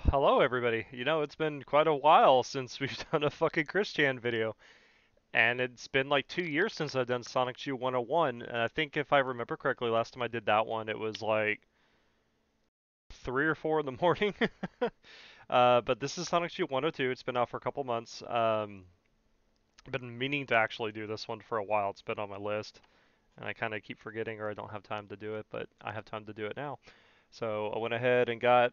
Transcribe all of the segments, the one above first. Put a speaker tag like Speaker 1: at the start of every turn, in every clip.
Speaker 1: Hello everybody. You know, it's been quite a while since we've done a fucking Christian video. And it's been like 2 years since I've done Sonichu 101. And I think if I remember correctly, last time I did that one, it was like 3 or 4 in the morning. But this is Sonichu 102. It's been out for a couple months. I've been meaning to actually do this one for a while. It's been on my list. And I kind of keep forgetting or I don't have time to do it, but I have time to do it now. So I went ahead and got,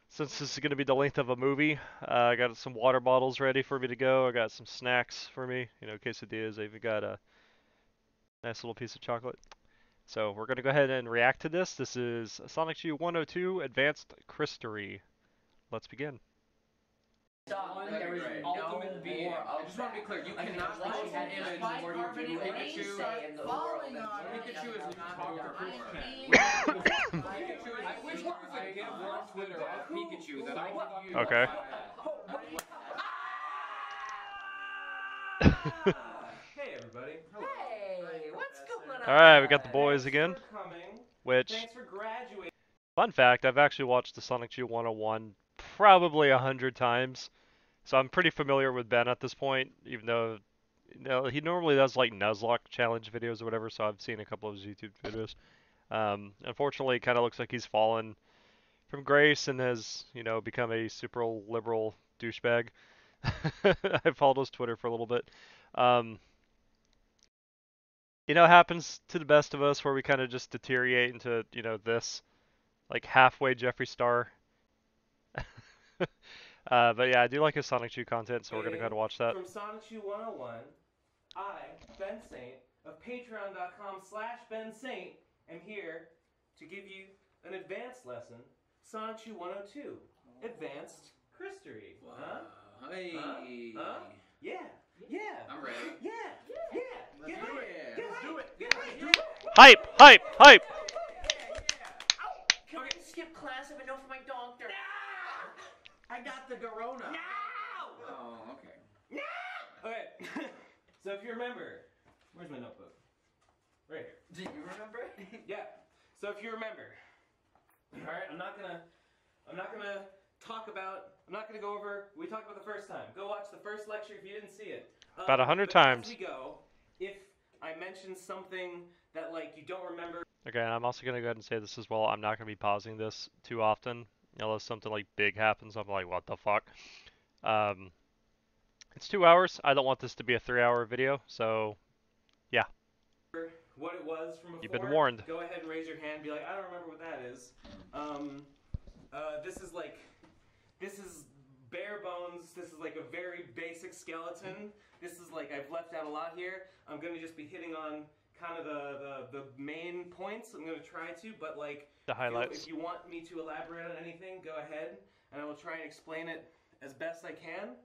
Speaker 1: since this is going to be the length of a movie, I got some water bottles ready for me to go. I got some snacks for me, quesadillas. I even got a nice little piece of chocolate. So we're going to go ahead and react to this. This is Sonic U 102 Advanced Christery. Let's begin.
Speaker 2: Stop. There is ultimate being. I just want to be clear. You cannot be an image where you do Pikachu. Pikachu is not Which one was a gift on Twitter of Pikachu that I would use?
Speaker 1: Okay.
Speaker 2: Hey everybody.
Speaker 3: Hey, what's going on?
Speaker 1: Alright, we got the boys again. Which,
Speaker 2: Thanks for graduating.
Speaker 1: fun fact, I've actually watched the Sonic U 101 probably 100 times. So I'm pretty familiar with Ben at this point, even though he normally does like Nuzlocke challenge videos or whatever, so I've seen a couple of his YouTube videos. Unfortunately, it kind of looks like he's fallen from grace and has, become a super liberal douchebag. I followed his Twitter for a little bit. It happens to the best of us where we kind of just deteriorate into, this, like halfway Jeffree Star. But yeah, I do like his Sonichu content, so we're gonna go ahead and watch that.
Speaker 2: From Sonichu 101, I, Ben Saint, of patreon.com/BenSaint, am here to give you an advanced lesson, Sonichu 102, Advanced Christery.
Speaker 4: Wow.
Speaker 2: Huh?
Speaker 4: Hey.
Speaker 2: Huh? Yeah. Yeah.
Speaker 4: I'm ready.
Speaker 2: Yeah. Yeah.
Speaker 4: Let's do it.
Speaker 2: Let's do it.
Speaker 1: Hype! Hype! Hype!
Speaker 3: Can I skip class if I know for my doctor?
Speaker 4: I got the Corona.
Speaker 3: No!
Speaker 4: Oh, okay.
Speaker 2: Okay. So if you remember, where's my notebook? Right here.
Speaker 3: Do you remember?
Speaker 2: Yeah. So if you remember, all right, I'm not gonna go over. We talked about the first time. Go watch the first lecture if you didn't see it.
Speaker 1: About 100
Speaker 2: but
Speaker 1: times.
Speaker 2: As we go, if I mention something that like you don't remember.
Speaker 1: Okay, and I'm also gonna go ahead and say this as well. I'm not gonna be pausing this too often, unless something like big happens. I'm like, what the fuck? It's 2 hours. I don't want this to be a 3-hour video, so yeah.
Speaker 2: What it was from before.
Speaker 1: You've been warned.
Speaker 2: Go ahead and raise your hand. Be like, I don't remember what that is. This is bare bones. This is like a very basic skeleton. This is like, I've left out a lot here. I'm gonna just be hitting on kind of the main points. I'm gonna try to, but like
Speaker 1: The highlights.
Speaker 2: if you want me to elaborate on anything, go ahead, and I will try and explain it as best I can.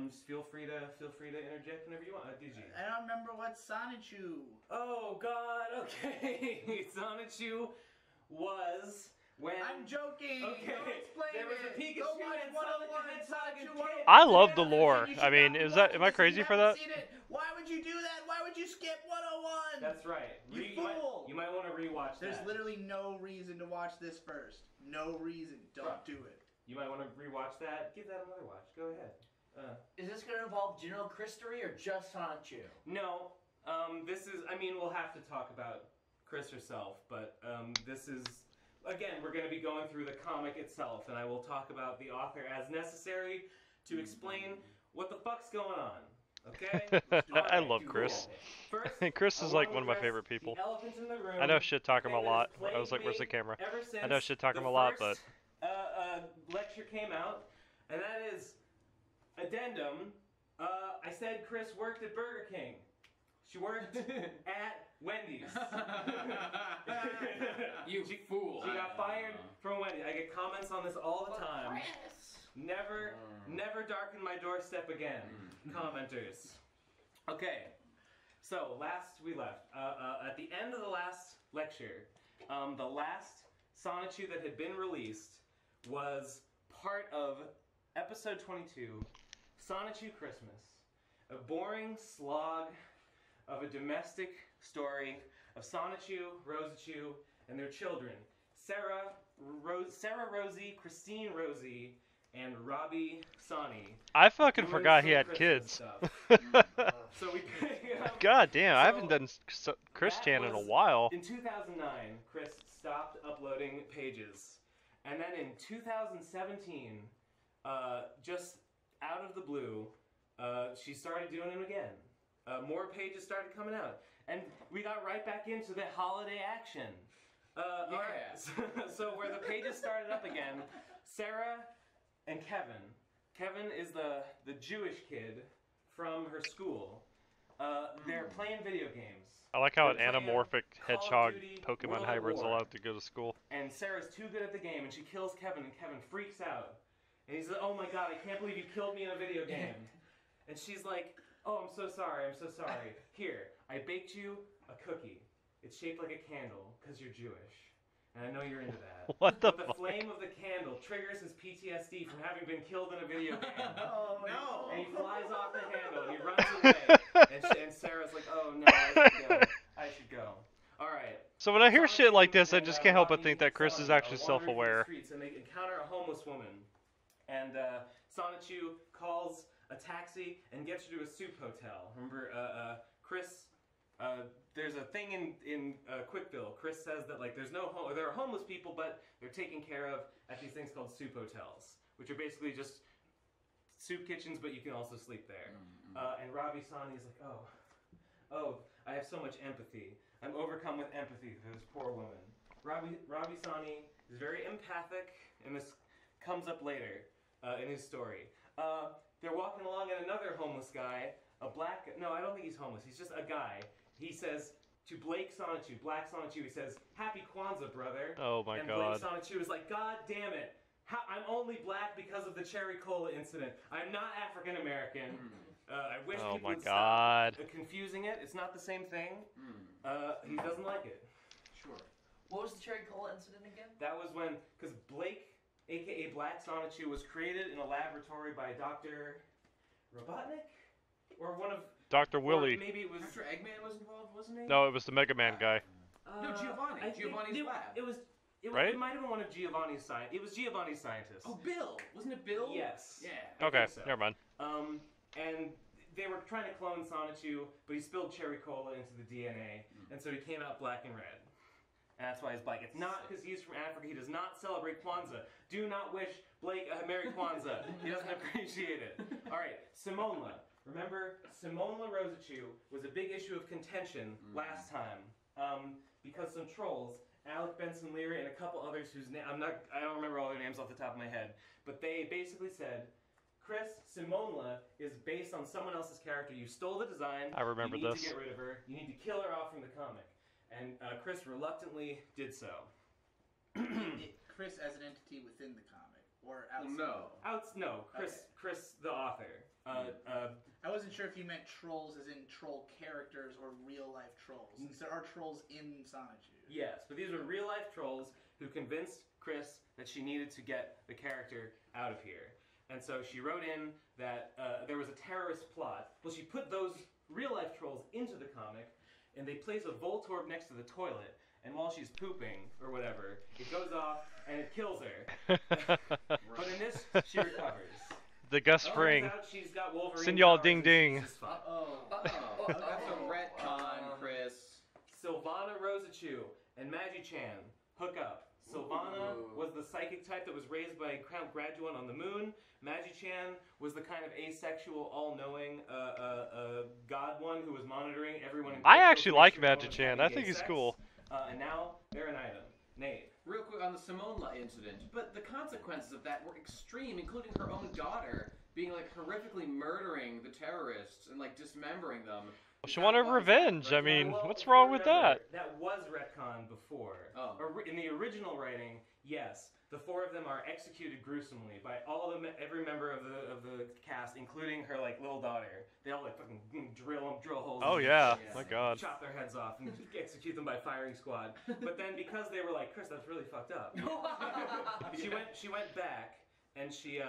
Speaker 2: Just feel free to interject whenever you want. Did you?
Speaker 4: I don't remember what Sonichu.
Speaker 2: Oh God. Okay. Sonichu was when.
Speaker 4: I'm joking.
Speaker 2: Okay.
Speaker 4: Don't explain
Speaker 2: There was a
Speaker 4: it.
Speaker 2: Pikachu
Speaker 4: Go watch
Speaker 2: and
Speaker 4: 101
Speaker 2: Sonic the Hedgehog and
Speaker 4: Sonichu
Speaker 2: Kid.
Speaker 1: I love the
Speaker 4: Yeah,
Speaker 1: lore.
Speaker 4: you should
Speaker 1: I mean,
Speaker 4: not
Speaker 1: is that
Speaker 4: watch
Speaker 1: am I
Speaker 4: this if
Speaker 1: crazy
Speaker 4: you
Speaker 1: for
Speaker 4: haven't
Speaker 1: that?
Speaker 4: seen it. Why would you do that? Why would you skip 101?
Speaker 2: That's right.
Speaker 4: You fool.
Speaker 2: You might want to rewatch
Speaker 4: There's
Speaker 2: that.
Speaker 4: literally no reason to watch this first. No reason. Don't do it.
Speaker 2: You might want to rewatch that. Give that another watch. Go ahead.
Speaker 3: Is this going to involve general Christery or just Sonichu?
Speaker 2: No. This is. I mean, we'll have to talk about Chris herself, but this is. Again, we're going to be going through the comic itself, and I will talk about the author as necessary to explain what the fuck's going on. Okay?
Speaker 1: I love Chris.
Speaker 2: First,
Speaker 1: Chris is like one of my favorite people.
Speaker 2: the elephant in the room,
Speaker 1: I know shit talk him a
Speaker 2: thing that
Speaker 1: lot.
Speaker 2: has
Speaker 1: I was like, where's the
Speaker 2: plagued
Speaker 1: camera?
Speaker 2: me ever since
Speaker 1: I know shit talk him
Speaker 2: the
Speaker 1: a lot, but
Speaker 2: first, lecture came out, and that is addendum. I said Chris worked at Burger King. She worked at Wendy's.
Speaker 4: You fool.
Speaker 2: She got fired from Wendy's. I get comments on this all the time. Never darken my doorstep again, commenters. Okay, so last we left. At the end of the last lecture, the last Sonichu that had been released was part of episode 22, Sonichu Christmas. A boring slog of a domestic story of Sonichu, Rosichu, and their children, Sarah, Sarah Rosie, Christine Rosie, and Robbie Sonny.
Speaker 1: I fucking
Speaker 2: Doing
Speaker 1: forgot he
Speaker 2: some
Speaker 1: had
Speaker 2: Christmas
Speaker 1: kids.
Speaker 2: stuff. So we
Speaker 1: God damn, I haven't
Speaker 2: So,
Speaker 1: done Chris
Speaker 2: that
Speaker 1: Chan in a
Speaker 2: was-
Speaker 1: while.
Speaker 2: In 2009, Chris stopped uploading pages. And then in 2017, just out of the blue, she started doing them again. More pages started coming out. And we got right back into the holiday action. All right. So where the pages started up again, Sarah and Kevin. Kevin is the Jewish kid from her school. They're playing video games.
Speaker 1: I like how an
Speaker 2: They're playing
Speaker 1: anamorphic
Speaker 2: Call of
Speaker 1: hedgehog
Speaker 2: Duty,
Speaker 1: Pokemon
Speaker 2: World at
Speaker 1: hybrid's
Speaker 2: War.
Speaker 1: allowed to go to school.
Speaker 2: And Sarah's too good at the game, and she kills Kevin, and Kevin freaks out. And he's like, "Oh my god, I can't believe you killed me in a video game." And she's like, "Oh, I'm so sorry, I'm so sorry. Here, I baked you a cookie. It's shaped like a candle, because you're Jewish. And I know you're into that."
Speaker 1: What the
Speaker 2: But the
Speaker 1: fuck?
Speaker 2: flame of the candle triggers his PTSD from having been killed in a video game.
Speaker 4: Oh no!
Speaker 2: And he flies off the handle, and he runs away. And Sarah's like, "Oh no, I should go. I should go." All right.
Speaker 1: So when I hear
Speaker 2: Sonichu
Speaker 1: shit like this, I
Speaker 2: and,
Speaker 1: just can't help but
Speaker 2: Robbie
Speaker 1: think that Chris is
Speaker 2: Sonny
Speaker 1: actually
Speaker 2: are wandering through the
Speaker 1: self-aware.
Speaker 2: streets, and they encounter a homeless woman. And Sonichu calls a taxi and gets her to a soup hotel. Remember, Chris, there's a thing in Quickville. Chris says that like there are homeless people, but they're taken care of at these things called soup hotels, which are basically just soup kitchens, but you can also sleep there. And Robbie Sonny is like, oh, I have so much empathy. I'm overcome with empathy for this poor woman. Robbie Sonny is very empathic, and this comes up later in his story. They're walking along, and another homeless guy, no, I don't think he's homeless. He's just a guy. He says to Black Sonichu, he says, "Happy Kwanzaa, brother."
Speaker 1: Oh my
Speaker 2: and
Speaker 1: god.
Speaker 2: Blake Sonichu is like, "God damn it. I'm only black because of the cherry cola incident. I'm not African American. I wish
Speaker 1: Oh
Speaker 2: people
Speaker 1: my
Speaker 2: would
Speaker 1: god.
Speaker 2: stop confusing it. It's not the same thing." He doesn't like it.
Speaker 3: Sure. What was the cherry cola incident again?
Speaker 2: That was when, because Blake, aka Black Sonichu, was created in a laboratory by Dr. Robotnik? Or one of...
Speaker 1: Dr.
Speaker 2: or
Speaker 1: Willie.
Speaker 2: maybe it was...
Speaker 5: Dr. Eggman was involved, wasn't he?
Speaker 1: No, it was the Mega Man guy.
Speaker 5: No, Giovanni.
Speaker 2: I think
Speaker 5: Giovanni's lab.
Speaker 1: Right?
Speaker 2: It might have been one of Giovanni's scientists. It was Giovanni's scientist.
Speaker 5: Oh, Bill. Wasn't it Bill?
Speaker 2: Yes.
Speaker 5: Yeah.
Speaker 2: I
Speaker 1: Okay,
Speaker 2: think so.
Speaker 1: never mind.
Speaker 2: And they were trying to clone Sonichu, but he spilled cherry cola into the DNA, and so he came out black and red. And that's why he's black. It's not because he's from Africa. He does not celebrate Kwanzaa. Do not wish Blake a Merry Kwanzaa. He doesn't appreciate it. All right, Simonla. Remember, Simonla Rosichu was a big issue of contention last time because some trolls, Alec Benson Leary and a couple others whose name I don't remember all their names off the top of my head, but they basically said, "Chris, Simonla is based on someone else's character. You stole the design.
Speaker 1: I remember
Speaker 2: you need
Speaker 1: this.
Speaker 2: to get rid of her. You need to kill her off from the comic." And Chris reluctantly did so.
Speaker 4: Chris as an entity within the comic, or outside?
Speaker 5: No.
Speaker 2: Chris the author.
Speaker 4: I wasn't sure if you meant trolls as in troll characters or real life trolls, since there are trolls in Sonichu.
Speaker 2: Yes, but these were real life trolls who convinced Chris that she needed to get the character out of here. And so she wrote in that there was a terrorist plot. Well, she put those real life trolls into the comic, and they place a Voltorb next to the toilet, and while she's pooping, or whatever, it goes off, and it kills her. But in this, she recovers.
Speaker 1: The Gus
Speaker 2: Turns
Speaker 1: Fring.
Speaker 2: out she's got Wolverine
Speaker 1: Signal
Speaker 2: powers
Speaker 1: ding
Speaker 2: and
Speaker 1: ding.
Speaker 2: she's just fine.
Speaker 5: That's a retcon, Chris.
Speaker 2: Sylvana Rosichu and Magi-Chan hook up. Sylvana was the psychic type that was raised by Count Graduan on the moon. Magi-Chan was the kind of asexual, all-knowing god one who was monitoring everyone in
Speaker 1: I
Speaker 2: Crypto
Speaker 1: actually
Speaker 2: to
Speaker 1: like
Speaker 2: make sure no one's
Speaker 1: Magi-Chan.
Speaker 2: having
Speaker 1: I
Speaker 2: gay
Speaker 1: think he's
Speaker 2: sex.
Speaker 1: cool.
Speaker 2: And now they're an item. Nate.
Speaker 5: Real quick on the Simonla incident, but the consequences of that were extreme, including her own daughter being like horrifically murdering the terrorists and like dismembering them.
Speaker 1: She wanted revenge. I mean,
Speaker 2: Well,
Speaker 1: what's wrong with
Speaker 2: remember,
Speaker 1: that?
Speaker 2: That was retconned before.
Speaker 5: Oh.
Speaker 2: In the original writing, yes, the four of them are executed gruesomely by every member of the cast, including her like little daughter. They all like fucking drill holes.
Speaker 1: Oh
Speaker 2: in
Speaker 1: yeah,
Speaker 2: their
Speaker 1: my
Speaker 2: chests,
Speaker 1: god.
Speaker 2: chop their heads off and execute them by firing squad. But then because they were like, "Chris, that's really fucked up," she went back and she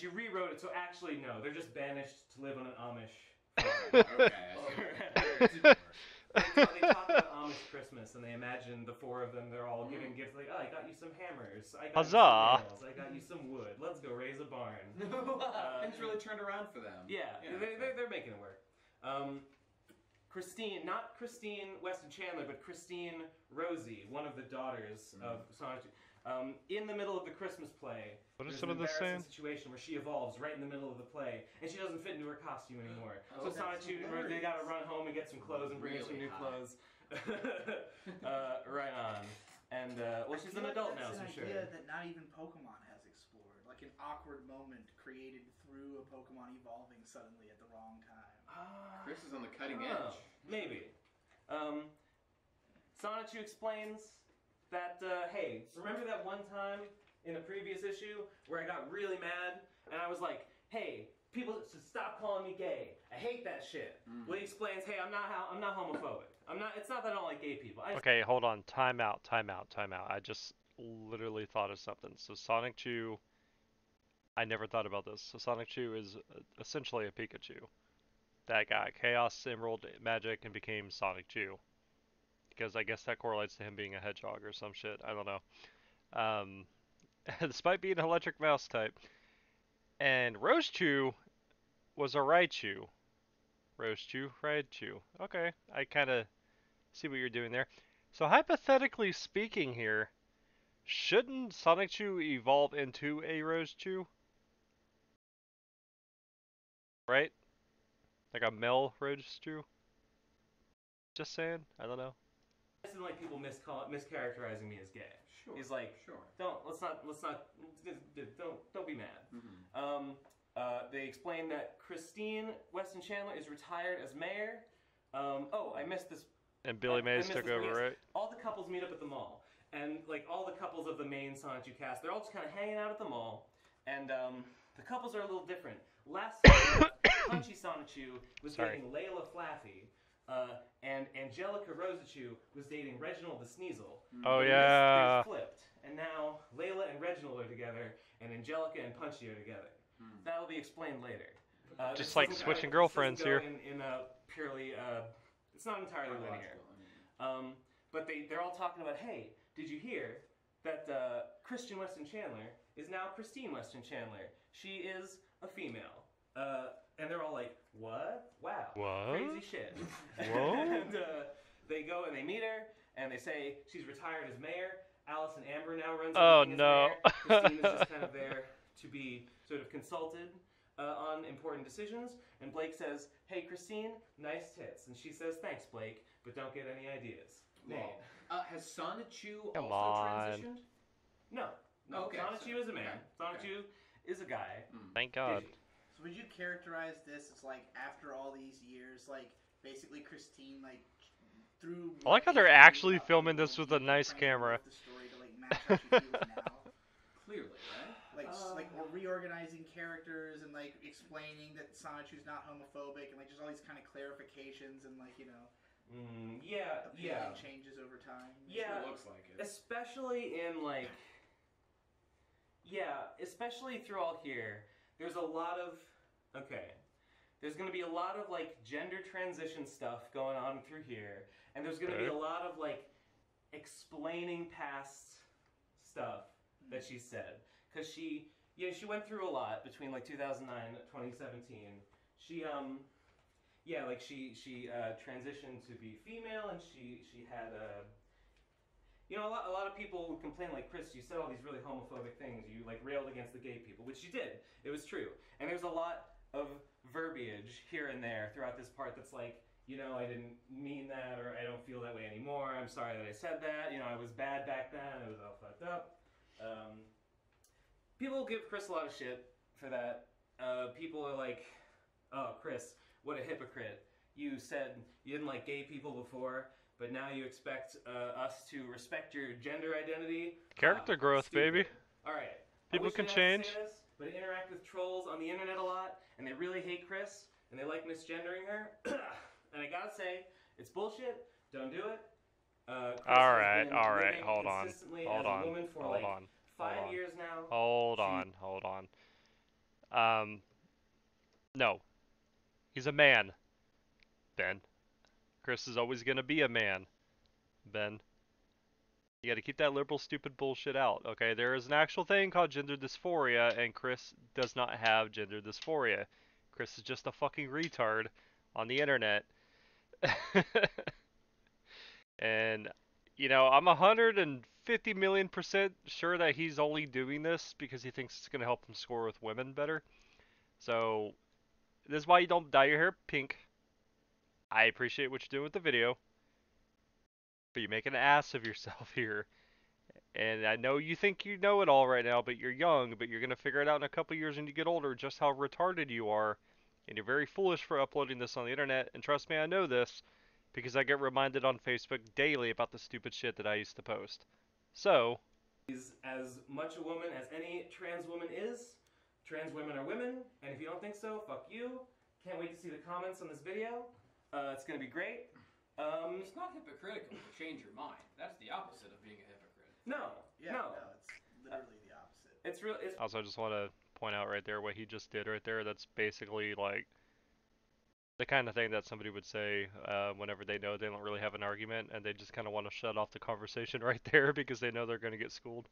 Speaker 2: rewrote it. So actually, no, they're just banished to live on an Amish farm.
Speaker 5: Okay.
Speaker 2: They talk about Amish Christmas, and they imagine the four of them. They're all giving gifts. Like, oh, I got you some hammers. I got you some
Speaker 1: Huzzah!
Speaker 2: nails. I got you some wood. Let's go raise a barn.
Speaker 5: Things really turned around for them.
Speaker 2: Yeah, they're making it work. Christine, not Christine Weston Chandler, but Christine Rosie, one of the daughters of Sonichu. In the middle of the Christmas play,
Speaker 1: What is
Speaker 2: there's
Speaker 1: some
Speaker 2: an
Speaker 1: of this
Speaker 2: embarrassing
Speaker 1: saying?
Speaker 2: situation where she evolves right in the middle of the play, and she doesn't fit into her costume anymore.
Speaker 3: Oh,
Speaker 2: So Sonichu, they gotta run home and get some clothes and bring her some
Speaker 5: Really
Speaker 2: new
Speaker 5: hot.
Speaker 2: clothes. Right on. And well, she's an adult now, so sure.
Speaker 4: That's an idea that not even Pokemon has explored. Like an awkward moment created through a Pokemon evolving suddenly at the wrong time.
Speaker 5: Chris is on the cutting
Speaker 2: Oh,
Speaker 5: edge.
Speaker 2: maybe. Sonichu explains that, hey, remember that one time in a previous issue where I got really mad and I was like, hey, people should stop calling me gay. I hate that shit. Well, he explains, hey, I'm not homophobic. It's not that I don't like gay people.
Speaker 1: Okay, hold on. Time out. I just literally thought of something. So Sonichu, I never thought about this. So Sonichu is essentially a Pikachu that got Chaos Emerald magic and became Sonichu. Because I guess that correlates to him being a hedgehog or some shit. I don't know. Despite being an electric mouse type. And Rosechu was a Raichu. Raichu. Okay, I kind of see what you're doing there. So hypothetically speaking here, shouldn't Sonichu evolve into a Rosechu? Right? Like a male Rosechu? Just saying. I don't know.
Speaker 2: I didn't like people mischaracterizing me as gay.
Speaker 5: Sure.
Speaker 2: He's like,
Speaker 5: Sure.
Speaker 2: let's not, don't be mad. They explain that Christine Weston Chandler is retired as mayor. I missed this.
Speaker 1: And Billy
Speaker 2: I
Speaker 1: Mays
Speaker 2: missed
Speaker 1: took
Speaker 2: this one,
Speaker 1: over,
Speaker 2: yes.
Speaker 1: right?
Speaker 2: All the couples meet up at the mall, and like all the couples of the main Sonichu cast, they're all just kind of hanging out at the mall, and the couples are a little different. Last time, Punchy Sonichu was dating Layla Flaffy, and Angelica Rosachu was dating Reginald the Sneasel.
Speaker 1: Oh
Speaker 2: But
Speaker 1: yeah.
Speaker 2: they flipped, and now Layla and Reginald are together, and Angelica and Punchy are together. That will be explained later.
Speaker 1: Just
Speaker 2: This
Speaker 1: like
Speaker 2: doesn't
Speaker 1: switching
Speaker 2: go- this
Speaker 1: girlfriends
Speaker 2: doesn't go
Speaker 1: here.
Speaker 2: In a purely, it's not entirely linear.
Speaker 5: Chronological,
Speaker 2: But they're all talking about, hey, did you hear that Christian Weston Chandler is now Christine Weston Chandler? She is a female. And they're all like, what? Wow.
Speaker 1: What?
Speaker 2: Crazy shit.
Speaker 1: Whoa.
Speaker 2: And they go and they meet her, and they say she's retired as mayor. Allison Amber now runs everything
Speaker 1: no.
Speaker 2: as mayor. Christine is just kind of there to be sort of consulted on important decisions. And Blake says, hey, Christine, nice tits. And she says, thanks, Blake, but don't get any ideas.
Speaker 5: Lol. Has Sonichu
Speaker 1: Come
Speaker 5: also
Speaker 1: on.
Speaker 5: transitioned?
Speaker 2: No.
Speaker 5: Okay,
Speaker 2: Sonichu
Speaker 5: so-
Speaker 2: is a man.
Speaker 5: okay,
Speaker 2: Sonichu is a guy.
Speaker 1: Thank God.
Speaker 2: Digi.
Speaker 4: So would you characterize this as like after all these years, like basically Christine like through?
Speaker 1: I like how they're actually filming this with a nice camera.
Speaker 4: The story to like match how she feels now.
Speaker 5: Clearly, right?
Speaker 4: Like we're reorganizing characters and like explaining that Sonichu's not homophobic and like just all these kind of clarifications and like opinion changes over time.
Speaker 2: Yeah.
Speaker 5: Sure looks like it.
Speaker 2: Especially in like, especially through all here, there's a lot of, there's going to be a lot of like gender transition stuff going on through here, and there's going to be a lot of like explaining past stuff that she said, because she went through a lot between like 2009 and 2017. She transitioned to be female, and she had a lot of people would complain like, Chris, you said all these really homophobic things. You like railed against the gay people, which you did. It was true. And there's a lot of verbiage here and there throughout this part that's like, I didn't mean that, or I don't feel that way anymore. I'm sorry that I said that. I was bad back then. It was all fucked up. People give Chris a lot of shit for that. People are like, oh, Chris, what a hypocrite. You said you didn't like gay people before, but now you expect us to respect your gender identity?
Speaker 1: Character growth,
Speaker 2: Stupid.
Speaker 1: baby.
Speaker 2: Alright.
Speaker 1: People can change.
Speaker 2: But I interact with trolls on the internet a lot, and they really hate Chris, and they like misgendering her. And I gotta say, it's bullshit. Don't do it. Chris
Speaker 1: Alright,
Speaker 2: has been living
Speaker 1: hold on.
Speaker 2: consistently
Speaker 1: Hold
Speaker 2: as
Speaker 1: on.
Speaker 2: a woman for
Speaker 1: Hold
Speaker 2: like
Speaker 1: on.
Speaker 2: 5 years now.
Speaker 1: Hold on. No. He's a man, Ben. Chris is always gonna be a man, Ben. You gotta keep that liberal stupid bullshit out, okay? There is an actual thing called gender dysphoria, and Chris does not have gender dysphoria. Chris is just a fucking retard on the internet. And, you know, I'm 150 million% sure that he's only doing this because he thinks it's gonna help him score with women better. So, this is why you don't dye your hair pink. I appreciate what you're doing with the video, but you're making an ass of yourself here. And I know you think you know it all right now, but you're young, but you're going to figure it out in a couple years when you get older just how retarded you are. And you're very foolish for uploading this on the internet. And trust me, I know this because I get reminded on Facebook daily about the stupid shit that I used to post. So,
Speaker 2: He's as much a woman as any trans woman is. Trans women are women, and if you don't think so, fuck you. Can't wait to see the comments on this video. It's gonna be great.
Speaker 5: It's not hypocritical to change your mind. That's the opposite of being a hypocrite.
Speaker 2: No,
Speaker 4: Yeah,
Speaker 2: no.
Speaker 4: it's literally the opposite.
Speaker 2: It's real. It's
Speaker 1: also, I just want to point out right there what he just did right there. That's basically like the kind of thing that somebody would say whenever they know they don't really have an argument and they just kind of want to shut off the conversation right there because they know they're going to get schooled.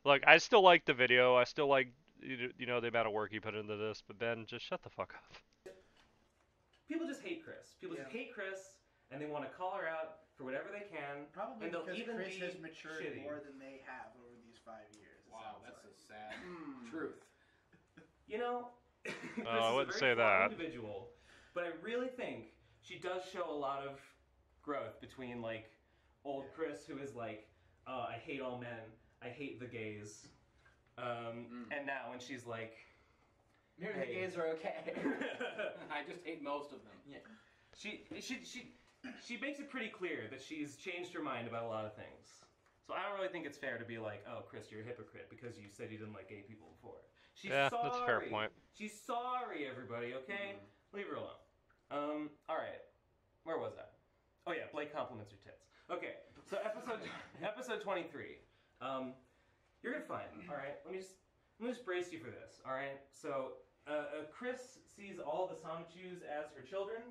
Speaker 1: Look, I still like the video. I still like, you know, the amount of work he put into this. But Ben, just shut the fuck up.
Speaker 2: people just hate Chris. People just hate Chris, and they want to call her out for whatever they can.
Speaker 4: Probably
Speaker 2: and they'll
Speaker 4: because
Speaker 2: even
Speaker 4: Chris
Speaker 2: be
Speaker 4: has matured
Speaker 2: shitty.
Speaker 4: more than they have over these 5 years.
Speaker 5: Wow, that's
Speaker 4: like.
Speaker 5: a sad truth.
Speaker 2: You know, Chris
Speaker 1: I
Speaker 2: is
Speaker 1: wouldn't
Speaker 2: a
Speaker 1: say
Speaker 2: very flawed
Speaker 1: that.
Speaker 2: individual, but I really think she does show a lot of growth between like old Chris, who is like, I hate all men, I hate the gays, and now when she's like,
Speaker 3: Maybe
Speaker 2: Hey.
Speaker 3: the gays are okay.
Speaker 5: I just hate most of them.
Speaker 3: Yeah.
Speaker 2: she makes it pretty clear that she's changed her mind about a lot of things. So I don't really think it's fair to be like, oh, Chris, you're a hypocrite because you said you didn't like gay people before. She's
Speaker 1: Yeah,
Speaker 2: sorry.
Speaker 1: that's a fair point.
Speaker 2: She's sorry, everybody, okay? Leave her alone. Alright. Where was I? Oh yeah, Blake compliments her tits. Okay, so episode 23. You're gonna find, alright? Let me just brace you for this, alright? So, Chris sees all the Sonichus as her children.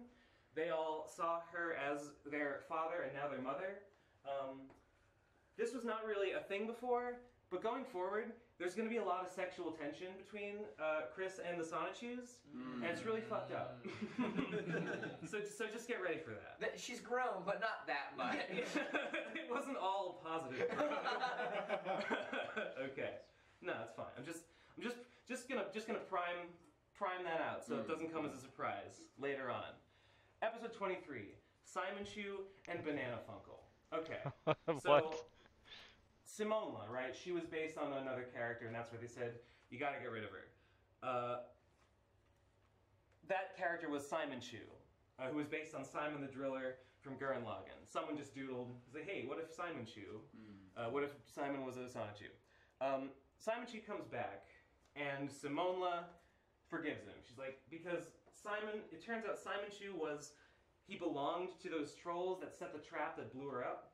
Speaker 2: They all saw her as their father and now their mother. This was not really a thing before, but going forward, there's going to be a lot of sexual tension between Chris and the Sonichus, and it's really fucked up. so just get ready for that.
Speaker 3: She's grown, but not that much.
Speaker 2: It wasn't all positive. Okay, no, it's fine. I'm just gonna prime that out so it doesn't come as a surprise later on. Episode 23, Simon Chu and Banana Funkle. Okay, so
Speaker 1: What?
Speaker 2: Simonla, right? She was based on another character, and that's where they said you got to get rid of her. That character was Simon Chu, who was based on Simon the Driller from Gurren Lagann. Someone just doodled, say, hey, what if Simon Chu? What if Simon was a Sonichu? Simon Chu comes back, and Simonla forgives him. She's like, because Simon, it turns out Simon Chu he belonged to those trolls that set the trap that blew her up.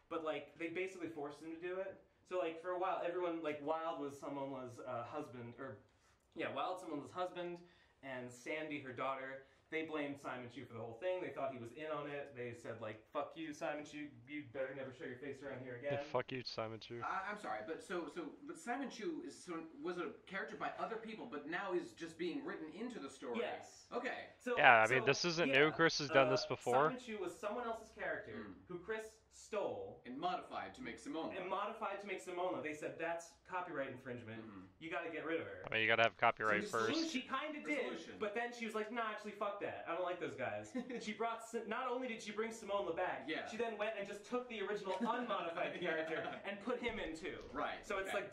Speaker 2: But, like, they basically forced him to do it. So, like, for a while, everyone, like, Wild was Simonla's husband, Wild Simonla's husband, and Sandy, her daughter, they blamed Simon Chu for the whole thing. They thought he was in on it. They said, like, fuck you, Simon Chu, you better never show your face around here again.
Speaker 1: Fuck you, Simon Chu.
Speaker 5: I'm sorry, but but Simon Chu was a character by other people, but now is just being written into the story.
Speaker 2: Yes.
Speaker 5: Okay.
Speaker 2: So,
Speaker 1: Yeah, I mean, this isn't new. Chris has done this before.
Speaker 2: Simon Chu was someone else's character who Chris stole
Speaker 5: And modified to make Simone.
Speaker 2: and modified to make Simonla. They said that's copyright infringement. You got to get rid of her.
Speaker 1: I mean, you gotta have copyright
Speaker 2: So
Speaker 1: first.
Speaker 2: she kind of did,
Speaker 5: Resolution.
Speaker 2: but then she was like, "Nah, actually, fuck that. I don't like those guys." She brought. Not only did she bring Simonla back,
Speaker 5: Yeah.
Speaker 2: she then went and just took the original unmodified character and put him in too.
Speaker 5: Right,
Speaker 2: So it's
Speaker 5: okay.
Speaker 2: like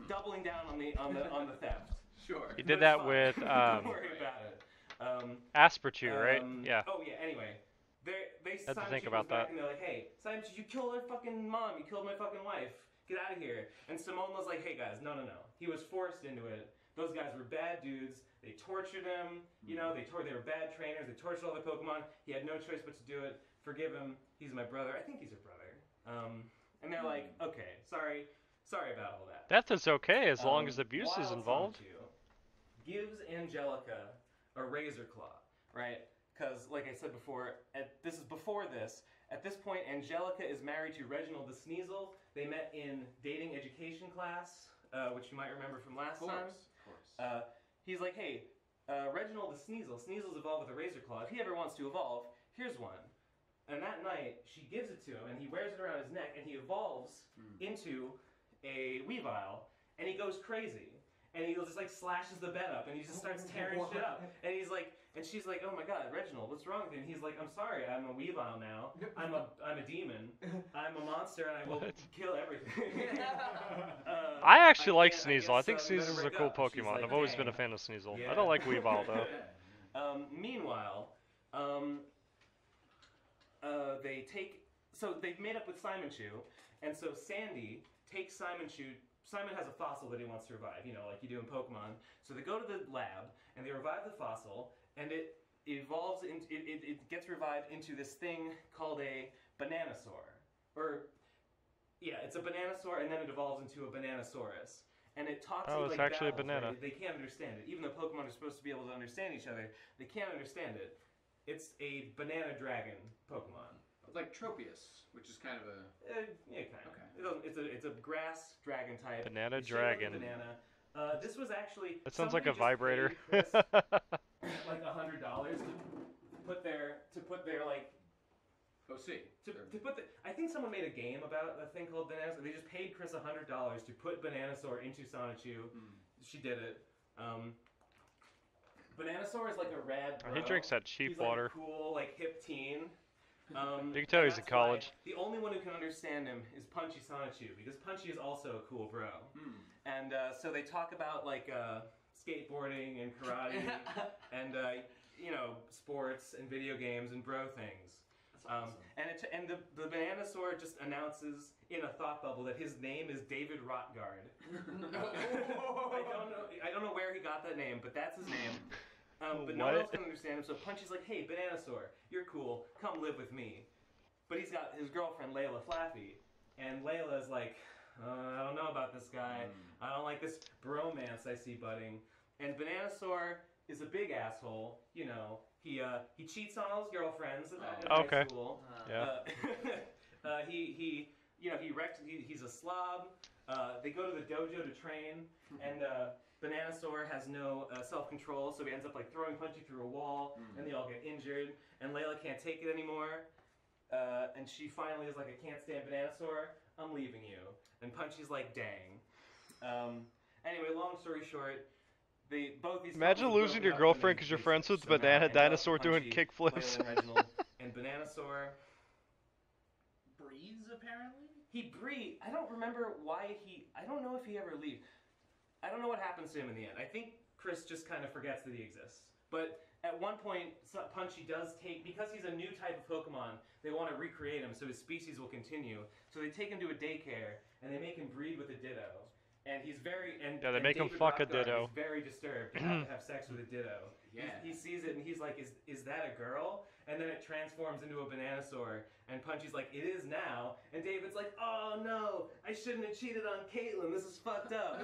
Speaker 2: doubling down on the theft.
Speaker 5: Sure.
Speaker 1: He
Speaker 2: But
Speaker 1: did
Speaker 2: it's
Speaker 1: that
Speaker 2: fine.
Speaker 1: with
Speaker 2: Don't worry about it.
Speaker 1: Asperchu, right? Yeah.
Speaker 2: Oh yeah. Anyway, they
Speaker 1: Had to
Speaker 2: Simon
Speaker 1: think
Speaker 2: Chu
Speaker 1: about
Speaker 2: comes back
Speaker 1: that.
Speaker 2: and they're like, "Hey, Simon, Chu, you killed our fucking mom. You killed my fucking wife. Get out of here." And Simone was like, "Hey guys, no. He was forced into it. Those guys were bad dudes. They tortured him. You know, they were bad trainers. They tortured all the Pokemon. He had no choice but to do it. Forgive him. He's my brother. I think he's her brother." And they're like, "Okay, sorry about all that."
Speaker 1: Death is okay as long as abuse is
Speaker 2: Wild
Speaker 1: involved.
Speaker 2: Sonichu gives Angelica a razor claw, right? because, like I said before, this is before this. At this point, Angelica is married to Reginald the Sneasel. They met in dating education class, which you might remember from last time.
Speaker 5: Of course.
Speaker 2: He's like, hey, Reginald the Sneasel. Sneasel's evolved with a razor claw. If he ever wants to evolve, here's one. And that night, she gives it to him, and he wears it around his neck, and he evolves into a Weavile, and he goes crazy. And he just like slashes the bed up, and he just starts tearing shit up. And he's like, and she's like, "Oh my God, Reginald, what's wrong with you?" And he's like, "I'm sorry, I'm a Weavile now. I'm a demon. I'm a monster, and I will kill everything."
Speaker 1: I actually like
Speaker 2: guess,
Speaker 1: Sneasel. I think
Speaker 2: you better
Speaker 1: Sneasel's a
Speaker 2: break
Speaker 1: cool
Speaker 2: up. And she's
Speaker 1: Pokemon.
Speaker 2: like,
Speaker 1: I've always been a
Speaker 2: "Dang."
Speaker 1: fan of Sneasel.
Speaker 2: Yeah.
Speaker 1: I don't like Weavile though.
Speaker 2: Meanwhile, they've made up with Sonichu, and so Sandy takes Sonichu. Simon has a fossil that he wants to revive, you know, like you do in Pokemon. So they go to the lab and they revive the fossil, and it evolves into it gets revived into this thing called a Bananasaur. It's a Bananasaur, and then it evolves into a Bananasaurus. And it talks
Speaker 1: Oh, it's
Speaker 2: like
Speaker 1: actually a
Speaker 2: babbles,
Speaker 1: banana.
Speaker 2: right? They can't understand it. Even though Pokemon are supposed to be able to understand each other, they can't understand it. It's a banana dragon Pokemon.
Speaker 5: Like Tropius, which is kind of a...
Speaker 2: Yeah, kind of.
Speaker 5: Okay.
Speaker 2: It's a grass dragon type.
Speaker 1: Banana
Speaker 2: You shake it with a
Speaker 1: dragon.
Speaker 2: Banana. This was actually...
Speaker 1: That sounds like a
Speaker 2: somebody just
Speaker 1: vibrator.
Speaker 2: paid Chris, like $100 to put their like...
Speaker 5: Oh, see.
Speaker 2: To put the... I think someone made a game about a thing called Bananasaur. They just paid Chris $100 to put Bananasaur into Sonichu. She did it. Bananasaur is like a rad bro.
Speaker 1: He drinks that cheap
Speaker 2: He's
Speaker 1: water.
Speaker 2: like a cool, like hip teen.
Speaker 1: You can tell he's in
Speaker 2: that's why
Speaker 1: college.
Speaker 2: The only one who can understand him is Punchy Sonichu, because Punchy is also a cool bro. And so they talk about like skateboarding and karate and you know, sports and video games and bro things.
Speaker 5: That's awesome.
Speaker 2: And the Bananasaur just announces in a thought bubble that his name is David Rotgard. I don't know where he got that name, but that's his name. But no one else can understand him, so Punchy's like, "Hey, Bananasaur, you're cool. Come live with me." But he's got his girlfriend Layla Flaffy, and Layla's like, "I don't know about this guy. I don't like this bromance I see budding." And Bananasaur is a big asshole. You know, he cheats on all his girlfriends in high school.
Speaker 1: Yeah.
Speaker 2: He's a slob. They go to the dojo to train, and Bananasaur has no self-control, so he ends up like throwing Punchy through a wall, and they all get injured, and Layla can't take it anymore, and she finally is like, "I can't stand Bananasaur, I'm leaving you." And Punchy's like, "Dang." Anyway, long story short, both these
Speaker 1: Imagine
Speaker 2: couples
Speaker 1: losing
Speaker 2: broke
Speaker 1: your
Speaker 2: up,
Speaker 1: girlfriend
Speaker 2: and
Speaker 1: because
Speaker 2: they
Speaker 1: you're friends with
Speaker 2: somehow
Speaker 1: Banana
Speaker 2: ended up
Speaker 1: Dinosaur doing
Speaker 2: Punchy,
Speaker 1: kickflips.
Speaker 2: Layla and Reginald, and Bananasaur
Speaker 4: Breeds, apparently?
Speaker 2: I don't remember why I don't know if he ever leaves. I don't know what happens to him in the end. I think Chris just kind of forgets that he exists. But at one point, Punchy does because he's a new type of Pokemon, they want to recreate him so his species will continue. So they take him to a daycare, and they make him breed with a Ditto. And he's
Speaker 1: Yeah, they make him
Speaker 2: David
Speaker 1: fuck a
Speaker 2: Rothgard
Speaker 1: Ditto.
Speaker 2: is very disturbed to have to have sex with a Ditto.
Speaker 5: Yeah.
Speaker 2: He sees it, and he's like, is that a girl? And then it transforms into a Bananasaur, and Punchy's like, "It is now." And David's like, "Oh no, I shouldn't have cheated on Caitlin. This is fucked up."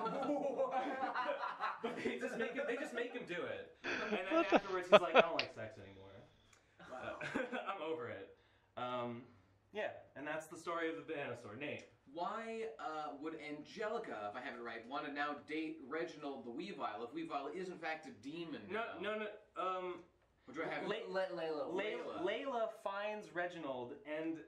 Speaker 2: But they just make him do it. And then afterwards, he's like, "I don't like sex anymore. I'm over it." Yeah, and that's the story of the Bananasaur. Nate.
Speaker 5: Why would Angelica, if I have it right, want to now date Reginald the Weavile if Weavile is in fact a demon now?
Speaker 2: No.
Speaker 5: Or do I have
Speaker 2: Layla finds Reginald, and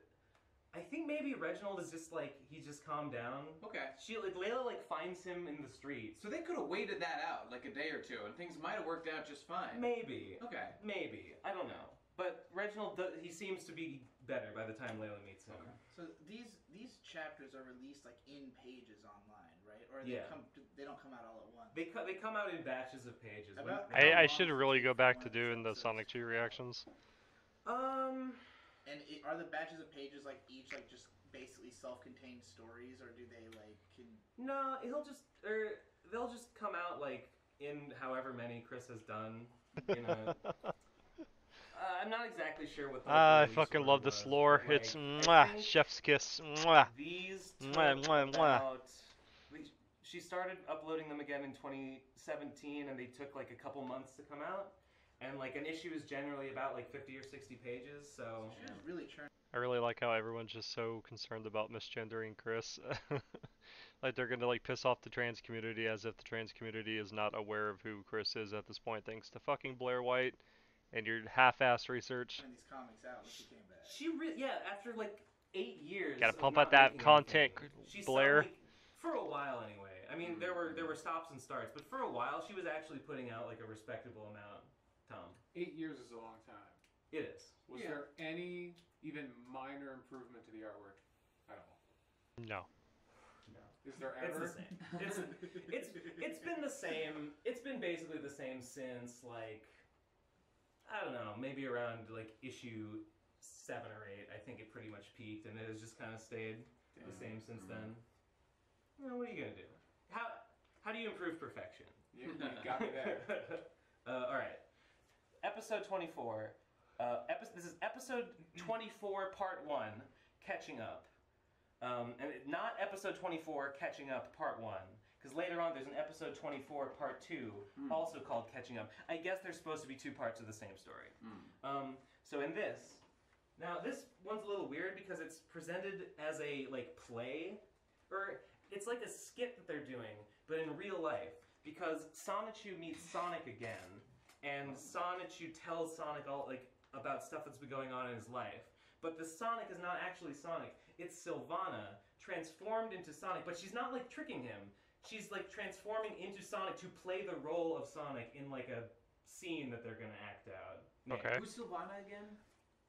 Speaker 2: I think maybe Reginald is just like, he's just calmed down.
Speaker 5: Okay.
Speaker 2: Layla finds him in the street.
Speaker 5: So they could have waited that out like a day or two, and things might have worked out just fine.
Speaker 2: Maybe.
Speaker 5: Okay.
Speaker 2: Maybe. I don't know. But Reginald, he seems to be better by the time Layla meets him.
Speaker 5: Okay.
Speaker 4: So these chapters are released like in pages online, right? Or they don't come out all at once.
Speaker 2: They come out in batches of pages.
Speaker 1: I should really go back to doing the Sonichu reactions.
Speaker 2: Um.
Speaker 4: And are the batches of pages like each like just basically self-contained stories, or do they like
Speaker 2: No, they'll just come out like in however many Chris has done. You know. I'm not exactly sure what the
Speaker 1: I
Speaker 2: release
Speaker 1: fucking
Speaker 2: order
Speaker 1: love this
Speaker 2: was,
Speaker 1: lore.
Speaker 2: but,
Speaker 1: It's
Speaker 2: I
Speaker 1: mwah,
Speaker 2: think
Speaker 1: chef's kiss. Mwah.
Speaker 2: These
Speaker 1: Mwah,
Speaker 2: took
Speaker 1: mwah, mwah.
Speaker 2: about. She started uploading them again in 2017, and they took like a couple months to come out. and like an issue is generally about like 50 or 60 pages. So
Speaker 4: She was really churning.
Speaker 1: I really like how everyone's just so concerned about misgendering Chris. Like they're gonna like piss off the trans community as if the trans community is not aware of who Chris is at this point, thanks to fucking Blair White and your half-ass research.
Speaker 4: These comics out when she came back.
Speaker 2: she really, yeah, after like 8 years,
Speaker 1: Gotta
Speaker 2: of
Speaker 1: pump
Speaker 2: not
Speaker 1: out that
Speaker 2: making
Speaker 1: content,
Speaker 2: anything, she
Speaker 1: Blair.
Speaker 2: suddenly, for a while anyway. I mean, there were stops and starts, but for a while she was actually putting out like a respectable amount. Tom,
Speaker 6: 8 years is a long time.
Speaker 2: it is.
Speaker 6: Was there any even minor improvement to the artwork at all?
Speaker 1: No.
Speaker 6: Is there
Speaker 2: It's
Speaker 6: ever?
Speaker 2: the same. It's been the same. It's been basically the same since like, I don't know, maybe around like issue 7 or 8. I think it pretty much peaked, and it has just kind of stayed the same since then. Well, what are you gonna do? How do you improve perfection?
Speaker 6: You got me there.
Speaker 2: All right, episode 24. This is episode 24, part 1, catching up. Not episode 24, catching up, part 1. Because later on there's an episode 24, part 2, also called catching up. I guess there's supposed to be 2 parts of the same story. So in this, now this one's a little weird because it's presented as a like play, or it's like a skit that they're doing, but in real life. Because Sonichu meets Sonic again, and Sonichu tells Sonic all like about stuff that's been going on in his life. But the Sonic is not actually Sonic. It's Sylvana transformed into Sonic, but she's not like tricking him. She's like transforming into Sonic to play the role of Sonic in like a scene that they're gonna act out.
Speaker 1: Okay.
Speaker 5: Who's Sylvana again?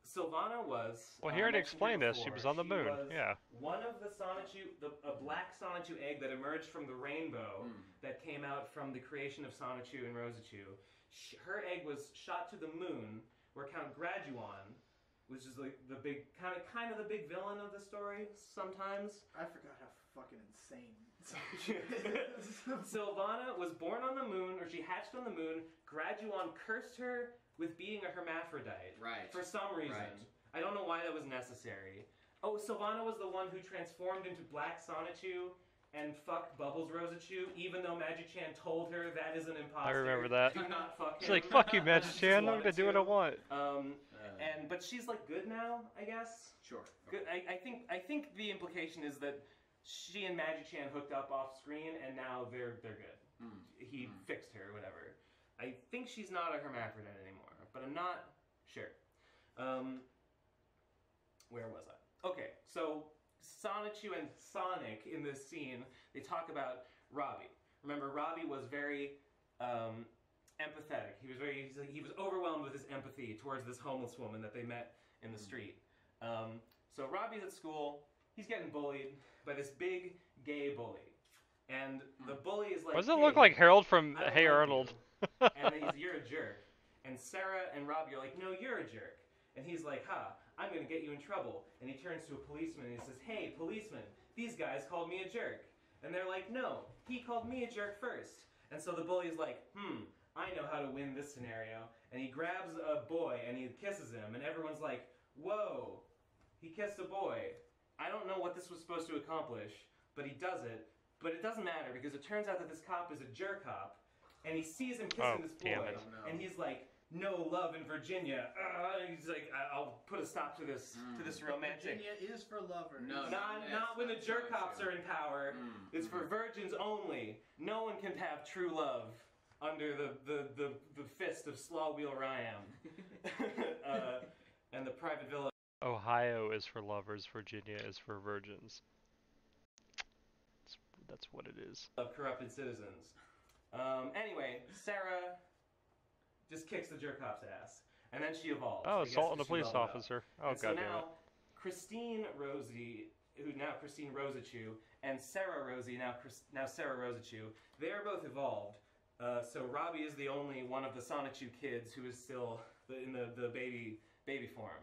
Speaker 2: Sylvana was.
Speaker 1: Well, he already
Speaker 2: mentioned here
Speaker 1: explained this. She
Speaker 2: before.
Speaker 1: was on the moon.
Speaker 2: Was
Speaker 1: Yeah.
Speaker 2: one of the Sonichu, a black Sonichu egg that emerged from the rainbow that came out from the creation of Sonichu and Rosachu. Her egg was shot to the moon, where Count Graduan, which is like the big kind of the big villain of the story sometimes.
Speaker 4: I forgot how fucking insane.
Speaker 2: Sylvana was born on the moon, or she hatched on the moon. Graduan cursed her with being a hermaphrodite.
Speaker 5: Right.
Speaker 2: For some reason.
Speaker 5: Right.
Speaker 2: I don't know why that was necessary. Oh, Sylvana was the one who transformed into Black Sonichu and fucked Bubbles Rosachu, even though Magic-Chan told her that is an imposter.
Speaker 1: I remember that.
Speaker 2: Do not fuck him.
Speaker 1: She's like, fuck you,
Speaker 2: She
Speaker 1: Magic
Speaker 2: just
Speaker 1: Chan. I'm
Speaker 2: wanted
Speaker 1: gonna do what I
Speaker 2: to.
Speaker 1: want.
Speaker 2: But she's like good now, I guess.
Speaker 5: Sure.
Speaker 2: Good. I think the implication is that she and Magic Chan hooked up off screen, and now they're good. He fixed her, whatever. I think she's not a hermaphrodite anymore, but I'm not sure. Where was I? Okay, so Sonichu and Sonic in this scene, they talk about Robbie. Remember, Robbie was very empathetic. He was overwhelmed with his empathy towards this homeless woman that they met in the street. So Robbie's at school. He's getting bullied by this big gay bully, and the bully is like,
Speaker 1: Why does it
Speaker 2: "Hey,
Speaker 1: look like Harold from
Speaker 2: I don't
Speaker 1: Hey
Speaker 2: like
Speaker 1: Arnold?
Speaker 2: you." And you're a jerk. And Sarah and Robbie are like, no, you're a jerk. And he's like, ha, I'm going to get you in trouble. And he turns to a policeman and he says, hey, policeman, these guys called me a jerk. And they're like, no, he called me a jerk first. And so the bully's like, I know how to win this scenario. And he grabs a boy and he kisses him. And everyone's like, whoa, he kissed a boy. I don't know what this was supposed to accomplish, but he does it. But it doesn't matter because it turns out that this cop is a jerk cop. And he sees him kissing this boy. And he's like, no love in Virginia. He's like, I'll put a stop to this romantic.
Speaker 4: Virginia is for lovers.
Speaker 5: No,
Speaker 2: Not when the jerk cops are in power. It's for virgins only. No one can have true love under the fist of Slawwheel Ryan. And the private villa.
Speaker 1: Ohio is for lovers. Virginia is for virgins. That's what it is.
Speaker 2: Of corrupted citizens. Anyway, Sarah just kicks the jerk cop's ass. And then she evolves.
Speaker 1: Oh,
Speaker 2: I guess
Speaker 1: assault on a
Speaker 2: she's
Speaker 1: police
Speaker 2: all about.
Speaker 1: officer. Oh,
Speaker 2: And so
Speaker 1: god damn
Speaker 2: now,
Speaker 1: it.
Speaker 2: Christine Rosachu, and Sarah Rosie, now Sarah Rosachu, they are both evolved. So Robbie is the only one of the Sonichu kids who is still in the baby form.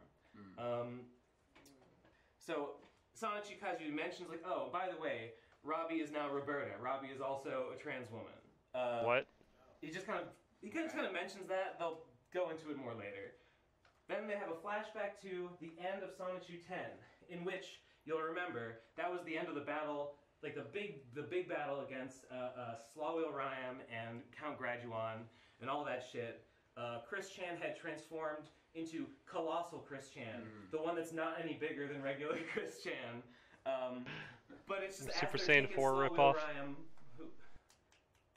Speaker 2: So Sonichu Kaiju mentions like, oh, by the way, Robbie is now Roberta. Robbie is also a trans woman.
Speaker 1: What?
Speaker 2: He just kind of mentions that. They'll go into it more later. Then they have a flashback to the end of Sonichu 10, in which you'll remember that was the end of the battle, like the big battle against Slawwheel Ryan and Count Graduan and all that shit. Chris Chan had transformed into Colossal Chris Chan, the one that's not any bigger than regular Chris Chan. But it's just
Speaker 1: Super
Speaker 2: as they're
Speaker 1: Saiyan
Speaker 2: taking
Speaker 1: 4
Speaker 2: slowly
Speaker 1: ripoff.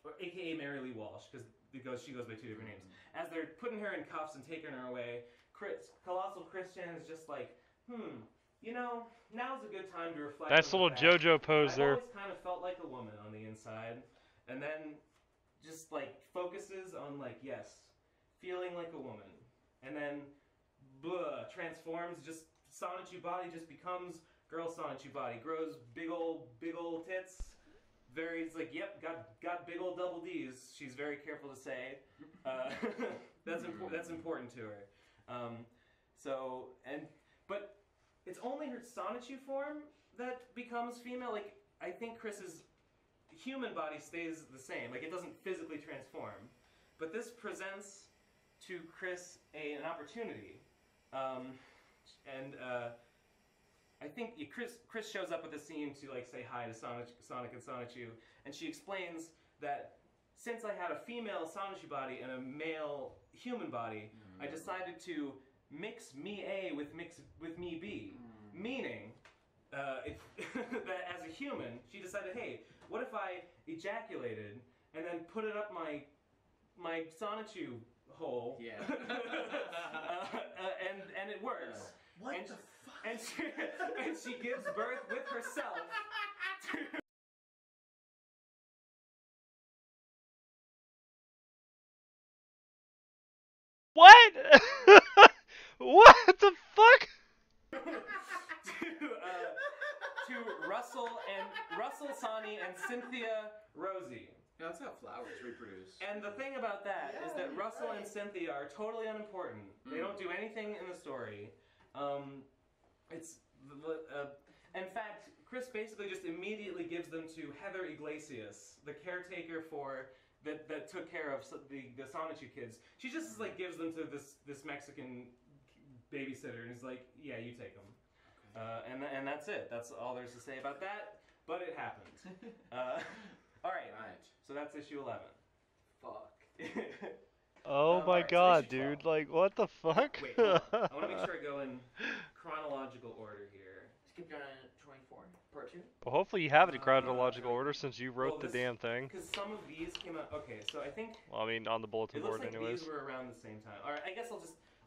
Speaker 2: over, aka Mary Lee Walsh, because she goes by 2 different names. As they're putting her in cuffs and taking her away, Colossal Chris Chan is just like, you know, now's a good time to reflect.
Speaker 1: Nice
Speaker 2: on
Speaker 1: little
Speaker 2: the fact
Speaker 1: JoJo pose
Speaker 2: I've
Speaker 1: there.
Speaker 2: always kind of felt like a woman on the inside, and then just like focuses on like, yes, feeling like a woman, and then transforms. Just Sonichu body just becomes girl Sonichu body, grows big old tits. It's like, yep, got big old double D's. She's very careful to say. That's important to her. But it's only her Sonichu form that becomes female. Like, I think Chris's human body stays the same. Like, it doesn't physically transform. But this presents to Chris an opportunity. I think Chris shows up at the scene to like say hi to Sonic and Sonichu, and she explains that since I had a female Sonichu body and a male human body, I decided to mix me A with me B, meaning that as a human, she decided, hey, what if I ejaculated and then put it up my Sonichu hole?
Speaker 5: Yeah.
Speaker 2: And it works.
Speaker 4: What
Speaker 2: and
Speaker 4: the fuck?
Speaker 2: And she gives birth with herself to...
Speaker 1: What? What the fuck?
Speaker 2: to Russell, Sonny, and Cynthia Rosie.
Speaker 5: Yeah, that's how flowers reproduce.
Speaker 2: And the thing about that is that Russell and Cynthia are totally unimportant. They don't do anything in the story. In fact, Chris basically just immediately gives them to Heather Iglesias, the caretaker that took care of the Sonichu kids. She just like gives them to this Mexican babysitter, and he's like, yeah, you take them. And that's it. That's all there's to say about that. But it happened. All right. So that's issue 11.
Speaker 3: Fuck.
Speaker 1: Oh my
Speaker 2: alright, so
Speaker 1: god,
Speaker 2: issue 12.
Speaker 1: dude. Like, what the fuck?
Speaker 2: Wait, hold on. I want to make sure I go in chronological order here.
Speaker 3: Skip down to 24, part 2.
Speaker 1: Well, hopefully you have it in chronological order since you wrote
Speaker 2: Well,
Speaker 1: the damn thing.
Speaker 2: Because some of these came out. Okay, so I think
Speaker 1: Well, I mean, on the bulletin
Speaker 2: it looks
Speaker 1: board
Speaker 2: like
Speaker 1: anyways.
Speaker 2: these were around the same time. All right, I guess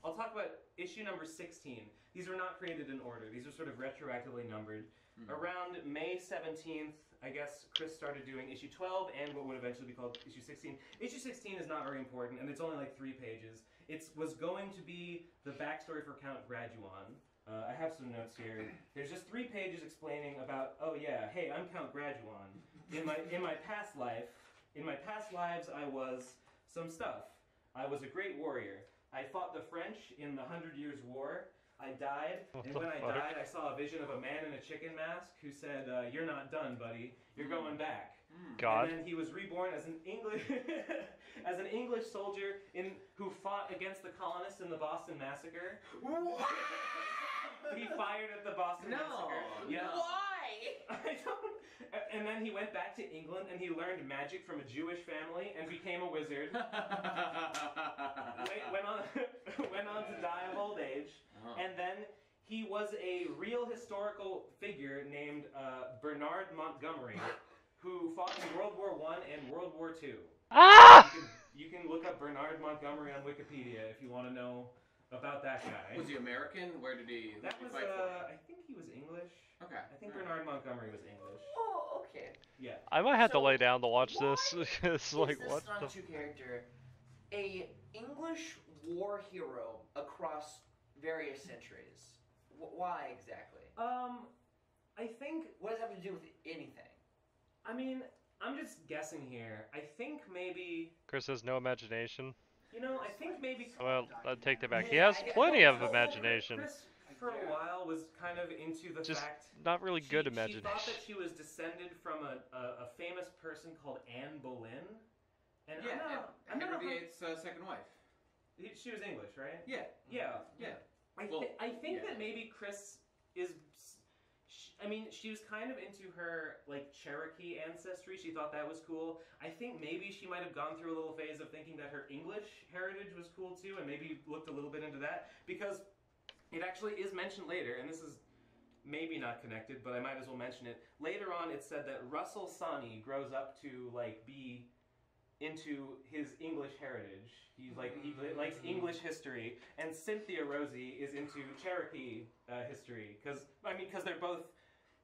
Speaker 2: I'll talk about issue number 16. These were not created in order. These are sort of retroactively numbered. Around May 17th, I guess Chris started doing issue 12 and what would eventually be called issue 16. Issue 16 is not very important, and it's only like 3 pages. It was going to be the backstory for Count Graduan. I have some notes here. There's just 3 pages explaining about, oh yeah, hey, I'm Count Graduan. In my past lives, I was some stuff. I was a great warrior. I fought the French in the 100 Years' War. I died, and when I died, I saw a vision of a man in a chicken mask who said, "You're not done, buddy. You're going back."
Speaker 1: God.
Speaker 2: And then he was reborn as an English soldier who fought against the colonists in the Boston Massacre.
Speaker 3: What?
Speaker 2: He fired at the Boston Massacre. Yeah.
Speaker 3: Why?
Speaker 2: I don't. And then he went back to England and he learned magic from a Jewish family and became a wizard. went on to die of old age. And then he was a real historical figure named Bernard Montgomery, who fought in World War I and World War II.
Speaker 1: Ah!
Speaker 2: You can look up Bernard Montgomery on Wikipedia if you want to know about that guy.
Speaker 5: Was he American? Where did he
Speaker 2: That was,
Speaker 5: fight for?
Speaker 2: I think he was English.
Speaker 5: Okay.
Speaker 2: I think Bernard Montgomery was English.
Speaker 3: Oh, okay.
Speaker 2: Yeah.
Speaker 1: I might have to
Speaker 3: So,
Speaker 1: lay down to watch
Speaker 3: why
Speaker 1: this. It's like,
Speaker 3: Is
Speaker 1: what
Speaker 3: this
Speaker 1: the...
Speaker 3: Sonichu character a English war hero across various centuries? Why exactly?
Speaker 2: I think,
Speaker 3: What does that have to do with anything?
Speaker 2: I mean, I'm just guessing here. I think maybe,
Speaker 1: Chris has no imagination.
Speaker 2: you know, I think maybe
Speaker 1: Well, I'd take that back. He has plenty of imagination.
Speaker 2: Chris, for a while, was kind of into the
Speaker 1: Just
Speaker 2: fact
Speaker 1: not really good
Speaker 2: she
Speaker 1: imagination.
Speaker 2: thought that she was descended from a famous person called Anne Boleyn. And
Speaker 5: Yeah,
Speaker 2: I'm not
Speaker 5: Henry VIII's second wife.
Speaker 2: She was English, right?
Speaker 5: Yeah.
Speaker 2: Yeah.
Speaker 5: Yeah.
Speaker 2: I
Speaker 5: Well,
Speaker 2: think
Speaker 5: yeah.
Speaker 2: that maybe Chris is... I mean, she was kind of into her, like, Cherokee ancestry. She thought that was cool. I think maybe she might have gone through a little phase of thinking that her English heritage was cool, too, and maybe looked a little bit into that, because it actually is mentioned later, and this is maybe not connected, but I might as well mention it. Later on, it said that Russell Sonny grows up to, like, be into his English heritage. He's like, he likes English history, and Cynthia Rosie is into Cherokee history, because they're both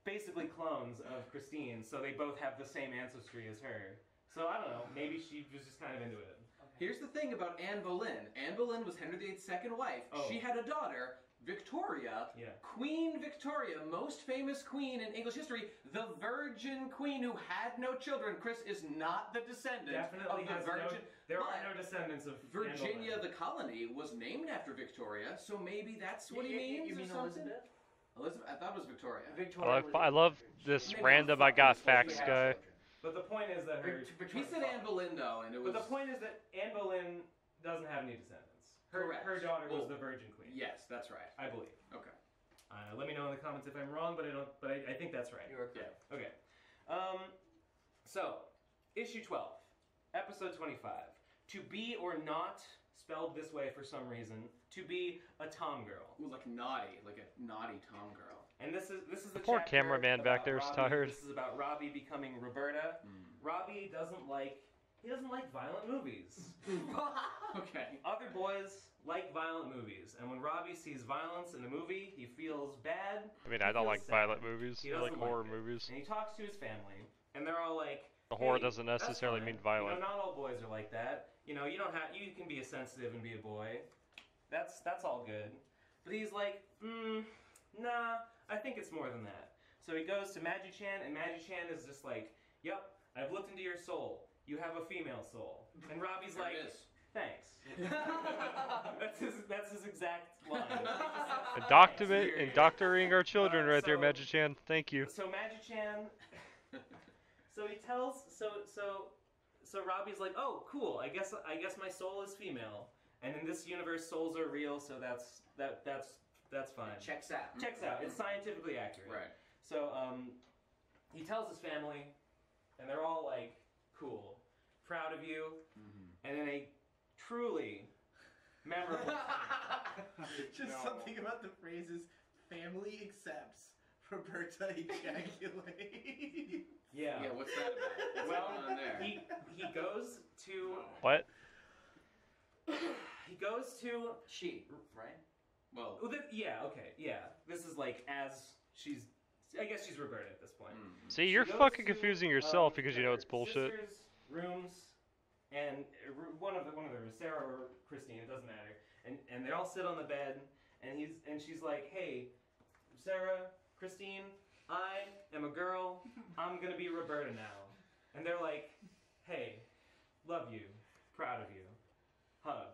Speaker 2: basically clones of Christine, so they both have the same ancestry as her. So I don't know, maybe she was just kind of into it.
Speaker 5: Here's the thing about Anne Boleyn. Anne Boleyn was Henry VIII's second wife.
Speaker 2: Oh.
Speaker 5: She had a daughter, Victoria.
Speaker 2: Yeah.
Speaker 5: Queen Victoria, most famous queen in English history, the Virgin Queen who had no children. Chris is not the descendant
Speaker 2: Definitely
Speaker 5: of the
Speaker 2: has
Speaker 5: Virgin.
Speaker 2: there are
Speaker 5: but
Speaker 2: no descendants of
Speaker 5: Virginia,
Speaker 2: Anne
Speaker 5: the colony, was named after Victoria, so maybe that's what he means.
Speaker 3: You mean
Speaker 5: or something?
Speaker 3: Elizabeth?
Speaker 5: Elizabeth? I thought it was Victoria.
Speaker 3: Victoria.
Speaker 1: I love this
Speaker 5: Maybe
Speaker 1: random
Speaker 5: I'm
Speaker 1: I got
Speaker 5: fucking
Speaker 1: facts
Speaker 5: with
Speaker 1: guy.
Speaker 2: But the point is that her...
Speaker 5: He said Anne Boleyn though, and it was.
Speaker 2: But the point is that Anne Boleyn doesn't have any descendants.
Speaker 5: Correct.
Speaker 2: Her daughter was
Speaker 5: Well,
Speaker 2: the Virgin Queen.
Speaker 5: Yes, that's right.
Speaker 2: I believe.
Speaker 5: Okay.
Speaker 2: Let me know in the comments if I'm wrong, but I don't. But I think that's right.
Speaker 3: You are correct.
Speaker 2: Okay. So, issue 12, episode 25. To be or not, spelled this way for some reason, to be a tom girl.
Speaker 5: Ooh, like naughty, like a naughty tom girl.
Speaker 2: And this is the
Speaker 1: Poor
Speaker 2: chapter
Speaker 1: cameraman back
Speaker 2: about
Speaker 1: there is
Speaker 2: Robbie.
Speaker 1: tired.
Speaker 2: This is about Robbie becoming Roberta. Robbie doesn't like violent movies.
Speaker 5: Okay.
Speaker 2: Other boys like violent movies, and when Robbie sees violence in a movie, he feels bad.
Speaker 1: I mean, I don't like violent movies.
Speaker 2: He
Speaker 1: I like
Speaker 2: doesn't
Speaker 1: horror
Speaker 2: it.
Speaker 1: movies.
Speaker 2: And he talks to his family, and they're all like,
Speaker 1: The horror
Speaker 2: "Hey,
Speaker 1: doesn't
Speaker 2: that's
Speaker 1: necessarily
Speaker 2: fine.
Speaker 1: mean violent.
Speaker 2: You know, not all boys are like that. You know, you can be a sensitive and be a boy. That's all good." But he's like, nah, I think it's more than that. So he goes to Magi-chan, and Magi-chan is just like, "Yep, I've looked into your soul. You have a female soul." And Robbie's
Speaker 5: There
Speaker 2: like,
Speaker 5: it is.
Speaker 2: "Thanks." That's his exact line.
Speaker 1: Indoctoring our children right there, Magi-chan. Thank you.
Speaker 2: So Magi-chan, so he tells, so Robbie's like, "Oh, cool. I guess my soul is female, and in this universe, souls are real. So that's fine.
Speaker 3: Checks out.
Speaker 2: Checks out. It's scientifically accurate."
Speaker 5: Right.
Speaker 2: So he tells his family, and they're all like, "Cool, proud of you," and in a truly memorable
Speaker 4: Just
Speaker 6: No.
Speaker 4: something about the phrases "family accepts," "Roberta ejaculate."
Speaker 2: yeah.
Speaker 5: Yeah, what's that about? What's
Speaker 2: Well,
Speaker 5: going on there?
Speaker 2: he goes to
Speaker 1: What?
Speaker 2: he goes to
Speaker 3: She, right?
Speaker 5: Well,
Speaker 2: yeah, okay, yeah. This is like I guess she's Roberta at this point.
Speaker 1: See, you're
Speaker 2: She goes
Speaker 1: fucking
Speaker 2: to,
Speaker 1: confusing yourself because you know
Speaker 2: her
Speaker 1: it's bullshit.
Speaker 2: sister's rooms, and one of the rooms, Sarah or Christine, it doesn't matter. And they all sit on the bed, and she's like, "Hey, Sarah, Christine, I am a girl. I'm gonna be Roberta now." And they're like, "Hey, love you, proud of you, hug."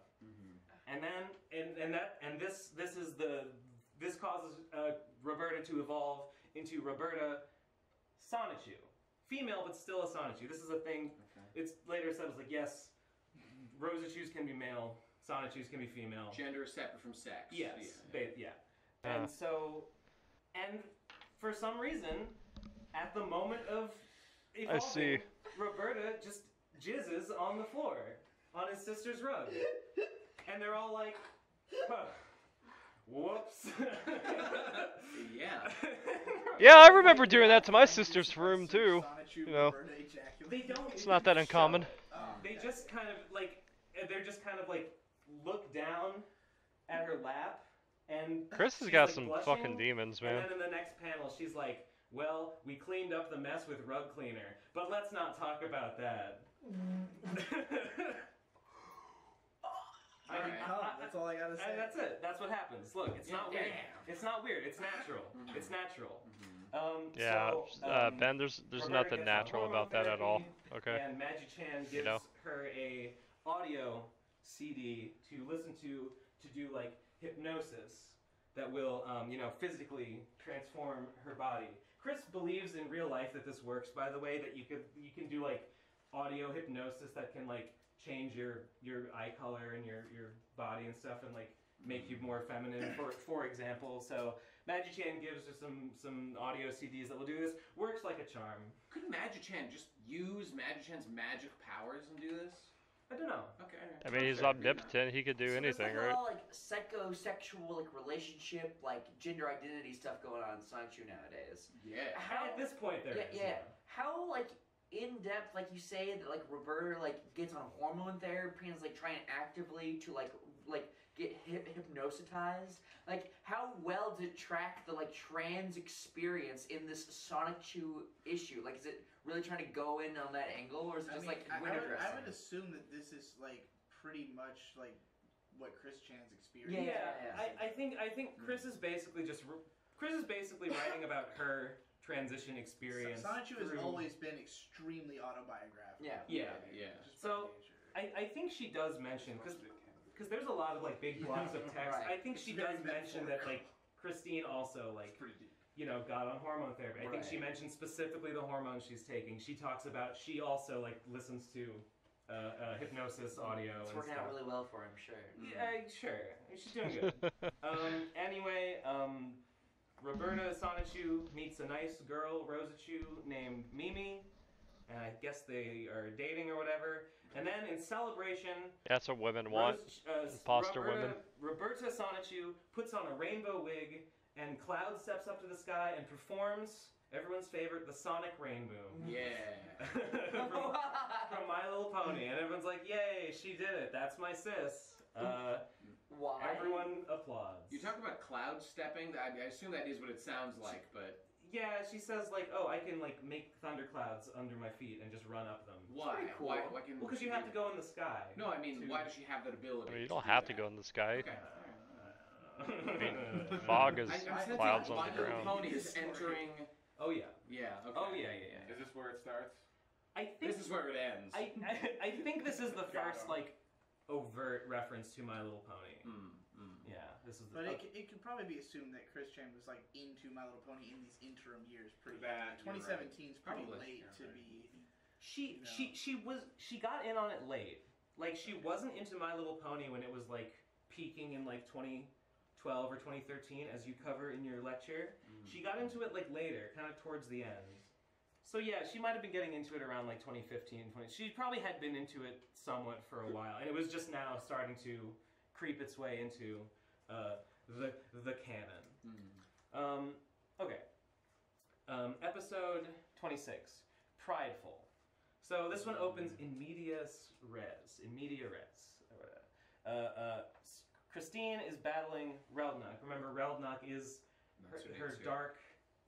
Speaker 2: And then this causes Roberta to evolve into Roberta Sonichu, female but still a Sonichu. This is a thing.
Speaker 5: Okay.
Speaker 2: It's later said it's like, yes, Rosachus can be male, Sonichus can be female.
Speaker 5: gender is separate from sex.
Speaker 2: Yes,
Speaker 5: Yeah.
Speaker 2: And so, and for some reason, at the moment of evolving,
Speaker 1: see.
Speaker 2: Roberta just jizzes on the floor on his sister's rug, and they're all like, huh, "Whoops."
Speaker 5: Yeah.
Speaker 1: Yeah, I remember doing that to my sister's room too.
Speaker 4: Sonichu,
Speaker 1: You know.
Speaker 4: Roberta ejaculate.
Speaker 2: They don't.
Speaker 1: It's not that uncommon.
Speaker 2: They just kind of like look down at her lap, and
Speaker 1: Chris has
Speaker 2: she's,
Speaker 1: got
Speaker 2: like,
Speaker 1: some
Speaker 2: blushing,
Speaker 1: fucking demons,
Speaker 2: And
Speaker 1: man.
Speaker 2: then in the next panel, she's like, "Well, we cleaned up the mess with rug cleaner, but let's not talk about that."
Speaker 5: Alright.
Speaker 4: That's all I gotta say.
Speaker 2: And that's it. That's what happens. Look, it's not weird. It's not weird. It's natural. It's natural.
Speaker 1: Yeah, Ben, there's
Speaker 2: Roberta
Speaker 1: nothing
Speaker 2: gets
Speaker 1: natural
Speaker 2: hormone
Speaker 1: about that at all.
Speaker 2: therapy,
Speaker 1: Okay.
Speaker 2: And Magi-chan gives
Speaker 1: You know.
Speaker 2: her a audio CD to listen to do like hypnosis that will, physically transform her body. Chris believes in real life that this works. By the way, that you can do like audio hypnosis that can like change your eye color and your body and stuff and like make you more feminine, for example. So Magi-Chan gives her some audio CDs that will do this. Works like a charm.
Speaker 5: Couldn't Magi-Chan just use Magi-Chan's magic powers and do this?
Speaker 2: I don't know.
Speaker 5: Okay.
Speaker 1: I mean, he's
Speaker 5: Sure, maybe not.
Speaker 1: omnipotent. He could do
Speaker 3: So
Speaker 1: anything,
Speaker 3: there's
Speaker 1: right?
Speaker 3: like a lot of like psychosexual like relationship, like gender identity stuff going on in Sonichu nowadays.
Speaker 5: Yeah.
Speaker 2: At this point, there
Speaker 3: Yeah,
Speaker 2: is.
Speaker 3: yeah. How like in depth, like you say that like Roberta like gets on hormone therapy and is like trying actively to like get hypnositized. Like how well did it track the like trans experience in this Sonichu issue? Like is it really trying to go in on that angle, or is it just like window
Speaker 4: I
Speaker 3: dressing?
Speaker 4: would assume that this is like pretty much like what Chris Chan's experience.
Speaker 3: Yeah.
Speaker 2: I think Chris is basically writing about her transition experience.
Speaker 4: Sonichu has
Speaker 2: through-
Speaker 4: always been extremely autobiographical.
Speaker 2: Yeah.
Speaker 4: Just
Speaker 2: So,
Speaker 4: by nature.
Speaker 2: I think she does mention because there's a lot of like big blocks of text.
Speaker 3: Right.
Speaker 2: I think she
Speaker 4: It's
Speaker 2: does
Speaker 4: very
Speaker 2: mention that like Christine also like got on hormone therapy. I think she
Speaker 3: Right.
Speaker 2: mentioned specifically the hormones she's taking. She talks about she also like listens to hypnosis audio.
Speaker 3: It's
Speaker 2: and
Speaker 3: working
Speaker 2: stuff.
Speaker 3: out really well for him, sure.
Speaker 2: Yeah, sure. She's doing good. Anyway, Roberta Sonichu meets a nice girl, Rosachu, named Mimi, and I guess they are dating or whatever. And then in celebration,
Speaker 1: That's what women want. Imposter women.
Speaker 2: Roberta Sonichu puts on a rainbow wig, and Cloud steps up to the sky and performs everyone's favorite, the Sonic Rain Boom.
Speaker 5: Yeah.
Speaker 2: from My Little Pony, and everyone's like, "Yay, she did it! That's my sis."
Speaker 3: Why?
Speaker 2: Everyone applauds.
Speaker 5: You talk about cloud stepping. I assume that is what it sounds like, but
Speaker 2: Yeah, she says like, "Oh, I can like make thunderclouds under my feet and just run up them."
Speaker 5: why?
Speaker 3: pretty cool.
Speaker 5: Why can?
Speaker 2: Well, because you have to go in the sky.
Speaker 5: No, I mean,
Speaker 2: to-
Speaker 5: why does she have that
Speaker 1: I
Speaker 5: ability?
Speaker 1: mean, you
Speaker 5: to
Speaker 1: don't
Speaker 5: do
Speaker 1: have to
Speaker 5: that?
Speaker 1: go in the sky.
Speaker 5: Okay.
Speaker 1: Fog is
Speaker 5: I'm sensing
Speaker 1: clouds
Speaker 5: My
Speaker 1: on the
Speaker 5: Little
Speaker 1: ground.
Speaker 5: Pony is entering.
Speaker 2: Oh yeah.
Speaker 5: Yeah. Okay.
Speaker 2: Oh yeah.
Speaker 6: Is this where it starts?
Speaker 2: I think
Speaker 5: This is where it ends.
Speaker 2: I think this is the first like overt reference to My Little Pony. Yeah, this is the.
Speaker 4: But it could probably be assumed that Chris Chan was like into My Little Pony in these interim years. Pretty.
Speaker 6: That, you're
Speaker 4: 2017 is pretty
Speaker 5: Probably.
Speaker 4: late to
Speaker 6: You're right.
Speaker 4: be.
Speaker 2: She got in on it late. Like she wasn't into My Little Pony when it was like peaking in like 2012 or 2013, as you cover in your lecture. She got into it like later, kind of towards the end. So yeah, she might have been getting into it around like 2015, 20. She probably had been into it somewhat for a while, and it was just now starting to creep its way into the canon. Okay. Episode 26, Prideful. So this one opens in medias res. Christine is battling Reldnock. Remember, Reldnock is her dark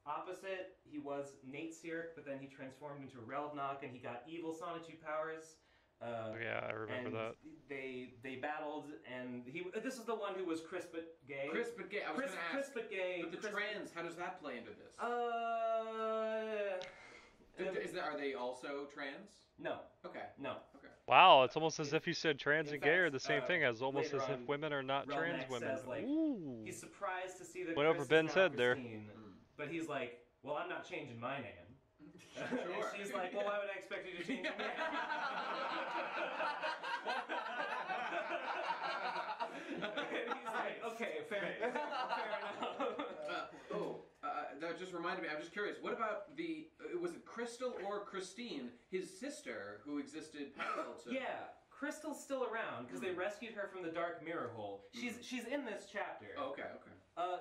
Speaker 2: opposite. He was Nate Sirik, but then he transformed into Reldnock, and he got evil Sonichu powers.
Speaker 1: Yeah, I remember
Speaker 2: and
Speaker 1: that.
Speaker 2: They battled, and this is the one who was Chris but gay.
Speaker 5: Chris but gay. I was
Speaker 2: Chris,
Speaker 5: going to
Speaker 2: Chris
Speaker 5: ask.
Speaker 2: but gay.
Speaker 5: But the
Speaker 2: Chris,
Speaker 5: trans, how does that play into this? Are they also trans?
Speaker 2: No,
Speaker 5: Okay.
Speaker 2: no.
Speaker 1: Wow, it's almost as if you said trans
Speaker 2: In
Speaker 1: and gay are
Speaker 2: fact,
Speaker 1: the same thing, as almost
Speaker 2: later
Speaker 1: as if
Speaker 2: on,
Speaker 1: women are not trans
Speaker 2: Relnex
Speaker 1: women.
Speaker 2: says, like,
Speaker 1: Ooh.
Speaker 2: He's surprised to see that
Speaker 1: Went over
Speaker 2: Chris
Speaker 1: Ben's
Speaker 2: is now
Speaker 1: head there.
Speaker 2: Christine, but he's like, well, I'm not changing my name. And
Speaker 5: Sure.
Speaker 2: she's like, well, why would I expect you to change your name? And he's like, okay, fair enough.
Speaker 5: That just reminded me. I'm just curious. What about was it Crystal or Christine, his sister, who existed parallel to?
Speaker 2: Yeah, Crystal's still around because they rescued her from the dark mirror hole. She's in this chapter.
Speaker 5: Oh, okay.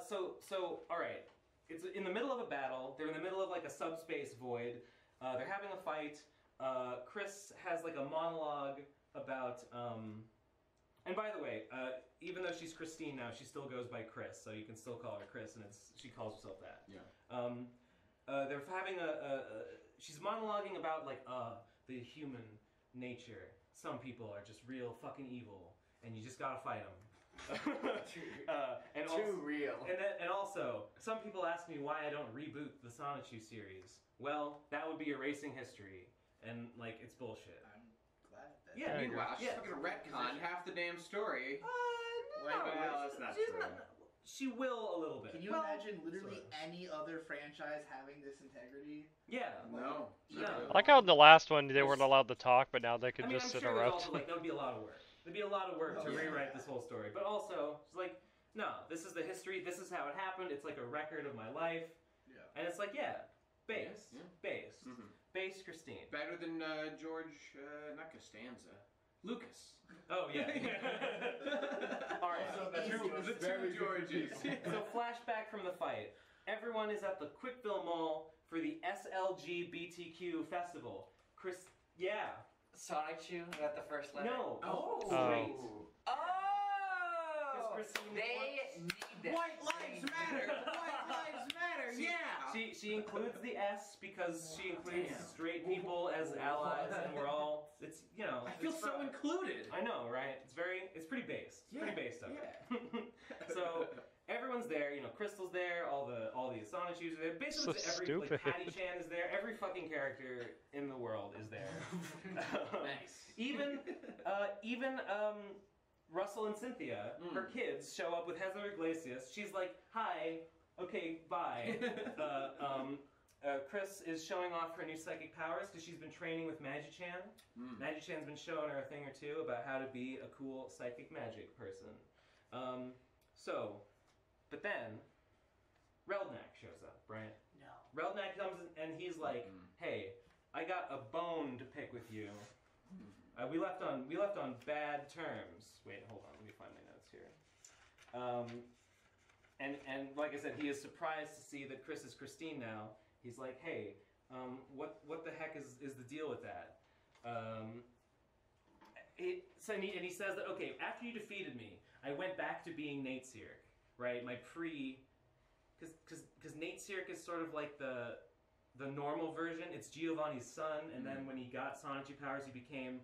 Speaker 2: So all right. It's in the middle of a battle. They're in the middle of like a subspace void. They're having a fight. Chris has like a monologue about. And by the way, even though she's Christine now, she still goes by Chris, so you can still call her Chris, and she calls herself that.
Speaker 5: Yeah.
Speaker 2: They're having she's monologuing about like the human nature. Some people are just real fucking evil, and you just gotta fight them.
Speaker 3: Too real.
Speaker 2: And also, some people ask me why I don't reboot the Sonichu series. Well, that would be erasing history, and like it's bullshit.
Speaker 4: I'm glad that.
Speaker 2: Yeah,
Speaker 5: Meanwhile, she's
Speaker 2: yeah.
Speaker 5: fucking retcon half the damn story.
Speaker 2: No,
Speaker 5: Well, that's not
Speaker 2: she's
Speaker 5: true.
Speaker 2: She will a little bit.
Speaker 4: Can you imagine literally any other franchise having this integrity?
Speaker 2: Yeah.
Speaker 5: No.
Speaker 2: No.
Speaker 1: I like how in the last one they weren't allowed to talk, but now they could
Speaker 2: I mean,
Speaker 1: just
Speaker 2: I'm sure there's
Speaker 1: interrupt.
Speaker 2: also, like, that would be a lot of work. There'd be a lot of work to
Speaker 4: Yeah.
Speaker 2: rewrite this whole story. But also, it's like, no, this is the history. This is how it happened. It's like a record of my life.
Speaker 4: Yeah.
Speaker 2: And it's like, yeah, based,
Speaker 5: Yeah.
Speaker 2: based,
Speaker 5: Mhm.
Speaker 2: based Christine.
Speaker 5: Better than George, not Costanza, Lucas.
Speaker 2: Oh yeah. All right.
Speaker 6: Also, the
Speaker 5: Easy.
Speaker 6: two,
Speaker 5: The
Speaker 6: very
Speaker 5: two Georges.
Speaker 2: So flashback from the fight. Everyone is at the Quickville Mall for the SLGBTQ festival. Yeah.
Speaker 3: Sonichu got the first letter.
Speaker 2: No.
Speaker 5: Oh.
Speaker 2: Straight.
Speaker 3: Oh!
Speaker 2: Christine
Speaker 3: They need that.
Speaker 5: White lives matter. White lives matter. Yeah.
Speaker 2: She includes the S because she includes
Speaker 5: Damn.
Speaker 2: straight people as allies, and we're all. It's
Speaker 5: I feel
Speaker 2: it's
Speaker 5: so included.
Speaker 2: I know, right? It's pretty based. It's pretty based of
Speaker 5: Yeah.
Speaker 2: it. So everyone's there. Crystal's there. All the Sonichus are there. Basically,
Speaker 1: So
Speaker 2: every
Speaker 1: stupid.
Speaker 2: like Patty Chan is there. Every fucking character in the world is there.
Speaker 5: Nice.
Speaker 2: Even Russell and Cynthia, her kids, show up with Heather Iglesias. She's like, "Hi, okay, bye." Chris is showing off her new psychic powers because she's been training with Maggie Chan. Maggie Chan's been showing her a thing or two about how to be a cool psychic magic person. But then Reldnak shows up, right?
Speaker 3: No.
Speaker 2: Reldnak comes and he's like, "Hey, I got a bone to pick with you. We left on bad terms. Wait, hold on. Let me find my notes here. And like I said, he is surprised to see that Chris is Christine now. He's like, hey, what the heck is the deal with that? And he says that, okay, after you defeated me, I went back to being Nate Sirik, right? My because Nate Sirik is sort of like the normal version. It's Giovanni's son, and then when he got Sonichu powers, he became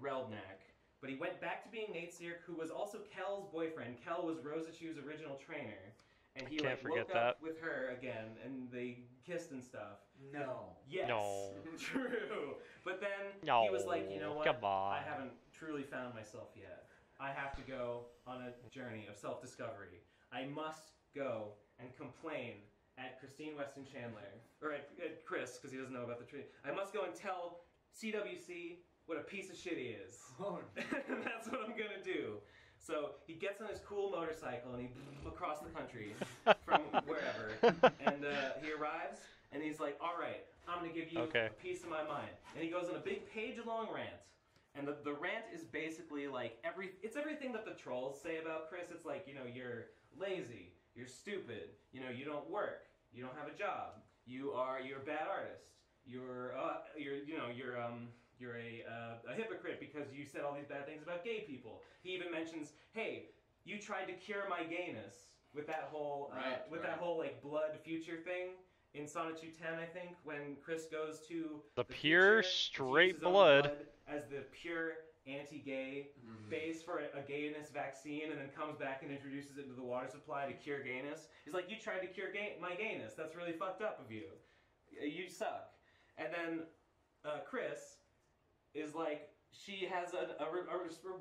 Speaker 2: Reldnak. But he went back to being Nate Sirik, who was also Kel's boyfriend. Kel was Rosachu's original trainer. And he
Speaker 1: Can't forget
Speaker 2: woke
Speaker 1: that.
Speaker 2: up with her again, and they kissed and stuff.
Speaker 3: No.
Speaker 2: Yes.
Speaker 1: No.
Speaker 2: True. But then
Speaker 1: No.
Speaker 2: he was like, you know what?
Speaker 1: Come on.
Speaker 2: I haven't truly found myself yet. I have to go on a journey of self-discovery. I must go and complain at Christine Weston Chandler, or at Chris, because he doesn't know about the tree. I must go and tell CWC what a piece of shit he is.
Speaker 3: Oh,
Speaker 2: And that's what I'm gonna do. So he gets on his cool motorcycle and he across the country from wherever, and he arrives and he's like, "All right, I'm gonna give you
Speaker 1: Okay.
Speaker 2: a piece of my mind." And he goes on a big page-long rant, and the rant is basically like it's everything that the trolls say about Chris. It's like, you're lazy, you're stupid, you don't work, you don't have a job, you're a bad artist, you're a hypocrite because you said all these bad things about gay people. He even mentions, hey, you tried to cure my gayness with that whole that whole like blood future thing in Sonichu 10, I think, when Chris goes to
Speaker 1: The pure,
Speaker 2: future, he
Speaker 1: straight
Speaker 2: uses his own
Speaker 1: blood.
Speaker 2: as the pure anti-gay base for a gayness vaccine, and then comes back and introduces it into the water supply to cure gayness. He's like, you tried to cure my gayness. That's really fucked up of you. You suck. And then Chris is like, she has a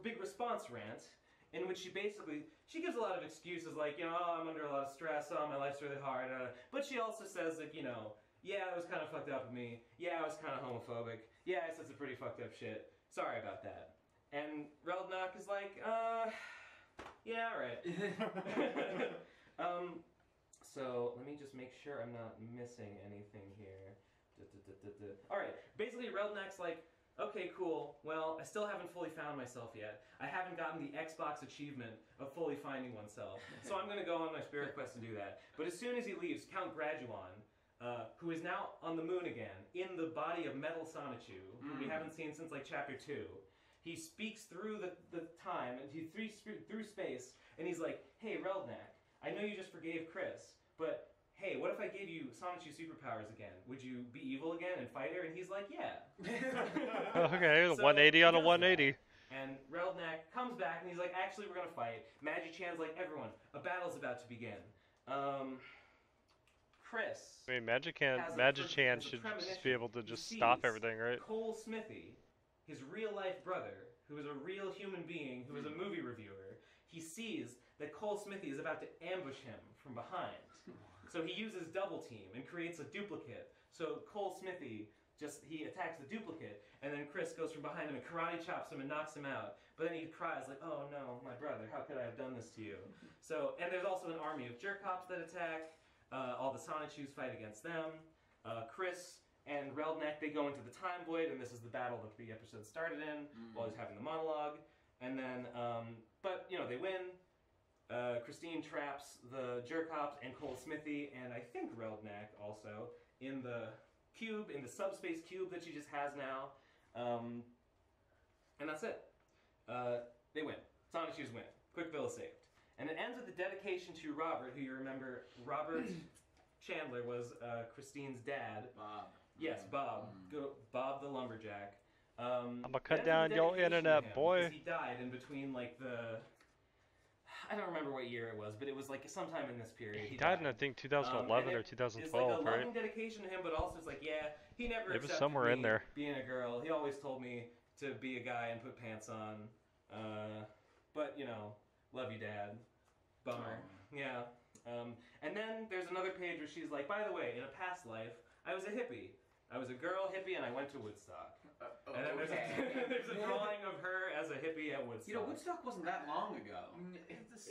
Speaker 2: big response rant in which she gives a lot of excuses like, oh, I'm under a lot of stress, oh, my life's really hard, but she also says that, yeah, it was kind of fucked up of me, yeah, I was kind of homophobic, yeah, I said some pretty fucked up shit, sorry about that. And Reldnak is like, yeah, alright. So let me just make sure I'm not missing anything here. Alright, basically Reldnak's like, okay, cool, well, I still haven't fully found myself yet. I haven't gotten the Xbox achievement of fully finding oneself. So I'm gonna go on my spirit quest and do that. But as soon as he leaves, Count Graduan, who is now on the moon again, in the body of Metal Sonichu, who we haven't seen since like chapter 2, he speaks through the time, and through space, and he's like, hey, Reldnak, I know you just forgave Chris, but hey, what if I gave you Sonichu superpowers again? Would you be evil again and fight her? And he's like, yeah.
Speaker 1: Okay,
Speaker 2: So
Speaker 1: 180 on
Speaker 2: he
Speaker 1: a
Speaker 2: does
Speaker 1: 180.
Speaker 2: that. And Reldnak comes back and he's like, actually, we're gonna fight. Maggie Chan's like, everyone, a battle's about to begin. Chris.
Speaker 1: I mean, Magic
Speaker 2: has
Speaker 1: Chan
Speaker 2: a
Speaker 1: should just
Speaker 2: premonition.
Speaker 1: be able to
Speaker 2: He
Speaker 1: just stop
Speaker 2: sees
Speaker 1: everything, right?
Speaker 2: Cole Smithy, his real-life brother, who is a real human being, who is a movie reviewer, he sees that Cole Smithy is about to ambush him from behind. So he uses double team and creates a duplicate. So Cole Smithy he attacks the duplicate, and then Chris Chris goes from behind him and karate chops him and knocks him out. But then he cries like, "Oh no, my brother! How could I have done this to you?" So, and there's also an army of jerk-hops that attack. All the Sonichus fight against them. Chris and Reldneck, they go into the Time Void, and this is the battle that the episode started in, while he's having the monologue. And then, but, you know, they win. Christine traps the Jerkhops and Cole Smithy, and I think Reldneck also, in the cube, in the subspace cube that she just has now. And that's it. They win. Sonichus win. Quickville is saved. And it ends with the dedication to Robert, who you remember, Robert Chandler was Christine's dad.
Speaker 5: Bob.
Speaker 2: Yes, Bob. Bob the Lumberjack.
Speaker 1: I'm gonna cut down your internet, boy.
Speaker 2: He died in between, like, I don't remember what year it was, but it was, like, sometime in this period.
Speaker 1: He died in, I think, 2011 or 2012,
Speaker 2: it's like a
Speaker 1: right?
Speaker 2: loving dedication to him, but also it's like, yeah, he never
Speaker 1: It was
Speaker 2: accepted
Speaker 1: somewhere
Speaker 2: me
Speaker 1: in there.
Speaker 2: being a girl. He always told me to be a guy and put pants on. But, you know, love you, Dad. Bummer. Yeah. And then there's another page where she's like, by the way, in a past life, I was a hippie. I was a girl hippie and I went to Woodstock. And then there's a drawing of her as a hippie at Woodstock.
Speaker 5: You know, Woodstock wasn't that long ago.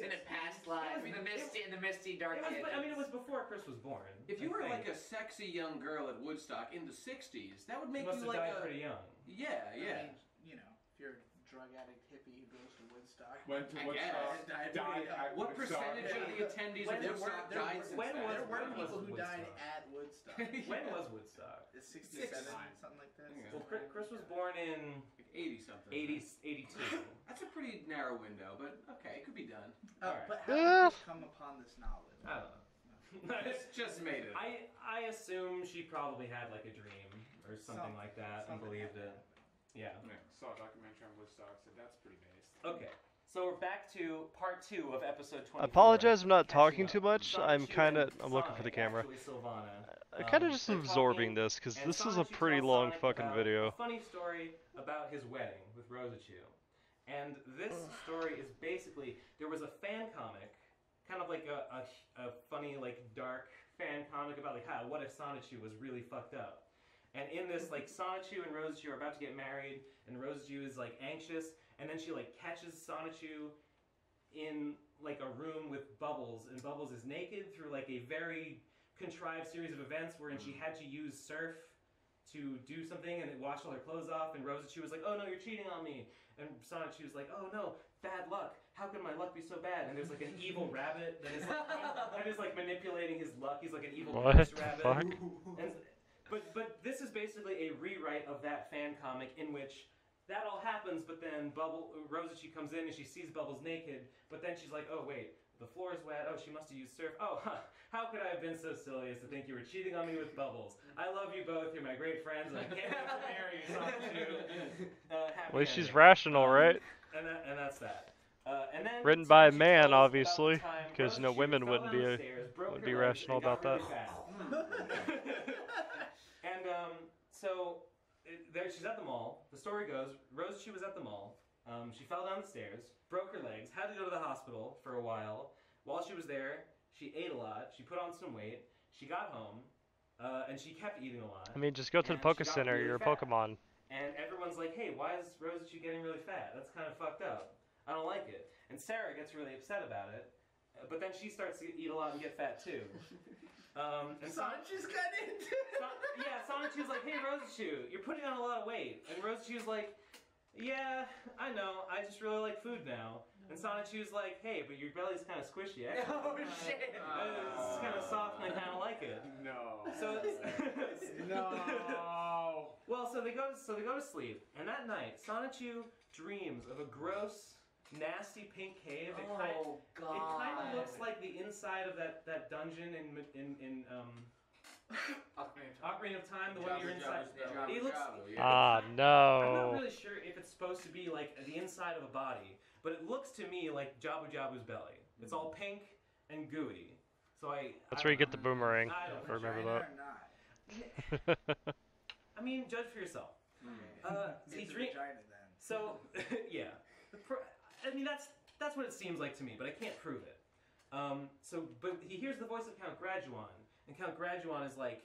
Speaker 3: In a past life, in the misty dark ages.
Speaker 2: I mean, it was before Chris was born.
Speaker 5: If you were like a sexy young girl at Woodstock in the 60s, that would make
Speaker 2: must
Speaker 5: you
Speaker 2: have
Speaker 5: like
Speaker 2: died pretty young.
Speaker 5: Yeah, yeah.
Speaker 4: I mean, you know, if you're a drug addict hippie who goes to Woodstock.
Speaker 6: Went to
Speaker 5: I
Speaker 6: Woodstock.
Speaker 5: guess.
Speaker 6: Died at
Speaker 5: What
Speaker 6: Woodstock.
Speaker 5: percentage of the attendees of Woodstock died since
Speaker 2: when
Speaker 5: then?
Speaker 4: There were
Speaker 2: When
Speaker 4: people
Speaker 2: was
Speaker 4: who died
Speaker 2: Woodstock?
Speaker 4: at Woodstock.
Speaker 2: When was Woodstock?
Speaker 4: It's 67,
Speaker 5: 69.
Speaker 4: something like that.
Speaker 5: Yeah.
Speaker 2: Well, Chris was born in
Speaker 5: Like 80 something.
Speaker 2: 82.
Speaker 5: That's a pretty narrow window, but okay, it could be done.
Speaker 2: Alright.
Speaker 4: But how did you come upon this knowledge?
Speaker 2: I don't know.
Speaker 5: Just made it.
Speaker 2: I assume she probably had like a dream or something like that and
Speaker 4: something
Speaker 2: believed
Speaker 4: like
Speaker 2: it. Yeah.
Speaker 6: Saw a documentary on Woodstock, so that's pretty based.
Speaker 2: Okay. So we're back to part 2 of episode 24.
Speaker 1: I apologize, I'm not talking
Speaker 2: Catching
Speaker 1: too
Speaker 2: up.
Speaker 1: much. I'm
Speaker 2: Sonichu
Speaker 1: kind of,
Speaker 2: and
Speaker 1: I'm looking for the
Speaker 2: Sonic,
Speaker 1: camera.
Speaker 2: actually Sylvana.
Speaker 1: I'm kind of just
Speaker 2: they're
Speaker 1: absorbing
Speaker 2: talking,
Speaker 1: this because
Speaker 2: and
Speaker 1: this is a
Speaker 2: Sonichu
Speaker 1: pretty
Speaker 2: tells
Speaker 1: long
Speaker 2: Sonic
Speaker 1: fucking
Speaker 2: about
Speaker 1: video.
Speaker 2: A funny story about his wedding with Rosachu. And this story is basically, there was a fan comic, kind of like a funny, like, dark fan comic about, like, how, what if Sonichu was really fucked up? And in this, like, Sonichu and Rosachu are about to get married, and Rosachu is, like, anxious, and then she, like, catches Sonichu in, like, a room with Bubbles, and Bubbles is naked through, like, a very contrived series of events wherein she had to use surf to do something, and it washed all her clothes off, and Rosachu was like, oh no, you're cheating on me. And Sonichu was like, oh no, bad luck. How could my luck be so bad? And there's like an evil rabbit that is like manipulating his luck. He's like an evil
Speaker 1: What
Speaker 2: ghost
Speaker 1: the
Speaker 2: rabbit.
Speaker 1: fuck?
Speaker 2: And, but this is basically a rewrite of that fan comic in which that all happens, but then Rosachu comes in and she sees Bubbles naked, but then she's like, oh wait, the floor is wet. Oh, she must have used surf. Oh, how could I have been so silly as to think you were cheating on me with Bubbles? I love you both. You're my great friends, and I can't wait to marry you, Sonichu.
Speaker 1: At least she's
Speaker 2: ending.
Speaker 1: rational, right?
Speaker 2: And that's that. And then
Speaker 1: Written by a
Speaker 2: Sonichu
Speaker 1: man,
Speaker 2: tells about
Speaker 1: obviously,
Speaker 2: the time
Speaker 1: 'cause no
Speaker 2: Rosachu
Speaker 1: women
Speaker 2: fell
Speaker 1: wouldn't
Speaker 2: down
Speaker 1: be
Speaker 2: the stairs, broke
Speaker 1: would
Speaker 2: her
Speaker 1: be
Speaker 2: legs,
Speaker 1: rational
Speaker 2: and got
Speaker 1: about
Speaker 2: really
Speaker 1: that.
Speaker 2: fat. And so she's at the mall. The story goes, Rosachu was at the mall. She fell down the stairs, broke her legs, had to go to the hospital for a while. While she was there, she ate a lot. She put on some weight. She got home, and she kept eating a lot.
Speaker 1: I mean, just go to the
Speaker 2: And
Speaker 1: Poke
Speaker 2: she got
Speaker 1: Center,
Speaker 2: really
Speaker 1: you're a
Speaker 2: fat.
Speaker 1: Pokemon.
Speaker 2: And everyone's like, hey, why is Rosachu getting really fat? That's kind of fucked up. I don't like it. And Sarah gets really upset about it. But then she starts to eat a lot and get fat too. And
Speaker 4: Sonichu's got into
Speaker 2: yeah, Sonichu's like, hey, Rosachu, you're putting on a lot of weight. And Rosachu's like, yeah, I know. I just really like food now. And Sonichu's like, hey, but your belly's kind of squishy. Actually.
Speaker 3: Oh shit!
Speaker 2: It's kind of soft and I kind of like it.
Speaker 6: No.
Speaker 2: So
Speaker 6: No.
Speaker 2: well, so they go to sleep, and that night, Sonichu dreams of a gross, nasty pink cave.
Speaker 3: Oh god!
Speaker 2: It kind of looks like the inside of that dungeon in Ocarina of Time, the one you're inside. It looks.
Speaker 1: Ah,
Speaker 2: I'm not
Speaker 1: no.
Speaker 2: really sure if it's supposed to be like the inside of a body, but it looks to me like Jabu Jabu's belly. It's all pink and gooey. So
Speaker 1: That's where you get the boomerang.
Speaker 2: I don't
Speaker 1: If I remember
Speaker 4: Vagina
Speaker 1: that.
Speaker 4: or not?
Speaker 2: I mean, judge for yourself. He
Speaker 4: It's a
Speaker 2: dream.
Speaker 4: vagina then.
Speaker 2: So yeah, I mean that's what it seems like to me, but I can't prove it. But he hears the voice of Count Graduan, and Count Graduan is like,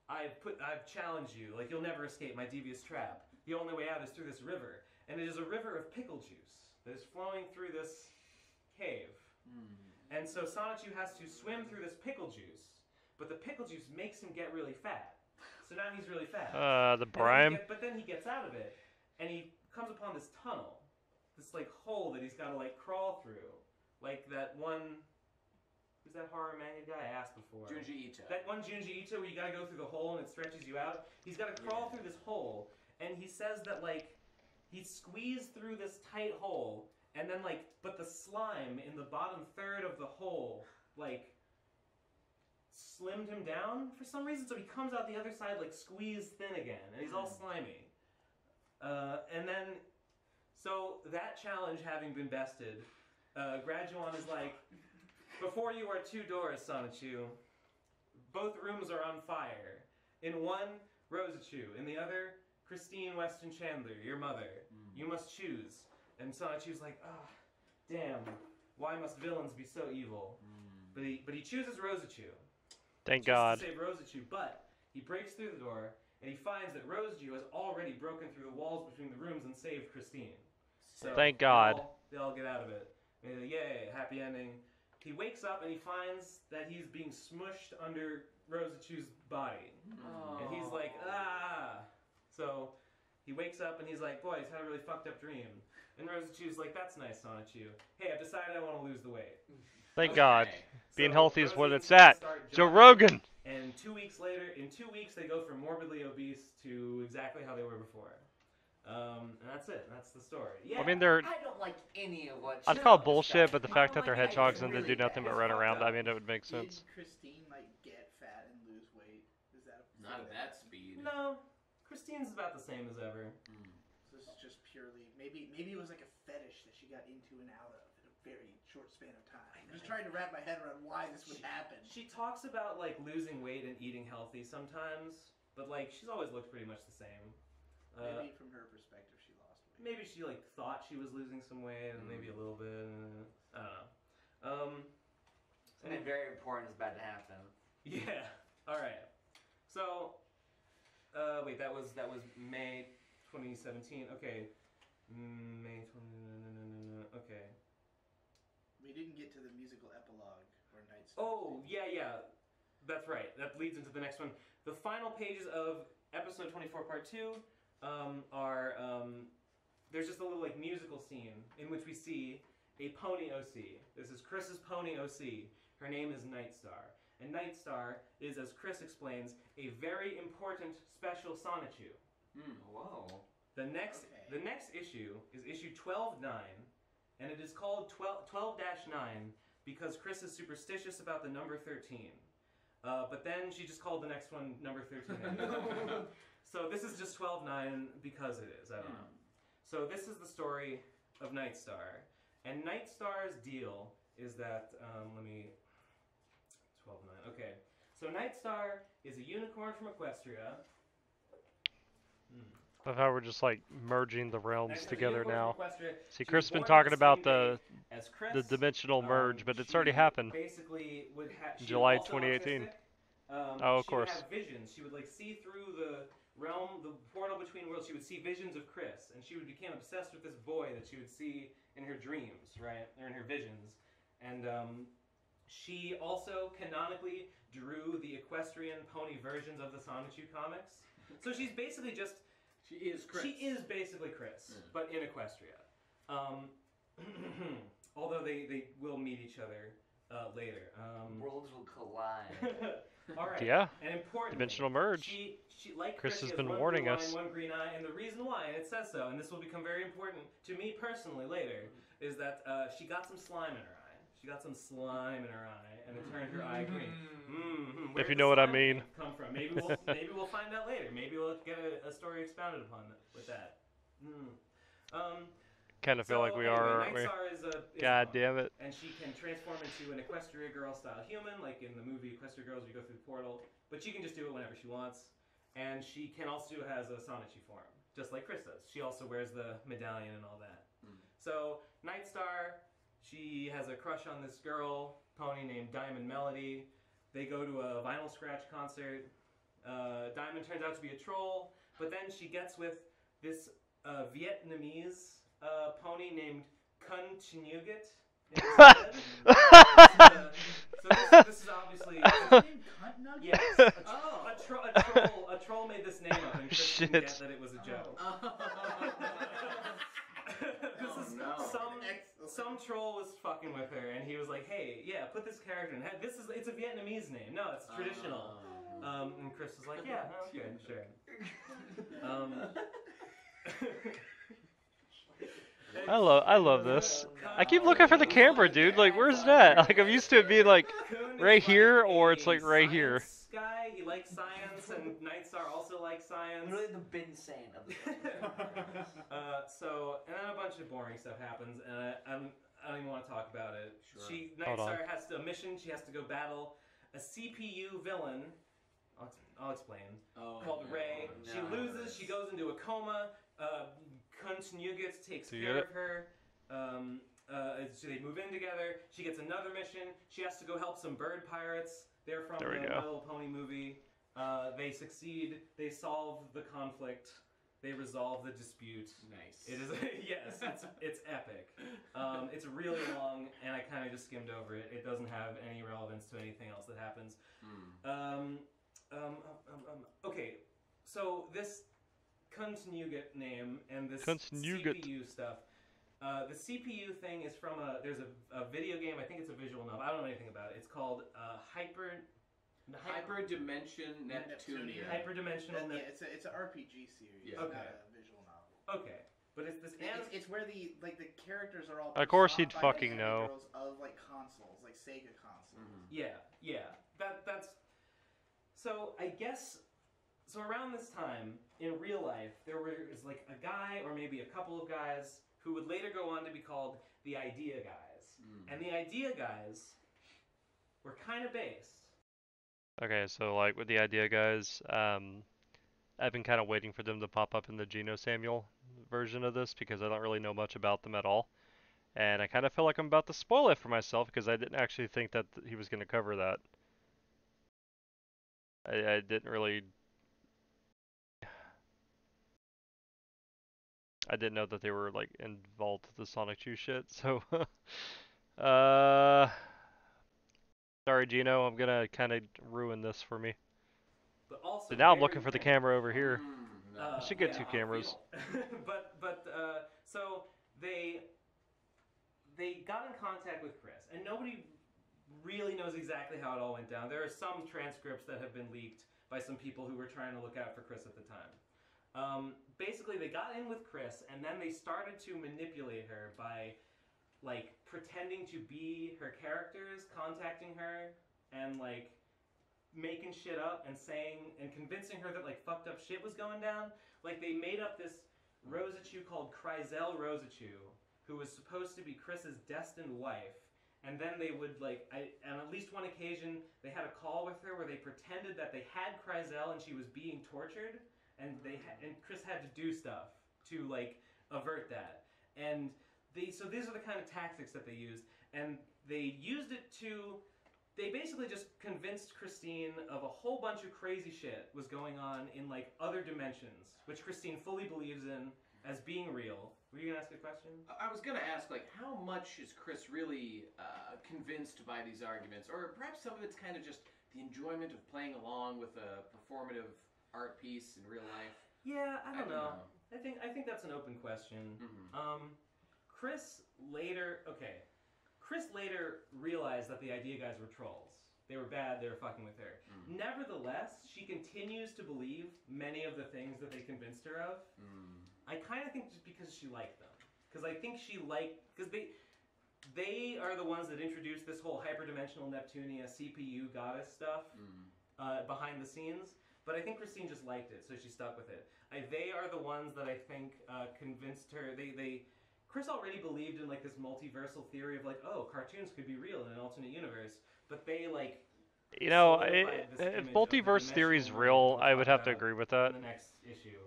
Speaker 2: I've challenged you. Like, you'll never escape my devious trap. The only way out is through this river. And it is a river of pickle juice that is flowing through this cave. And so Sonichu has to swim through this pickle juice, but the pickle juice makes him get really fat. So now he's really fat.
Speaker 1: The brine.
Speaker 2: But then he gets out of it, and he comes upon this tunnel, this like hole that he's got to like crawl through, like that one. Who's that horror manga guy I asked before?
Speaker 5: Junji Ito.
Speaker 2: That one Junji Ito where you gotta go through the hole and it stretches you out. He's gotta crawl through this hole, and he says that like he squeezed through this tight hole, and then like, but the slime in the bottom third of the hole like slimmed him down for some reason, so he comes out the other side like squeezed thin again, and he's all slimy. And then, so that challenge having been bested, Graduan is like, before you are two doors, Sonichu. Both rooms are on fire. In one, Rosachu. In the other, Christine Weston Chandler, your mother. You must choose. And Sonichu's like, ah, damn. Why must villains be so evil? But he chooses Rosachu.
Speaker 1: Thank God.
Speaker 2: To save Rosachu, but he breaks through the door and he finds that Rosachu has already broken through the walls between the rooms and saved Christine. So
Speaker 1: Thank God.
Speaker 2: They all get out of it. Yay, happy ending. He wakes up and he finds that he's being smushed under Rosachu's body. And he's like, ah! So he wakes up and he's like, boy, he's had a really fucked up dream. And Rosachu's like, that's nice, Sonichu. Hey, I've decided I want to lose the weight.
Speaker 1: Thank God. Being
Speaker 2: So
Speaker 1: healthy is
Speaker 2: Rosie
Speaker 1: what
Speaker 2: and
Speaker 1: it's
Speaker 2: Sonichu
Speaker 1: at.
Speaker 2: start
Speaker 1: Joe
Speaker 2: jogging,
Speaker 1: Rogan.
Speaker 2: And 2 weeks later, in 2 weeks, they go from morbidly obese to exactly how they were before. And that's it. That's the story. Yeah.
Speaker 1: I mean, they're.
Speaker 3: I don't like any of what.
Speaker 1: I'd call it
Speaker 3: Joe
Speaker 1: bullshit,
Speaker 3: said.
Speaker 1: but the
Speaker 3: I
Speaker 1: fact
Speaker 3: don't
Speaker 1: that they're
Speaker 3: like
Speaker 1: hedgehogs
Speaker 3: it
Speaker 1: and they
Speaker 3: really
Speaker 1: do nothing
Speaker 3: bad.
Speaker 1: but run around, I mean, it would make sense.
Speaker 4: Did Christine like get fat and lose weight? Is that
Speaker 5: Not at that speed.
Speaker 2: No, Christine's about the same as ever.
Speaker 4: So this is just purely maybe it was like a fetish that she got into and out of in a very short span of time. I'm just trying to wrap my head around why this would happen.
Speaker 2: She talks about like losing weight and eating healthy sometimes, but like she's always looked pretty much the same.
Speaker 4: Maybe from her perspective, she lost weight.
Speaker 2: Maybe she like thought she was losing some weight, and maybe a little bit. I don't know.
Speaker 3: Something very important is about to happen.
Speaker 2: Yeah. All right. So, wait, that was May 2017. Okay. May 20. Okay.
Speaker 4: We didn't get to the musical epilogue or Night Star.
Speaker 2: Oh, yeah. That's right. That leads into the next one. The final pages of episode 24, part 2, are there's just a little like musical scene in which we see a pony OC. This is Chris's pony OC. Her name is Nightstar. And Nightstar is, as Chris explains, a very important special Sonichu.
Speaker 3: Whoa.
Speaker 2: The next issue is issue 12-9, and it is called 12-9 because Chris is superstitious about the number 13. But then she just called the next one number 13. So this is just 12-9 because it is. I don't know. So this is the story of Nightstar. And Nightstar's deal is that, 12-9, okay. So Nightstar is a unicorn from Equestria.
Speaker 1: Of how we're just like merging the realms together now. See,
Speaker 2: She
Speaker 1: Chris
Speaker 2: was
Speaker 1: been
Speaker 2: born
Speaker 1: talking
Speaker 2: the
Speaker 1: about
Speaker 2: same
Speaker 1: the
Speaker 2: day as Chris.
Speaker 1: dimensional merge, but it's
Speaker 2: She
Speaker 1: already happened.
Speaker 2: Basically, would
Speaker 1: July 2018. Of
Speaker 2: she
Speaker 1: course.
Speaker 2: would have visions. She would like see through the realm, the portal between worlds. She would see visions of Chris, and she would become obsessed with this boy that she would see in her dreams, right, or in her visions. And she also canonically drew the equestrian pony versions of the Sonichu comics. So she's basically just.
Speaker 5: She is Chris.
Speaker 2: She is basically Chris, but in Equestria. Although they will meet each other later.
Speaker 3: Worlds will collide.
Speaker 2: All right.
Speaker 1: Yeah.
Speaker 2: And important.
Speaker 1: Dimensional merge.
Speaker 2: She like
Speaker 1: Chris has
Speaker 2: she
Speaker 1: been
Speaker 2: one
Speaker 1: warning
Speaker 2: blue
Speaker 1: us.
Speaker 2: Eye, one green eye, and the reason why, and it says so, and this will become very important to me personally later, is that she got some slime in her eye. She got some slime in her eye, and it turned her eye green. Where
Speaker 1: If you
Speaker 2: did
Speaker 1: know
Speaker 2: the
Speaker 1: what I
Speaker 2: slime
Speaker 1: mean.
Speaker 2: come from? Maybe we'll find out later. Maybe we'll get a story expounded upon with that.
Speaker 1: Kind of feel like we
Speaker 2: anyway,
Speaker 1: are, aren't we?
Speaker 2: Nightstar is a
Speaker 1: God
Speaker 2: pony,
Speaker 1: damn it.
Speaker 2: and she can transform into an Equestria Girl style human, like in the movie Equestria Girls, you go through the portal. But she can just do it whenever she wants, and she can also has a Sonichu form, just like Chris does. She also wears the medallion and all that. So Nightstar, she has a crush on this girl pony named Diamond Melody. They go to a Vinyl Scratch concert. Diamond turns out to be a troll, but then she gets with this Vietnamese pony named Kun Chinuget instead. So this is obviously yes. A troll made this name up, and Chris didn't
Speaker 1: Shit.
Speaker 2: get that it was a joke. This is some troll was fucking with her, and he was like, "Hey, yeah, put this character in. It's a Vietnamese name. No, it's traditional." And Chris was like, "Yeah, no, okay, sure."
Speaker 1: I love this. I keep looking for the camera, dude. Like, where's that? Like, I'm used to it being like right here, or it's like right here.
Speaker 2: Guy, he likes science, and Nightstar also likes science.
Speaker 3: Literally the bin sand of the
Speaker 2: and then a bunch of boring stuff happens, and I don't even want to talk about it.
Speaker 5: Sure.
Speaker 2: Nightstar has a mission. She has to go battle a CPU villain. I'll explain. Called Ray.
Speaker 5: No.
Speaker 2: She loses. She goes into a coma. Kunt Nugget takes care of her. So they move in together. She gets another mission. She has to go help some bird pirates. They're from the My Little Pony movie. They succeed. They solve the conflict. They resolve the dispute.
Speaker 5: Nice.
Speaker 2: It is yes. It's epic. It's really long, and I kind of just skimmed over it. It doesn't have any relevance to anything else that happens. Okay, so this Kuntnuget name and this CPU stuff. The CPU thing is from there's a video game. I think it's a visual novel. I don't know anything about it. It's called
Speaker 5: Hyperdimension Neptunia.
Speaker 2: Hyperdimensional.
Speaker 4: It's an RPG series.
Speaker 5: Yeah.
Speaker 4: Not a visual novel.
Speaker 2: Okay, but it's this.
Speaker 4: It's where the characters are all.
Speaker 1: Of course he'd
Speaker 4: personified
Speaker 1: fucking know.
Speaker 4: Of like consoles, like Sega consoles.
Speaker 2: Yeah. That's. So I guess. So around this time in real life, there was like a guy or maybe a couple of guys who would later go on to be called the Idea Guys, and the Idea Guys were kind of based.
Speaker 1: Okay, so like with the Idea Guys, I've been kind of waiting for them to pop up in the Geno Samuel version of this because I don't really know much about them at all. And I kind of feel like I'm about to spoil it for myself because I didn't actually think that he was going to cover that. I didn't really... I didn't know that they were like involved with the Sonichu shit, so... Sorry, Gino, I'm gonna kind of ruin this for me.
Speaker 2: But also
Speaker 1: so now I'm looking for the camera over here. I should get two
Speaker 2: on
Speaker 1: cameras.
Speaker 2: So they got in contact with Chris, and nobody really knows exactly how it all went down. There are some transcripts that have been leaked by some people who were trying to look out for Chris at the time. Basically, they got in with Chris, and then they started to manipulate her by like pretending to be her characters, contacting her, and like making shit up and saying and convincing her that like fucked up shit was going down. Like they made up this Rosichu called Chryzel Rosichu, who was supposed to be Chris's destined wife. And then they would like, on at least one occasion, they had a call with her where they pretended that they had Chryzel and she was being tortured, and and Chris had to do stuff to like avert that. And so these are the kind of tactics that they used, and they used it to. They basically just convinced Christine of a whole bunch of crazy shit was going on in like other dimensions, which Christine fully believes in as being real. Were you gonna ask a question?
Speaker 5: I was gonna ask, like, how much is Chris really convinced by these arguments, or perhaps some of it's kind of just the enjoyment of playing along with a performative art piece in real life?
Speaker 2: Yeah, I don't know. I think that's an open question. Chris later realized that the Idea Guys were trolls. They were bad, they were fucking with her. Nevertheless, she continues to believe many of the things that they convinced her of. I kind of think just because she liked them. Because I think because they are the ones that introduced this whole hyperdimensional Neptunia CPU goddess stuff behind the scenes. But I think Christine just liked it, so she stuck with it. They are the ones that I think convinced her. Chris already believed in like this multiversal theory of like, oh, cartoons could be real in an alternate universe, but they like.
Speaker 1: You know, if multiverse theory is real, I would have to agree with that.
Speaker 2: In the next issue.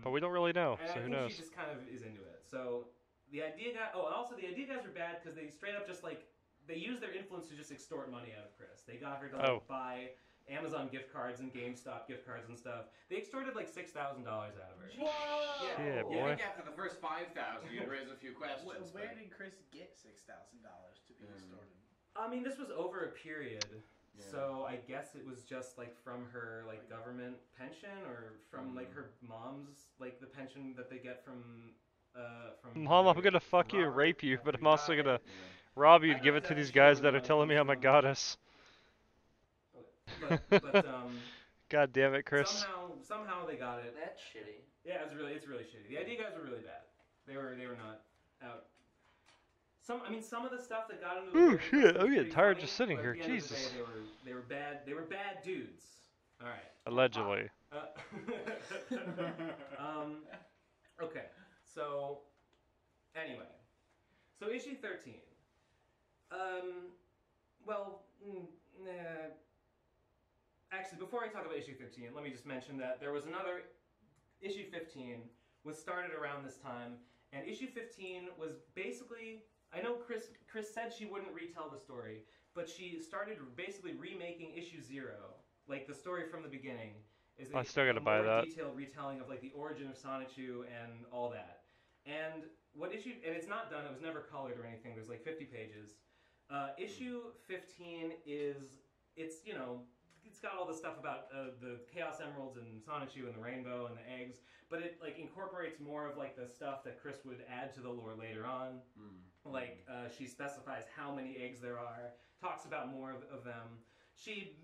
Speaker 1: But we don't really know, so who knows?
Speaker 2: She just kind of is into it. So the Idea Guy. Oh, and also the Idea Guys were bad because they straight up just like they used their influence to just extort money out of Chris. They got her to like, buy Amazon gift cards and GameStop gift cards and stuff. They extorted like $6,000 out of her.
Speaker 3: Whoa!
Speaker 1: Shit,
Speaker 5: I
Speaker 1: boy.
Speaker 5: think after the first 5,000, you'd raise a few questions.
Speaker 4: Where
Speaker 5: but-
Speaker 4: did Chris get $6,000 to be extorted?
Speaker 2: I mean, this was over a period.
Speaker 5: Yeah.
Speaker 2: So I guess it was just like from her like government pension or from like her mom's like the pension that they get from
Speaker 1: Mom, I'm gonna fuck you and rape you, but I'm also gonna rob you and give it to these guys that are telling me I'm a goddess.
Speaker 2: but
Speaker 1: God damn it, Chris.
Speaker 2: somehow they got it.
Speaker 3: That's shitty.
Speaker 2: Yeah, it's really shitty. The ID guys were really bad. They were not out. Some of the stuff that got into the
Speaker 1: Ooh,
Speaker 2: very
Speaker 1: shit,
Speaker 2: first was
Speaker 1: I'm getting
Speaker 2: pretty
Speaker 1: tired
Speaker 2: funny,
Speaker 1: just sitting
Speaker 2: but
Speaker 1: here.
Speaker 2: at the end of the
Speaker 1: Jesus.
Speaker 2: day, they were bad dudes. All right.
Speaker 1: Allegedly.
Speaker 2: Okay. So anyway, so issue 13. Actually, before I talk about issue 13, let me just mention that there was another issue 15 was started around this time, and issue 15 was basically, I know Chris said she wouldn't retell the story, but she started basically remaking issue 0, like the story from the beginning.
Speaker 1: I still gotta buy that.
Speaker 2: Detailed retelling of like the origin of Sonichu and all that. And and it's not done, it was never colored or anything, there's like 50 pages. Issue 15 it's got all the stuff about the Chaos Emeralds and Sonichu and the rainbow and the eggs, but it like incorporates more of like the stuff that Chris would add to the lore later on. Like she specifies how many eggs there are, talks about more of them. She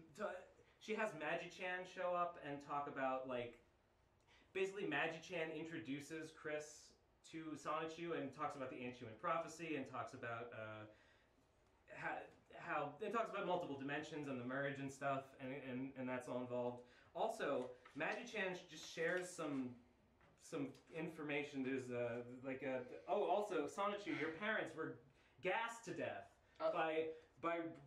Speaker 2: has Magi-Chan show up and talk about like basically Magi-Chan introduces Chris to Sonichu and talks about the Ancient Prophecy and talks about how it talks about multiple dimensions and the merge and stuff, and that's all involved. Also, Magi-Chan just shares some information. There's also Sonichu, your parents were gassed to death by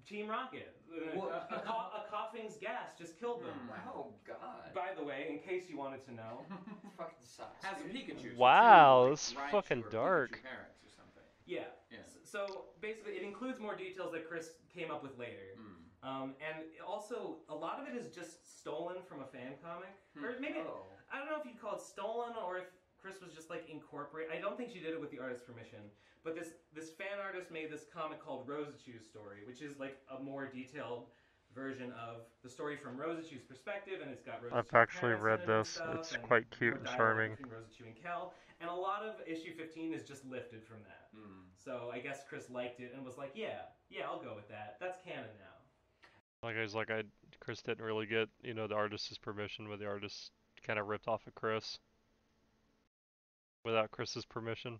Speaker 2: Team Rocket. A coughing's gas just killed them.
Speaker 3: Oh God.
Speaker 2: By the way, in case you wanted to know.
Speaker 3: It fucking sucks.
Speaker 5: Has a
Speaker 3: dude.
Speaker 5: Pikachu.
Speaker 1: Wow,
Speaker 5: so too,
Speaker 1: that's
Speaker 5: like,
Speaker 1: fucking
Speaker 5: Raichu or
Speaker 1: dark.
Speaker 5: Pikachu parents or something.
Speaker 2: Yeah.
Speaker 5: Yeah.
Speaker 2: So basically, it includes more details that Chris came up with later. And also, a lot of it is just stolen from a fan comic. Or maybe, I don't know if you'd call it stolen or if Chris was just like incorporate. I don't think she did it with the artist's permission. But this fan artist made this comic called Rosachu's Story, which is like a more detailed version of the story from Rosachu's perspective, and it's got Rosachu's
Speaker 1: I've actually
Speaker 2: parents
Speaker 1: read
Speaker 2: in it and
Speaker 1: this.
Speaker 2: stuff,
Speaker 1: It's
Speaker 2: and
Speaker 1: quite cute
Speaker 2: more
Speaker 1: and
Speaker 2: dialogue
Speaker 1: charming.
Speaker 2: between Rosachu and Kel, and a lot of issue 15 is just lifted from that. So I guess Chris liked it and was like, yeah, I'll go with that. That's canon now.
Speaker 1: Chris didn't really get, the artist's permission, but the artist kind of ripped off of Chris. Without Chris's permission.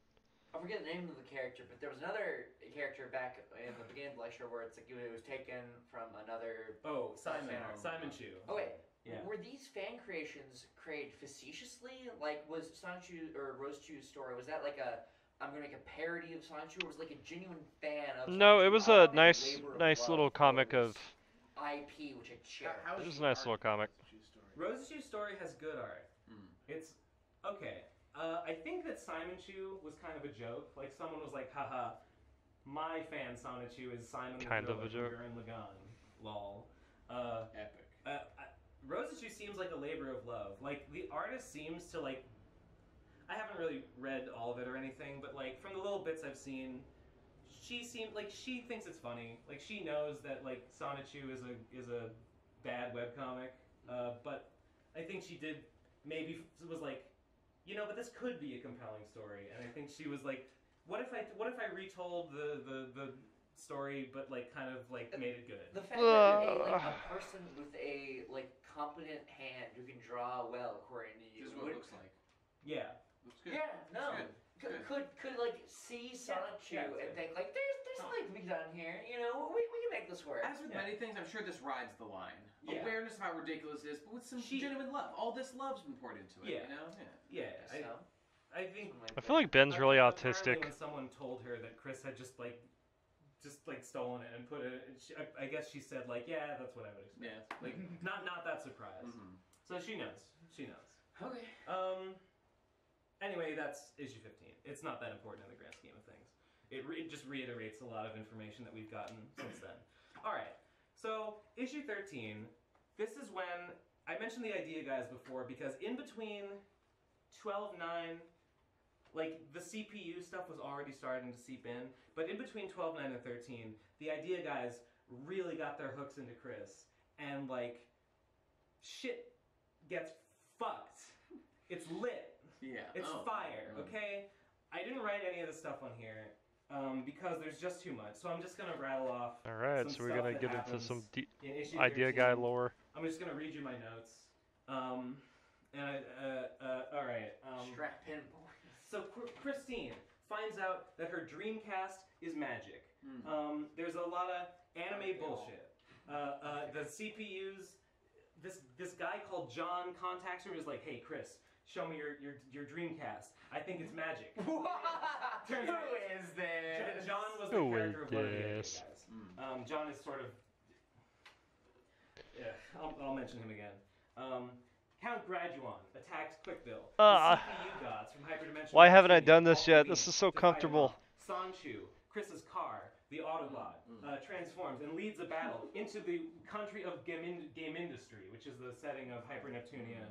Speaker 3: I forget the name of the character, but there was another character back in the beginning of the lecture where it's like it was taken from another.
Speaker 2: Oh, Simon Chu.
Speaker 3: Oh wait,
Speaker 2: Yeah.
Speaker 3: Were these fan creations created facetiously? Like, was Sonichu or Rosachu's story, was that like I'm gonna make a parody of Sonichu, or was it like a genuine fan of
Speaker 1: No,
Speaker 3: Sonichu?
Speaker 1: it was
Speaker 3: I
Speaker 1: a
Speaker 3: love the
Speaker 1: nice
Speaker 3: labor of
Speaker 1: nice
Speaker 3: love
Speaker 1: little
Speaker 3: for
Speaker 1: comic
Speaker 3: this
Speaker 1: of.
Speaker 3: IP, which I cherish.
Speaker 1: It was a nice little comic.
Speaker 2: Rosachu's Story has good art. It's okay. I think that Simon Chu was kind of a joke. Like someone was like, haha, my fan Sonichu is Simon
Speaker 1: Kind of a joke.
Speaker 2: and Lagan. Lol.
Speaker 5: Epic.
Speaker 2: Rosachu seems like a labor of love. Like the artist seems to like. I haven't really read all of it or anything, but like from the little bits I've seen, she seems like she thinks it's funny. Like she knows that like Sonichu is a bad webcomic, but I think she did maybe was like, but this could be a compelling story, and I think she was like, what if I retold the story, but like kind of like made it good.
Speaker 3: The fact that a person with a like competent hand who can draw well, according to you,
Speaker 5: This is what it looks like.
Speaker 2: Yeah.
Speaker 5: Looks good.
Speaker 3: Yeah, no.
Speaker 5: Good.
Speaker 3: Could like see Sonichu
Speaker 2: yeah,
Speaker 3: and
Speaker 2: good.
Speaker 3: think like there's something to be done here. We can make this work.
Speaker 5: As with many things, I'm sure this rides the line.
Speaker 2: Yeah.
Speaker 5: Awareness of how ridiculous it is, but with some genuine love. All this love's been poured into it.
Speaker 2: Yeah.
Speaker 3: So,
Speaker 2: I think.
Speaker 1: I feel like Ben's really
Speaker 2: Apparently
Speaker 1: autistic.
Speaker 2: When someone told her that Chris had just stolen it and put it, I guess she said like, yeah, that's what I would expect.
Speaker 5: Yeah.
Speaker 2: Like not that surprised. So she knows.
Speaker 3: okay.
Speaker 2: Anyway, that's issue 15. It's not that important in the grand scheme of things. It just reiterates a lot of information that we've gotten since then. All right. So issue 13. this is when I mentioned the idea guys before, because in between 12.9, like the CPU stuff was already starting to seep in, but in between 12.9 and 13, the idea guys really got their hooks into Chris, and like shit gets fucked. It's lit.
Speaker 5: Yeah.
Speaker 2: It's fire. Okay. I didn't write any of the stuff on here because there's just too much. So I'm just gonna rattle off.
Speaker 1: All right,
Speaker 2: some
Speaker 1: so we're
Speaker 2: stuff
Speaker 1: gonna
Speaker 2: that
Speaker 1: get into
Speaker 2: happens
Speaker 1: some
Speaker 2: in issue
Speaker 1: idea
Speaker 2: 13.
Speaker 1: guy lore.
Speaker 2: I'm just gonna read you my notes. All right.
Speaker 3: Strap in, boys.
Speaker 2: So Christine finds out that her Dreamcast is magic. There's a lot of anime bullshit. The CPUs. This guy called John contacts her and is like, "Hey, Chris, show me your Dreamcast. I think it's magic." Turns out
Speaker 3: Who is this?
Speaker 2: John was the
Speaker 1: Who
Speaker 2: character
Speaker 1: is
Speaker 2: of one of the other
Speaker 1: this?
Speaker 2: guys. John is sort of. Yeah, I'll mention him again. Count Graduan attacked Quickbill. The CPU gods from hyperdimensional.
Speaker 1: Why haven't I
Speaker 2: Neptunia
Speaker 1: done this
Speaker 2: all
Speaker 1: yet?
Speaker 2: convene
Speaker 1: This is so
Speaker 2: to fight him
Speaker 1: comfortable.
Speaker 2: off. Sonichu, Chris's car, the Autobot, transforms and leads a battle into the country of game industry, which is the setting of Hyper Neptunia.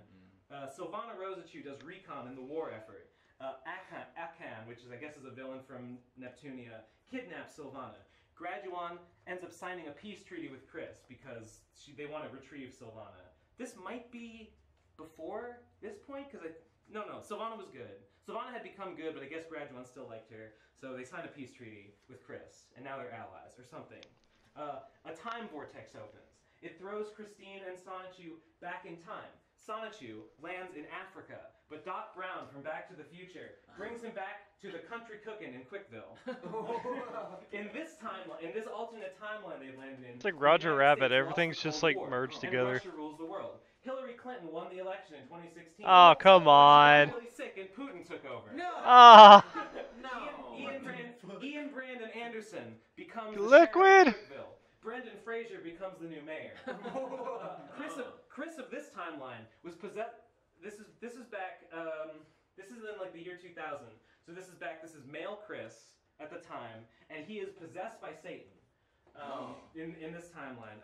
Speaker 2: Sylvana Rosichu does recon in the war effort. Akan, which is I guess is a villain from Neptunia, kidnaps Sylvana. Graduan ends up signing a peace treaty with Chris because they want to retrieve Sylvana. This might be before this point, because no, Sylvana was good. Sylvana had become good, but I guess Graduan still liked her, so they signed a peace treaty with Chris, and now they're allies, or something. A time vortex opens. It throws Christine and Sonichu back in time. Sonichu lands in Africa, but Doc Brown from Back to the Future brings him back to the country cooking in Quickville. In this alternate timeline they've landed in,
Speaker 1: It's like
Speaker 2: the
Speaker 1: Roger
Speaker 2: United
Speaker 1: Rabbit.
Speaker 2: States lost
Speaker 1: Everything's
Speaker 2: the
Speaker 1: just
Speaker 2: Cold
Speaker 1: like
Speaker 2: War,
Speaker 1: merged
Speaker 2: and
Speaker 1: together.
Speaker 2: Russia rules the world. Hillary Clinton won the election in 2016.
Speaker 1: Oh, come
Speaker 2: She
Speaker 1: on.
Speaker 2: got really sick and Putin took over.
Speaker 3: No.
Speaker 1: Ah,
Speaker 2: Ian Brandon Anderson becomes the
Speaker 1: Liquid.
Speaker 2: sheriff of Quickville. Brendan Fraser becomes the new mayor. Chris of this timeline was possessed. This is back. This is in like the year 2000. So this is back. This is male Chris at the time, and he is possessed by Satan. In this timeline,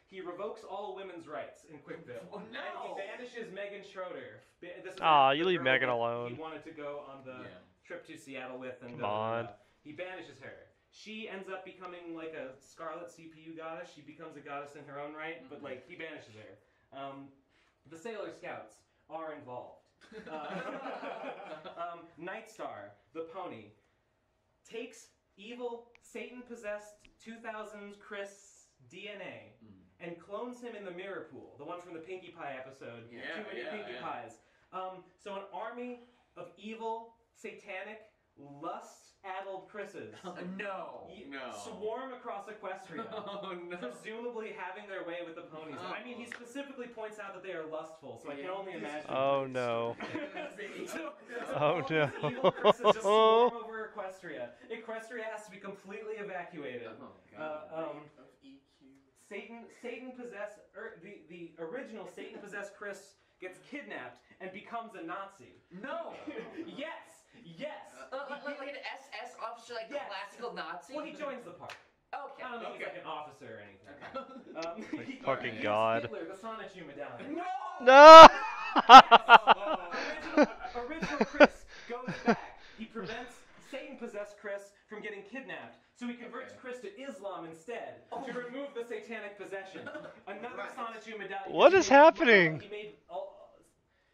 Speaker 2: he revokes all women's rights in Quickville.
Speaker 3: Oh, no.
Speaker 2: And he banishes Megan Schroeder. This is
Speaker 1: you
Speaker 2: the
Speaker 1: leave
Speaker 2: girl
Speaker 1: Megan
Speaker 2: that
Speaker 1: alone.
Speaker 2: He wanted to go on the trip to Seattle with, and
Speaker 1: Come on.
Speaker 2: he banishes her. She ends up becoming like a scarlet CPU goddess. She becomes a goddess in her own right, but like he banishes her. The Sailor Scouts are involved. Nightstar, the pony, takes evil Satan-possessed 2000s Chris DNA and clones him in the mirror pool, the one from the Pinkie Pie episode. Too many Pinkie Pies. So an army of evil, satanic, lust-addled Chris's
Speaker 3: No.
Speaker 2: swarm across Equestria, presumably having their way with the ponies. I mean, he specifically points out that they are lustful, so I can only imagine.
Speaker 1: Oh no.
Speaker 2: So
Speaker 1: Oh
Speaker 2: all these evil
Speaker 1: no.
Speaker 2: Chris's just swarm over Equestria. Equestria has to be completely evacuated. Satan possessed, the original Satan possessed Chris gets kidnapped and becomes a Nazi.
Speaker 3: No.
Speaker 2: Yes.
Speaker 3: Like an SS officer, like
Speaker 2: Yes.
Speaker 3: classical Nazi.
Speaker 2: Well, he joins the party.
Speaker 3: Okay.
Speaker 2: I don't think he's like an officer or anything. He
Speaker 1: fucking
Speaker 2: gives
Speaker 1: God.
Speaker 2: Hitler the Sonichu medallion.
Speaker 1: No.
Speaker 2: Original Chris goes back. He prevents Satan-possessed Chris from getting kidnapped, so he converts Chris to Islam instead to remove the satanic possession. Another Sonichu medallion.
Speaker 1: What is happening?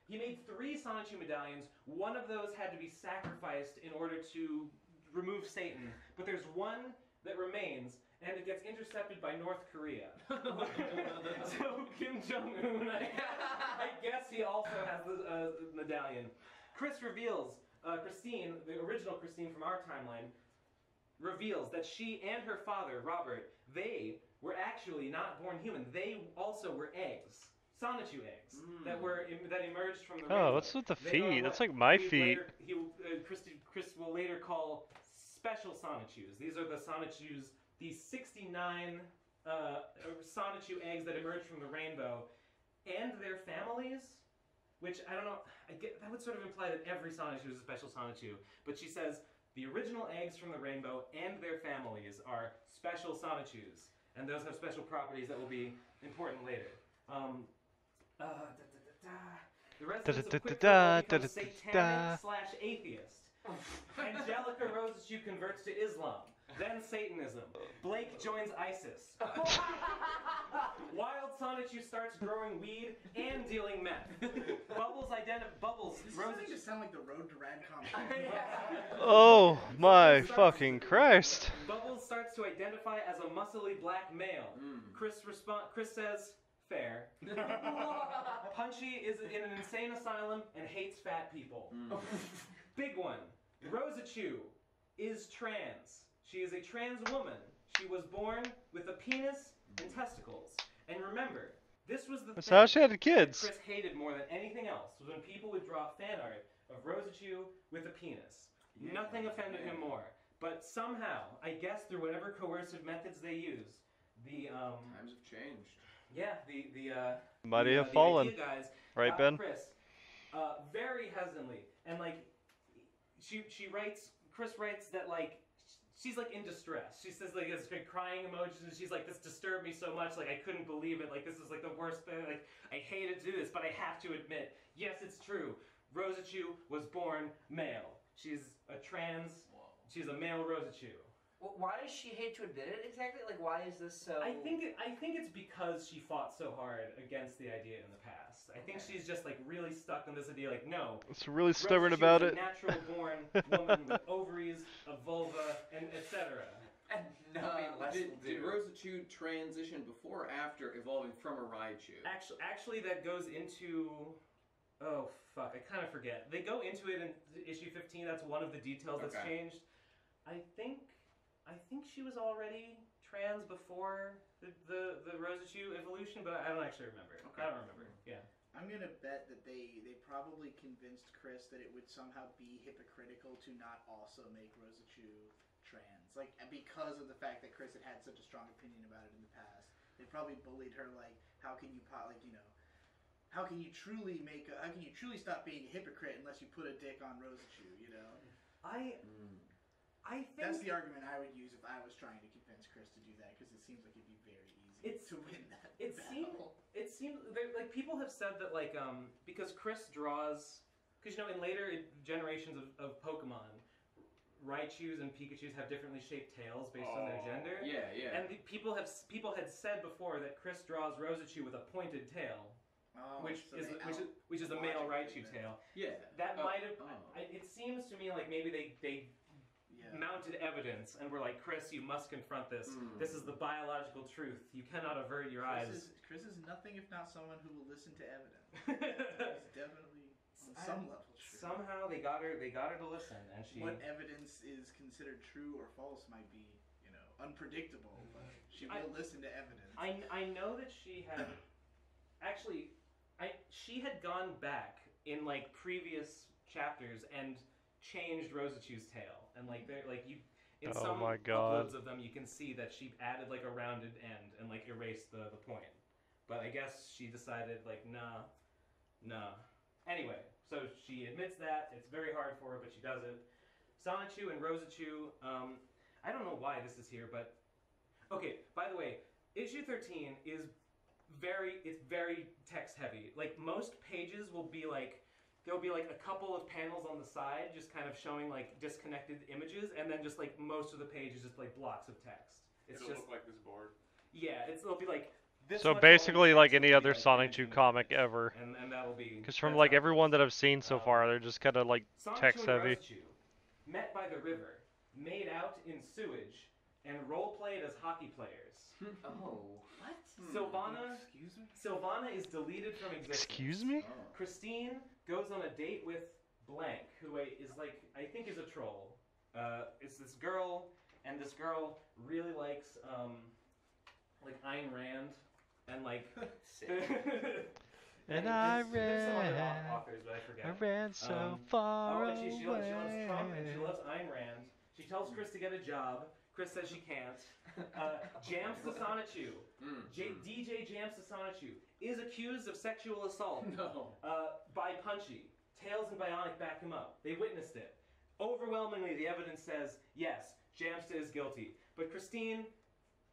Speaker 2: He made 3 Sonichu medallions. One of those had to be sacrificed in order to remove Satan, but there's one that remains, and it gets intercepted by North Korea. So Kim Jong-un, I guess he also has the medallion. Chris reveals, Christine, the original Christine from our timeline, reveals that she and her father, Robert, they were actually not born human. They also were eggs. Sonichu eggs that emerged from the rainbow.
Speaker 1: Oh, what's with the
Speaker 2: They are
Speaker 1: feet? That's
Speaker 2: what
Speaker 1: like my
Speaker 2: we
Speaker 1: feet.
Speaker 2: Chris will later call special Sonichus. These are the Sonichus, these 69 Sonichu eggs that emerged from the rainbow, and their families, which I don't know, that would sort of imply that every Sonichu is a special Sonichu, but she says the original eggs from the rainbow and their families are special Sonichus. and those have special properties that will be important later. The residents of Quickville become satanic/atheist. Angelica Rosachu converts to Islam, then Satanism. Blake joins ISIS. Wild Sonichu starts growing weed and dealing meth. Bubbles.
Speaker 4: This is starting to sound like the Road to Radcom.
Speaker 1: Oh my fucking Christ.
Speaker 2: Bubbles starts to identify as a muscly black male. Chris says, fair. Punchy is in an insane asylum and hates fat people. Big one. Rosachu is trans. She is a trans woman. She was born with a penis and testicles. And remember, this was the
Speaker 1: That's
Speaker 2: thing
Speaker 1: how she had
Speaker 2: that
Speaker 1: kids.
Speaker 2: Chris hated more than anything else, was when people would draw fan art of Rosachu with a penis.
Speaker 5: Yeah.
Speaker 2: Nothing offended him more. But somehow, I guess through whatever coercive methods they use, the
Speaker 5: Times have changed.
Speaker 2: yeah,
Speaker 1: Mighty have
Speaker 2: the
Speaker 1: fallen.
Speaker 2: idea guys
Speaker 1: Right,
Speaker 2: got
Speaker 1: Ben?
Speaker 2: Chris, very hesitantly, and like, Chris writes that like, she's like in distress. She says like, it's like crying emojis, and she's like, this disturbed me so much, like I couldn't believe it, like this is like the worst thing, like I hated to do this, but I have to admit, yes, it's true. Rosachu was born male. She's a trans. She's a male Rosachu.
Speaker 3: Well, why does she hate to admit it exactly? Like, why is this so?
Speaker 2: I think it's because she fought so hard against the idea in the past. I think she's just like really stuck on this idea. Like, no,
Speaker 1: It's really stubborn
Speaker 2: Rosachu
Speaker 1: about
Speaker 2: is
Speaker 1: it.
Speaker 2: a natural-born woman with ovaries, a vulva, and etc.
Speaker 3: And knowing less will
Speaker 5: Did
Speaker 3: do.
Speaker 5: Rosachu transition before or after evolving from a Raichu?
Speaker 2: Actually, that goes into. Oh fuck! I kind of forget. They go into it in issue 15. That's one of the details that's
Speaker 5: Okay.
Speaker 2: changed. I think she was already trans before the Rosachu evolution, but I don't actually remember.
Speaker 5: Okay.
Speaker 2: I don't remember. Yeah.
Speaker 4: I'm gonna bet that they probably convinced Chris that it would somehow be hypocritical to not also make Rosachu trans, like because of the fact that Chris had such a strong opinion about it in the past. They probably bullied her like, how can you how can you truly stop being a hypocrite unless you put a dick on Rosachu, you know?
Speaker 2: I think
Speaker 4: That's the argument I would use if I was trying to convince Chris to do that, because it seems like it'd be very easy to win that battle.
Speaker 2: It seems like people have said that like because Chris draws, because in later generations of Pokemon, Raichus and Pikachus have differently shaped tails based on their gender.
Speaker 5: Yeah, yeah.
Speaker 2: And people had said before that Chris draws Rosachu with a pointed tail, which is the male Raichu tail.
Speaker 5: Yeah.
Speaker 2: That might have.
Speaker 5: Oh.
Speaker 2: It seems to me like maybe they mounted evidence and were like, Chris, you must confront this. This is the biological truth. You cannot avert your eyes.
Speaker 4: Chris is nothing if not someone who will listen to evidence. He's definitely on some level true.
Speaker 2: Somehow they got her to listen, and she.
Speaker 4: What evidence is considered true or false might be, unpredictable, but she will listen to evidence.
Speaker 2: I know that she had actually, she had gone back in like previous chapters and changed Rosachu's tail, and like in
Speaker 1: Oh
Speaker 2: some
Speaker 1: my God.
Speaker 2: uploads of them you can see that she added like a rounded end and like erased the point. But I guess she decided like nah. Anyway, so she admits that it's very hard for her, but she does it. Sonichu and Rosachu. I don't know why this is here, but okay. By the way, issue 13 is very text heavy. Like most pages will be like. There'll be like a couple of panels on the side just kind of showing like disconnected images, and then just like most of the page is just like blocks of text.
Speaker 6: It'll look like this board.
Speaker 2: Yeah, it'll be like this.
Speaker 1: So
Speaker 2: much
Speaker 1: basically
Speaker 2: long
Speaker 1: like
Speaker 2: text
Speaker 1: any
Speaker 2: will be,
Speaker 1: other
Speaker 2: like,
Speaker 1: Sonichu
Speaker 2: 10
Speaker 1: comic
Speaker 2: pages.
Speaker 1: ever.
Speaker 2: And that'll be.
Speaker 1: Because from
Speaker 2: that's
Speaker 1: like
Speaker 2: how it
Speaker 1: everyone that
Speaker 2: is.
Speaker 1: I've seen so far, they're just kind of like
Speaker 2: Sonichu
Speaker 1: text
Speaker 2: and
Speaker 1: heavy.
Speaker 2: Rosachu met by the river, made out in sewage, and role played as hockey players.
Speaker 3: Oh, what?
Speaker 2: Sylvana is deleted from existence.
Speaker 1: Excuse me?
Speaker 5: Oh.
Speaker 2: Christine goes on a date with Blank, who is like, I think is a troll. It's this girl, and this girl really likes like Ayn Rand, and like.
Speaker 1: And
Speaker 2: there's some other authors, but I forget.
Speaker 1: I ran so far
Speaker 2: and she loves Trump, and she
Speaker 1: away.
Speaker 2: loves Ayn Rand. She tells Chris to get a job. Chris says she can't. Jams to Sonichu. DJ Jams to Sonichu is accused of sexual assault
Speaker 5: No.
Speaker 2: by Punchy. Tails and Bionic back him up. They witnessed it. Overwhelmingly, the evidence says, yes, Jamsta is guilty. But Christine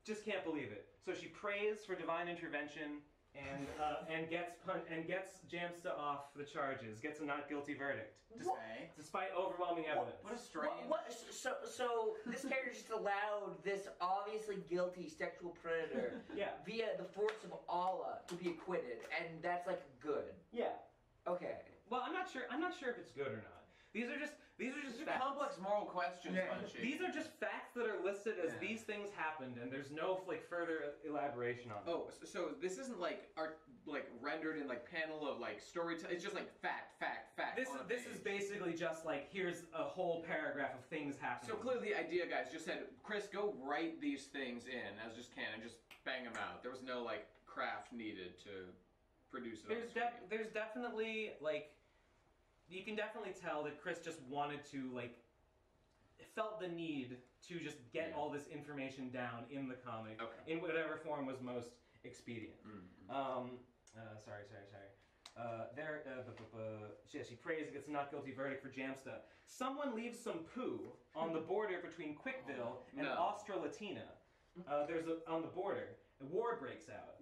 Speaker 2: just can't believe it. So she prays for divine intervention and gets Jamsta off the charges, gets a not guilty verdict, despite overwhelming evidence.
Speaker 5: What a strange.
Speaker 3: So this character just allowed this obviously guilty sexual predator via the force of Allah to be acquitted, and that's like good.
Speaker 2: Yeah.
Speaker 3: Okay.
Speaker 2: Well, I'm not sure if it's good or not. These are just facts.
Speaker 5: Complex moral questions, Munchie.
Speaker 2: These are just facts that are listed as these things happened, and there's no like further elaboration on them.
Speaker 5: Oh, so this isn't like art, like rendered in like panel of like storytelling. It's just like fact.
Speaker 2: This is basically just like here's a whole paragraph of things happening.
Speaker 5: So clearly, the idea guys just said, Chris, go write these things in as just canon, just bang them out. There was no like craft needed to produce it.
Speaker 2: There's definitely like. You can definitely tell that Chris just wanted to, like, felt the need to just get all this information down in the comic in whatever form was most expedient. Sorry. She prays and gets a not guilty verdict for Jamsta. Someone leaves some poo on the border between Quickville and Ostra Latina. On the border. A war breaks out.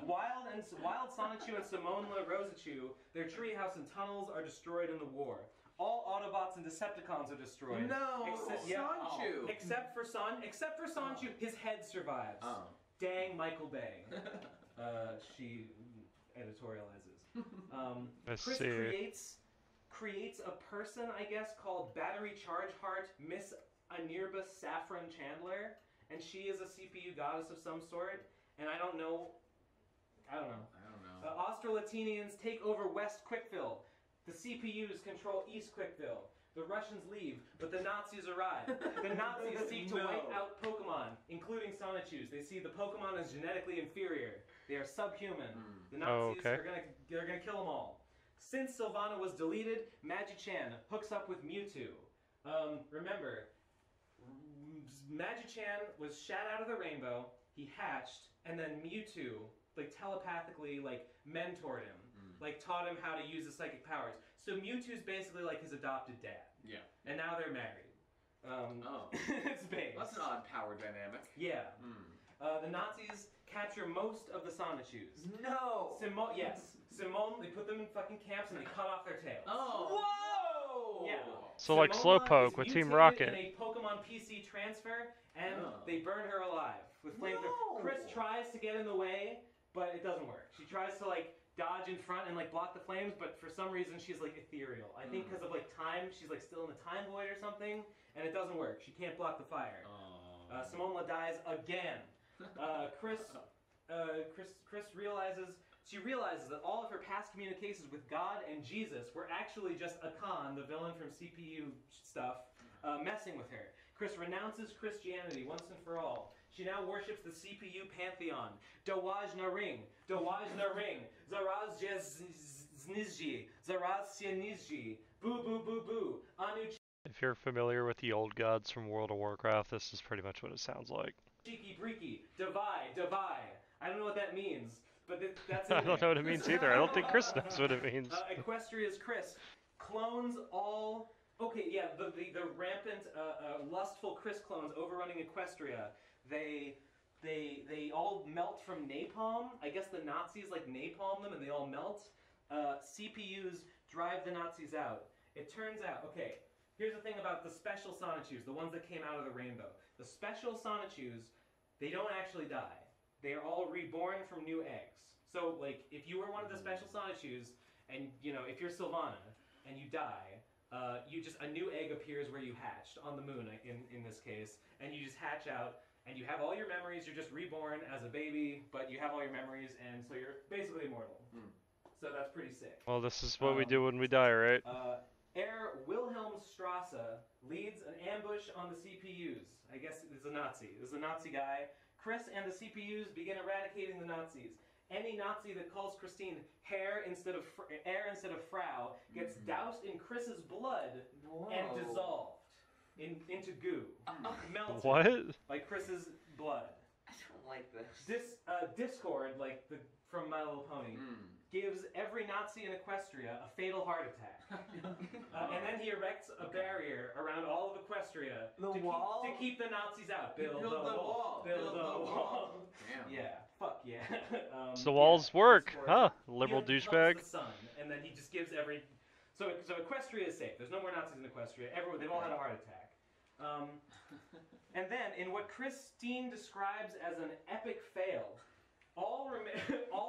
Speaker 2: Wild Sonichu and Simone La Rosachu, their treehouse and tunnels are destroyed in the war. All Autobots and Decepticons are destroyed.
Speaker 5: No, Sonichu.
Speaker 2: Except for Sonichu, his head survives. Dang, Michael Bay. She editorializes. Chris creates a person, I guess, called Battery Charge Heart Miss Anirba Saffron Chandler. And she is a CPU goddess of some sort, and I don't know. Australatinians take over West Quickville. The CPUs control East Quickville. The Russians leave, but the Nazis arrive. The Nazis seek to wipe out Pokemon, including Sonichus. They see the Pokemon as genetically inferior. They are subhuman. The Nazis are gonna kill them all. Since Sylvana was deleted, Magi-Chan hooks up with Mewtwo. Remember. Magi-Chan was shot out of the rainbow, he hatched, and then Mewtwo, like, telepathically, like, mentored him. Like, taught him how to use his psychic powers. So Mewtwo's basically like his adopted dad. Yeah. And now they're married. It's big.
Speaker 5: That's an odd power dynamic.
Speaker 2: Yeah. The Nazis capture most of the Sonichus.
Speaker 3: No!
Speaker 2: Simone, they put them in fucking camps and they cut off their tails.
Speaker 5: Oh!
Speaker 3: Whoa!
Speaker 2: Yeah.
Speaker 1: So like Slowpoke with Team Rocket.
Speaker 2: In a Pokemon PC transfer, and they burn her alive with flamethrower.
Speaker 3: No!
Speaker 2: Chris tries to get in the way, but it doesn't work. She tries to like dodge in front and like block the flames, but for some reason she's like ethereal. I think because of like time, she's like still in the time void or something, and it doesn't work. She can't block the fire. Simone dies again. Chris realizes that all of her past communications with God and Jesus were actually just a con, the villain from CPU stuff, messing with her. Chris renounces Christianity once and for all. She now worships the CPU pantheon. Dawaj na ring, Zaraz Znizji, Zaraz Sianizji, boo boo boo boo, Anu.
Speaker 1: If you're familiar with the old gods from World of Warcraft, this is pretty much what it sounds like.
Speaker 2: Cheeky breaky, Davai. I don't know what that means, but that's
Speaker 1: I don't know what it means either. I don't think Chris knows what it means.
Speaker 2: Equestria's Chris clones all. Okay, yeah, the rampant, lustful Chris clones overrunning Equestria. They all melt from napalm. I guess the Nazis like napalm them and they all melt. CPUs drive the Nazis out. It turns out, okay, here's the thing about the special Sonichus, the ones that came out of the rainbow. The special Sonichus, they don't actually die. They are all reborn from new eggs. So, like, if you were one of the special Sonichus, and, you know, if you're Sylvana, and you die, a new egg appears where you hatched, on the moon, in this case, and you just hatch out, and you have all your memories, you're just reborn as a baby, but you have all your memories, and so you're basically immortal. So that's pretty sick.
Speaker 1: Well, this is what we do when we die, right?
Speaker 2: Herr Wilhelm Strasse leads an ambush on the CPUs. I guess it's a Nazi. This is a Nazi guy. Chris and the CPUs begin eradicating the Nazis. Any Nazi that calls Christine Herr instead of Frau gets doused in Chris's blood and dissolved into goo. Melted.
Speaker 1: What?
Speaker 2: Like Chris's blood.
Speaker 3: I don't like this.
Speaker 2: Discord, like from My Little Pony, gives every Nazi in Equestria a fatal heart attack. And then he erects a barrier around all of Equestria
Speaker 3: The
Speaker 2: to
Speaker 3: wall?
Speaker 2: Keep, to keep the Nazis out.
Speaker 5: Build the wall.
Speaker 2: Build the wall.
Speaker 5: Damn.
Speaker 2: Yeah, fuck yeah.
Speaker 1: So walls work,
Speaker 2: it's
Speaker 1: huh?
Speaker 2: gorgeous.
Speaker 1: Liberal
Speaker 2: He becomes
Speaker 1: douchebag.
Speaker 2: the sun, and then he just gives every. So Equestria is safe. There's no more Nazis in Equestria. Everyone, they've all had a heart attack. And then, in what Christine describes as an epic fail, all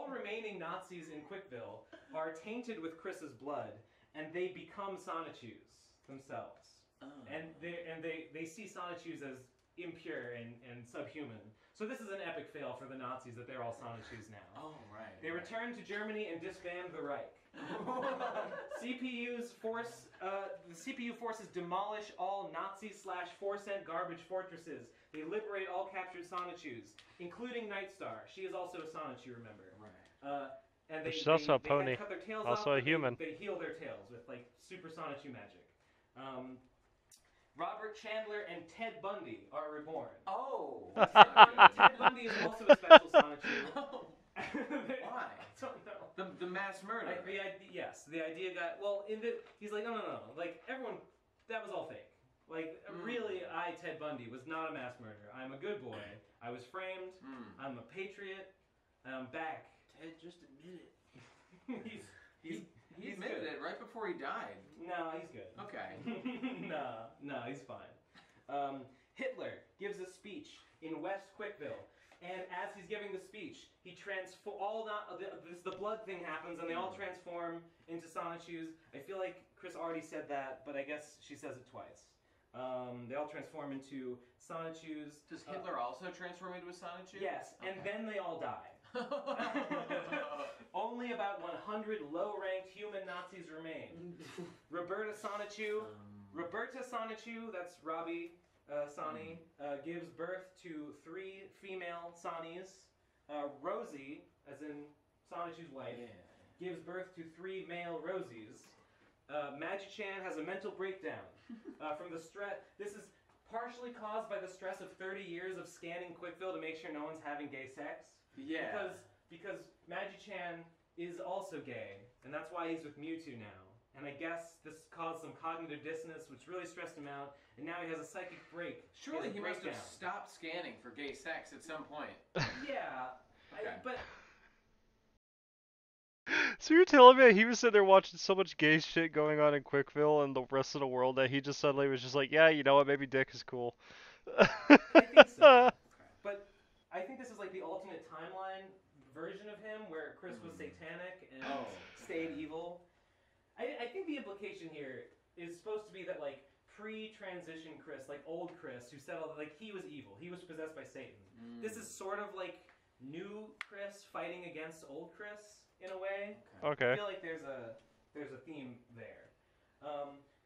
Speaker 2: remaining Nazis in Quickville are tainted with Chris's blood, and they become Sonichus themselves.
Speaker 5: Oh.
Speaker 2: And they see Sonichus as impure and subhuman. So this is an epic fail for the Nazis that they're all Sonichus now.
Speaker 5: Oh, right.
Speaker 2: They return to Germany and disband the Reich. The CPU forces demolish all Nazi/4-cent garbage fortresses. They liberate all captured Sonichus, including Nightstar. She is also a Sonichu, remember?
Speaker 5: Right.
Speaker 2: And
Speaker 1: She's also a pony,
Speaker 2: cut their tails
Speaker 1: also
Speaker 2: off,
Speaker 1: a
Speaker 2: but
Speaker 1: human.
Speaker 2: They heal their tails with like super Sonichu magic. Robert Chandler and Ted Bundy are reborn.
Speaker 3: Oh.
Speaker 2: Ted Bundy is also a special Sonichu.
Speaker 5: Why?
Speaker 2: I don't know.
Speaker 5: The mass murder.
Speaker 2: Yes, the idea got he's like no, like everyone, that was all fake. Like really, Ted Bundy was not a mass murderer. I'm a good boy. I was framed. I'm a patriot. And I'm back.
Speaker 4: Ted, just admit it.
Speaker 5: He admitted it right before he died.
Speaker 2: No, he's good.
Speaker 5: Okay.
Speaker 2: No, he's fine. Hitler gives a speech in West Quickville. And as he's giving the speech, he the blood thing happens, and they all transform into Sonichus. I feel like Chris already said that, but I guess she says it twice. They all transform into Sonichus.
Speaker 5: Does Hitler also transform into a Sonichu?
Speaker 2: Yes, and
Speaker 5: Okay.
Speaker 2: then they all die. Only about 100 low-ranked human Nazis remain. Roberta Sonichu, that's Robbie Sani, gives birth to 3 female Sanis. Rosie, as in Sonichu's wife, gives birth to 3 male Rosies. Magi-chan has a mental breakdown from the stress. This is partially caused by the stress of 30 years of scanning Quickville to make sure no one's having gay sex.
Speaker 5: Yeah.
Speaker 2: Because Magi-chan is also gay, and that's why he's with Mewtwo now. And I guess this caused some cognitive dissonance, which really stressed him out, and now he has a psychic break.
Speaker 5: Surely he must have
Speaker 2: breakdown.
Speaker 5: stopped scanning for gay sex at some point.
Speaker 2: Yeah,
Speaker 5: Okay.
Speaker 2: but
Speaker 1: So you're telling me he was sitting there watching so much gay shit going on in Quickville and the rest of the world that he just suddenly was just like, yeah, you know what, maybe dick is cool.
Speaker 2: I think so. But I think this is like the alternate timeline version of him, where Chris was satanic and stayed evil. I think the implication here is supposed to be that like pre-transition Chris, like old Chris, who settled, like he was evil, he was possessed by Satan. This is sort of like new Chris fighting against old Chris in a way.
Speaker 1: Okay.
Speaker 2: I feel like there's a theme there.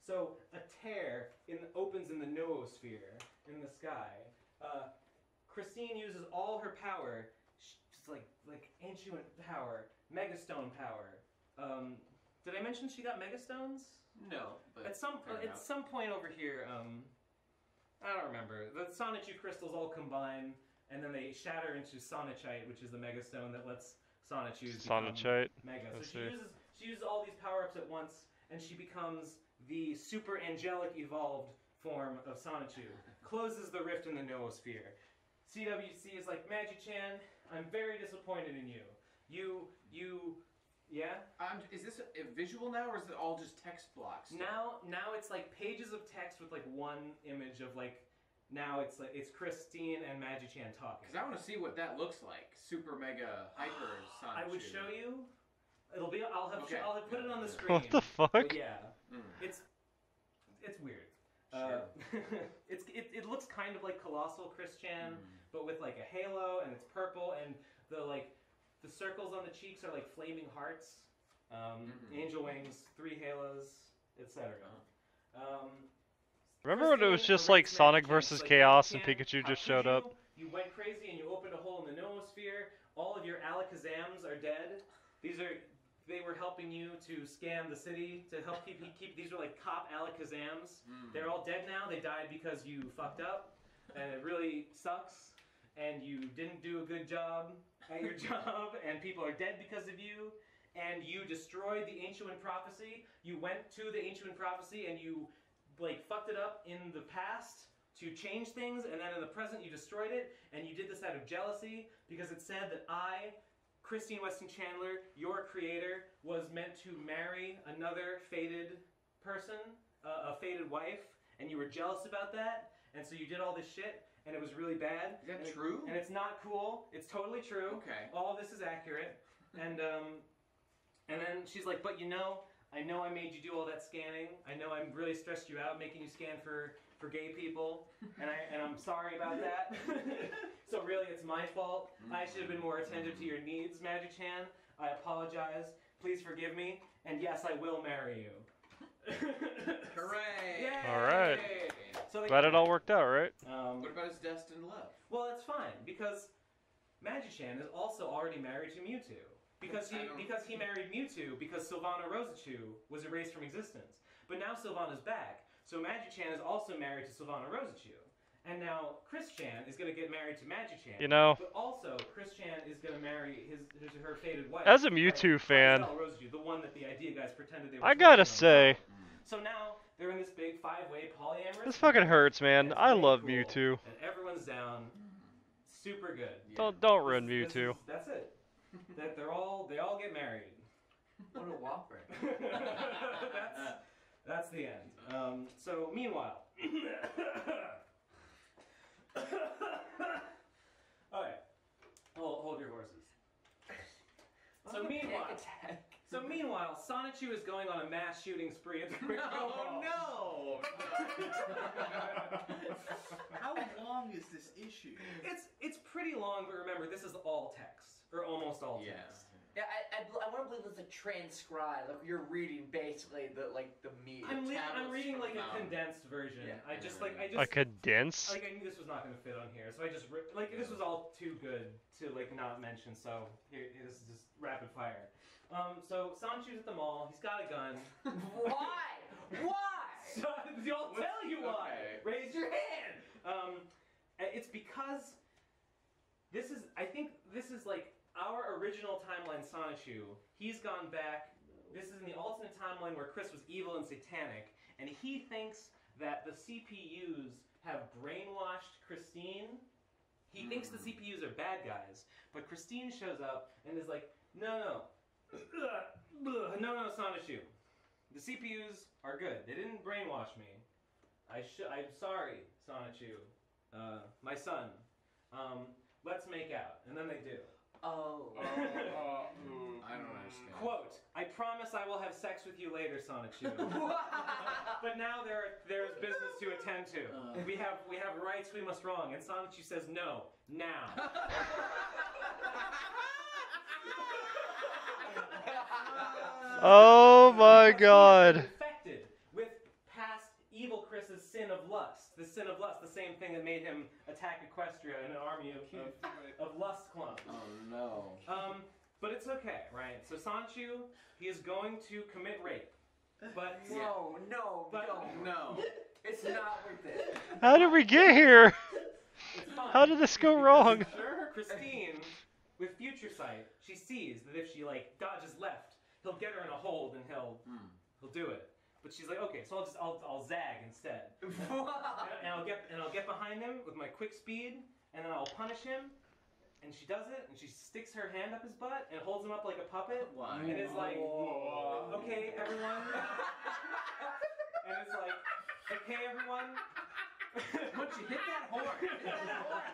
Speaker 2: So a tear opens in the noosphere in the sky. Christine uses all her power, just like ancient power, megastone power. Did I mention she got megastones?
Speaker 5: No, but
Speaker 2: At some point over here, I don't remember. The Sonichu crystals all combine, and then they shatter into Sonichite, which is the megastone that lets Sonichus become
Speaker 1: Sonichite.
Speaker 2: mega.
Speaker 1: I
Speaker 2: So
Speaker 1: see.
Speaker 2: she uses all these power-ups at once, and she becomes the super angelic evolved form of Sonichu. Closes the rift in the noosphere. CWC is like, Magi-chan, I'm very disappointed in you. Yeah?
Speaker 5: is this a visual now, or is it all just text blocks?
Speaker 2: Now it's like pages of text with like one image of like, now it's Christine and Magi-chan talking.
Speaker 5: Because I want to see what that looks like. Super mega hyper Sonichu.
Speaker 2: I would show you. I'll have
Speaker 5: Okay.
Speaker 2: I'll have put it on the screen.
Speaker 1: What the fuck?
Speaker 2: But yeah, it's weird.
Speaker 5: Sure.
Speaker 2: It looks kind of like Colossal Chris-chan, but with like a halo, and it's purple, and the circles on the cheeks are like flaming hearts, angel wings, 3 halos, etc.
Speaker 1: Remember when it was
Speaker 2: Christine
Speaker 1: just like
Speaker 2: erects
Speaker 1: Sonic
Speaker 2: Magi-chan.
Speaker 1: versus
Speaker 2: It's like,
Speaker 1: Chaos and
Speaker 2: Magi-chan,
Speaker 1: Pikachu
Speaker 2: how
Speaker 1: just
Speaker 2: could
Speaker 1: showed up?
Speaker 2: You went crazy and you opened a hole in the noosphere. All of your Alakazams are dead. They were helping you to scan the city to help keep. These were like cop Alakazams. They're all dead now. They died because you fucked up, and it really sucks. And you didn't do a good job at your job, and people are dead because of you. and you destroyed the Ancient One prophecy. You went to the Ancient One prophecy and you like fucked it up in the past to change things, and then in the present you destroyed it, and you did this out of jealousy because it said that I, Christine Weston Chandler, your creator, was meant to marry another fated person, a fated wife, and you were jealous about that, and so you did all this shit, and it was really bad.
Speaker 5: Is that true?
Speaker 2: And it's not cool. It's totally true.
Speaker 5: Okay.
Speaker 2: All of this is accurate. And then she's like, but you know I made you do all that scanning. I know I really stressed you out making you scan for gay people, and I'm sorry about that. So really, it's my fault. I should have been more attentive to your needs, Magic Chan. I apologize. Please forgive me. And yes, I will marry you.
Speaker 5: Hooray!
Speaker 2: Yay!
Speaker 1: All right.
Speaker 2: So they
Speaker 1: Glad it all worked out, right?
Speaker 5: What about his destined love?
Speaker 2: Well, that's fine because Magic Chan is also already married to Mewtwo. Because he married Mewtwo because Sylvana Rosachu was erased from existence. But now Sylvana's back, so Magic Chan is also married to Sylvana Rosachu. And now Chris Chan is going to get married to Magic Chan.
Speaker 1: You know,
Speaker 2: But also Chris Chan is going to marry her fated wife.
Speaker 1: as a Mewtwo fan,
Speaker 2: Rosachu, the one that the Idea guys pretended they were.
Speaker 1: I gotta
Speaker 2: switching
Speaker 1: say,
Speaker 2: so now they're in this big 5-way polyamorous.
Speaker 1: this fucking hurts,
Speaker 2: and
Speaker 1: man.
Speaker 2: it's
Speaker 1: I
Speaker 2: way
Speaker 1: love
Speaker 2: cool,
Speaker 1: Mewtwo.
Speaker 2: And everyone's down. Super good.
Speaker 5: Yeah.
Speaker 1: Don't ruin Mewtwo.
Speaker 2: That's it. That they all get married.
Speaker 3: What a whopper.
Speaker 2: That's the end. So meanwhile, okay, hold your horses. So meanwhile, Sonichu is going on a mass shooting spree at the Quick Draw Ball.
Speaker 5: No!
Speaker 4: How long is this issue?
Speaker 2: It's pretty long, but remember, this is all text, or almost all
Speaker 5: Yeah.
Speaker 2: text.
Speaker 3: Yeah, I want to believe it's like transcribed. Like you're reading basically the meat.
Speaker 2: I'm reading like a
Speaker 5: from
Speaker 2: condensed version.
Speaker 3: Yeah.
Speaker 2: I just like
Speaker 1: A condense?
Speaker 2: like I knew this was not going to fit on here, so I just this was all too good to like not mention. So here, this is just rapid fire. So Sonichu's at the mall. He's got a gun.
Speaker 3: Why? Why?
Speaker 2: So, I'll tell you why.
Speaker 5: Okay.
Speaker 2: Raise your hand. It's because I think this is like our original timeline Sonichu. He's gone back. This is in the alternate timeline where Chris was evil and satanic, and he thinks that the CPUs have brainwashed Christine. He thinks the CPUs are bad guys, but Christine shows up and is like, no, Sonichu. The CPUs are good. They didn't brainwash me. I'm sorry, Sonichu. My son. Let's make out. And then they do.
Speaker 3: Oh.
Speaker 5: I don't understand.
Speaker 2: Quote, I promise I will have sex with you later, Sonichu. But now there's business to attend to. We have rights we must wrong. And Sonichu says no. Now.
Speaker 1: Oh my god.
Speaker 2: Infected with past evil Chris's sin of lust. The sin of lust, the same thing that made him attack Equestria in an army of lust clones.
Speaker 5: Oh no.
Speaker 2: But it's okay, right? So Sonichu, he is going to commit rape. But
Speaker 3: No,
Speaker 2: But-
Speaker 3: don't.
Speaker 5: No.
Speaker 3: It's not worth it.
Speaker 1: How did we get here?
Speaker 2: it's fine.
Speaker 1: How did this go
Speaker 2: Because
Speaker 1: wrong?
Speaker 2: I'm sure Christine, with future sight, she sees that if she like dodges left, he'll get her in a hold and he'll do it. But she's like, okay, so I'll zag instead. and I'll get behind him with my quick speed, and then I'll punish him. And she does it, and she sticks her hand up his butt and holds him up like a puppet.
Speaker 5: Why?
Speaker 2: And it's like, okay, everyone. And it's like, okay, everyone.
Speaker 5: Don't you hit that horn? Hit that horn.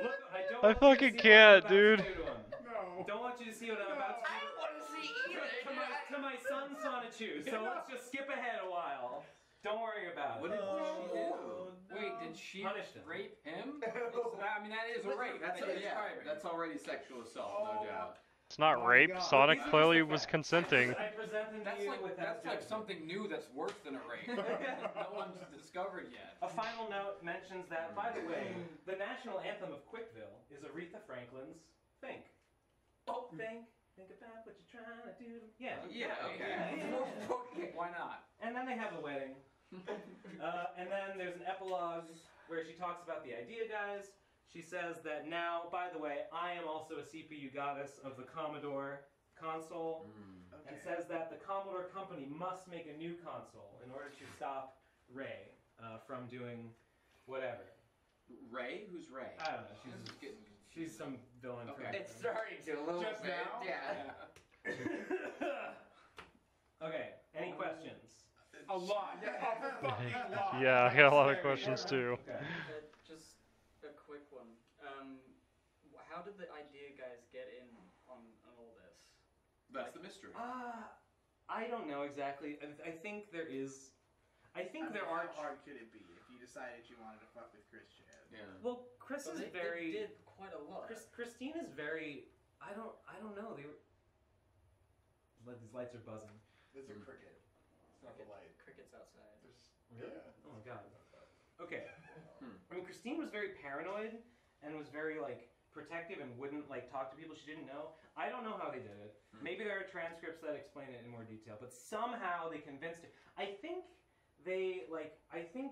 Speaker 2: Look, I don't
Speaker 1: I
Speaker 2: want you to
Speaker 1: fucking
Speaker 2: see
Speaker 1: can't,
Speaker 2: what I'm about
Speaker 1: dude.
Speaker 2: to do to him.
Speaker 6: No.
Speaker 2: Don't want you to see what I'm about to
Speaker 3: I
Speaker 2: do
Speaker 3: don't want to see either.
Speaker 2: to my son Sonichu. So let's just skip ahead a while. Don't worry about
Speaker 5: What
Speaker 2: it.
Speaker 5: did she do?
Speaker 7: Wait, did she
Speaker 2: Punished him.
Speaker 7: rape him? I mean, that is a rape.
Speaker 5: That's
Speaker 7: what you're
Speaker 5: yeah.
Speaker 7: describing.
Speaker 5: That's already sexual assault, no doubt.
Speaker 1: It's not
Speaker 6: My
Speaker 1: rape.
Speaker 6: God.
Speaker 1: Sonic
Speaker 7: These are
Speaker 1: clearly
Speaker 7: just
Speaker 1: was
Speaker 7: facts.
Speaker 1: consenting.
Speaker 2: I present him to
Speaker 7: That's
Speaker 2: you
Speaker 7: like
Speaker 2: with that
Speaker 7: that's like
Speaker 2: judgment.
Speaker 7: something new that's worse than a rape. No one's discovered yet.
Speaker 2: A final note mentions that, by the way, the national anthem of Quickville is Aretha Franklin's "Think." Oh, think about what you're trying to do. Yeah.
Speaker 5: Yeah, okay.
Speaker 2: Yeah.
Speaker 7: Why not?
Speaker 2: And then they have a wedding. And then there's an epilogue where she talks about the Idea guys. She says that now, by the way, I am also a CPU goddess of the Commodore console, and says that the Commodore company must make a new console in order to stop Ray from doing whatever.
Speaker 5: Ray? Who's Ray?
Speaker 2: I don't know.
Speaker 5: This is getting
Speaker 2: She's some villain.
Speaker 5: Okay.
Speaker 3: It's starting to a little
Speaker 6: Just
Speaker 3: bit.
Speaker 6: now?
Speaker 3: Yeah.
Speaker 2: Okay. Any questions?
Speaker 6: A lot. A fucking lot.
Speaker 1: Yeah, I got a lot of questions too.
Speaker 2: Okay.
Speaker 8: Just a quick one. How did the idea guys get in on all this?
Speaker 5: That's the mystery.
Speaker 2: I don't know exactly. I think there is. I think there are.
Speaker 4: How hard could it be if you decided you wanted to fuck with Christian?
Speaker 5: Yeah.
Speaker 2: Well, Chris
Speaker 8: So
Speaker 2: is
Speaker 8: they
Speaker 2: very.
Speaker 8: did quite a lot.
Speaker 2: Christine is very. I don't know. They were. These lights are buzzing.
Speaker 9: There's a cricket. It's not the light.
Speaker 8: Crickets outside.
Speaker 2: Really?
Speaker 9: Yeah.
Speaker 2: Oh my god. Okay. I mean, Christine was very paranoid and was very like protective and wouldn't like talk to people she didn't know. I don't know how they did it. Maybe there are transcripts that explain it in more detail, but somehow they convinced her. I think they.
Speaker 4: I mean,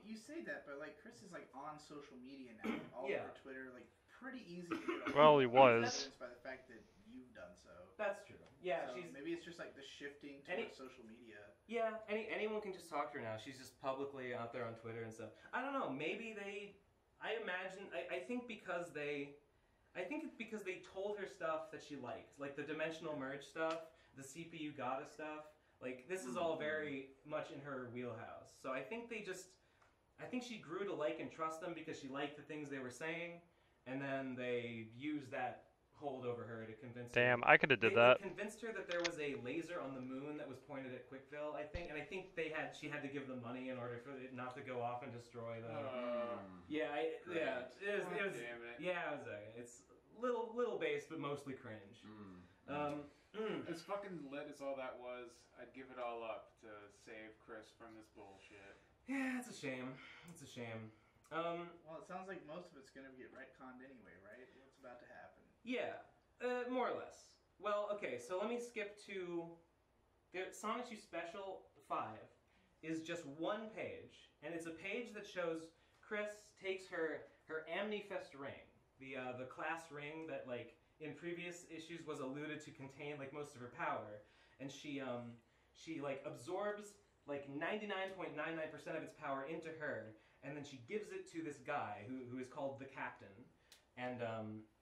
Speaker 4: you say that, but like Chris is like on social media now, all over Twitter, like pretty easy to get.
Speaker 1: Well, he was.
Speaker 4: Evidenced by the fact that you've done so.
Speaker 2: That's true. Yeah,
Speaker 4: So
Speaker 2: she's.
Speaker 4: maybe it's just like the shifting towards social media.
Speaker 2: Yeah, anyone can just talk to her now. She's just publicly out there on Twitter and stuff. I don't know. Maybe they. I imagine. I think because they. I think it's because they told her stuff that she liked, like the dimensional merge stuff, the CPU goddess stuff. Like this is all very much in her wheelhouse. So I think they just. I think she grew to like and trust them because she liked the things they were saying, and then they used that hold over her to convince her.
Speaker 1: Damn, I could have did
Speaker 2: They
Speaker 1: that.
Speaker 2: convinced her that there was a laser on the moon that was pointed at Quickville, I think, and I think she had to give them money in order for it not to go off and destroy the. It was.
Speaker 6: Damn it.
Speaker 2: Yeah, it's little based, but mostly cringe.
Speaker 6: As fucking lit as all that was, I'd give it all up to save Chris from this bullshit.
Speaker 2: Yeah, it's a shame. It's a shame.
Speaker 4: Well, it sounds like most of it's gonna get retconned anyway, right? What's about to happen?
Speaker 2: Yeah, more or less. Well, okay, so let me skip to the Sonichu Special 5 is just one page, and it's a page that shows Chris takes her Amnifest ring, the class ring that like in previous issues was alluded to contain like most of her power, and she like absorbs like 99.99% of its power into her, and then she gives it to this guy who is called the Captain. And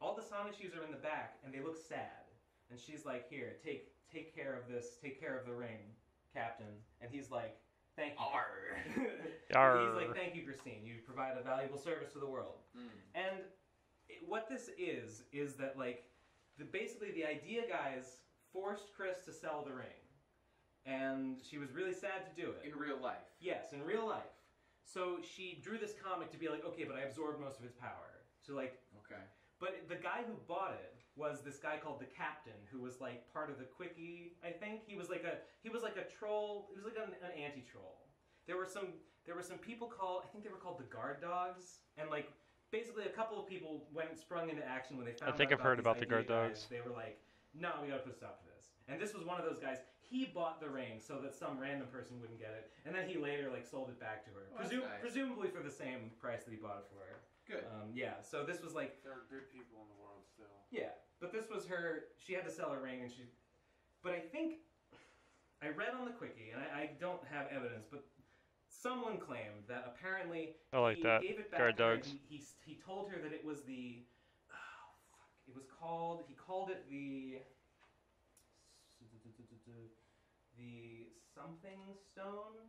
Speaker 2: all the Sonichus are in the back, and they look sad. And she's like, "Here, take care of this. Take care of the ring, Captain." And he's like, "Thank you." He's like, "Thank you, Christine. You provide a valuable service to the world." And what this is that like, basically the idea guys forced Chris to sell the ring, and she was really sad to do it.
Speaker 5: In real life.
Speaker 2: Yes, in real life. So she drew this comic to be like, okay, but I absorbed most of its power. So like.
Speaker 5: Okay.
Speaker 2: But the guy who bought it was this guy called the Captain, who was like part of the Quickie, I think. He was like a troll. He was like an anti-troll. There were some people called, I think they were called the Guard Dogs, and like basically a couple of people sprung into action when they found out
Speaker 1: I've heard about the
Speaker 2: these
Speaker 1: Guard
Speaker 2: idea
Speaker 1: Dogs.
Speaker 2: guys. They were like, no, we gotta put a stop to this. And this was one of those guys. He bought the ring so that some random person wouldn't get it, and then he later like sold it back to her,
Speaker 5: Oh, that's nice.
Speaker 2: presumably for the same price that he bought it for her.
Speaker 5: Good.
Speaker 2: Yeah. So this was like.
Speaker 6: There are good people in the world still.
Speaker 2: Yeah, but this was her. She had to sell her ring, and she. But I think I read on the Quickie, and I don't have evidence, but someone claimed that apparently
Speaker 1: I like
Speaker 2: he
Speaker 1: that.
Speaker 2: gave it
Speaker 1: Guard
Speaker 2: back to her.
Speaker 1: dogs.
Speaker 2: He told her that it was the. Oh fuck! It was called. He called it the something stone.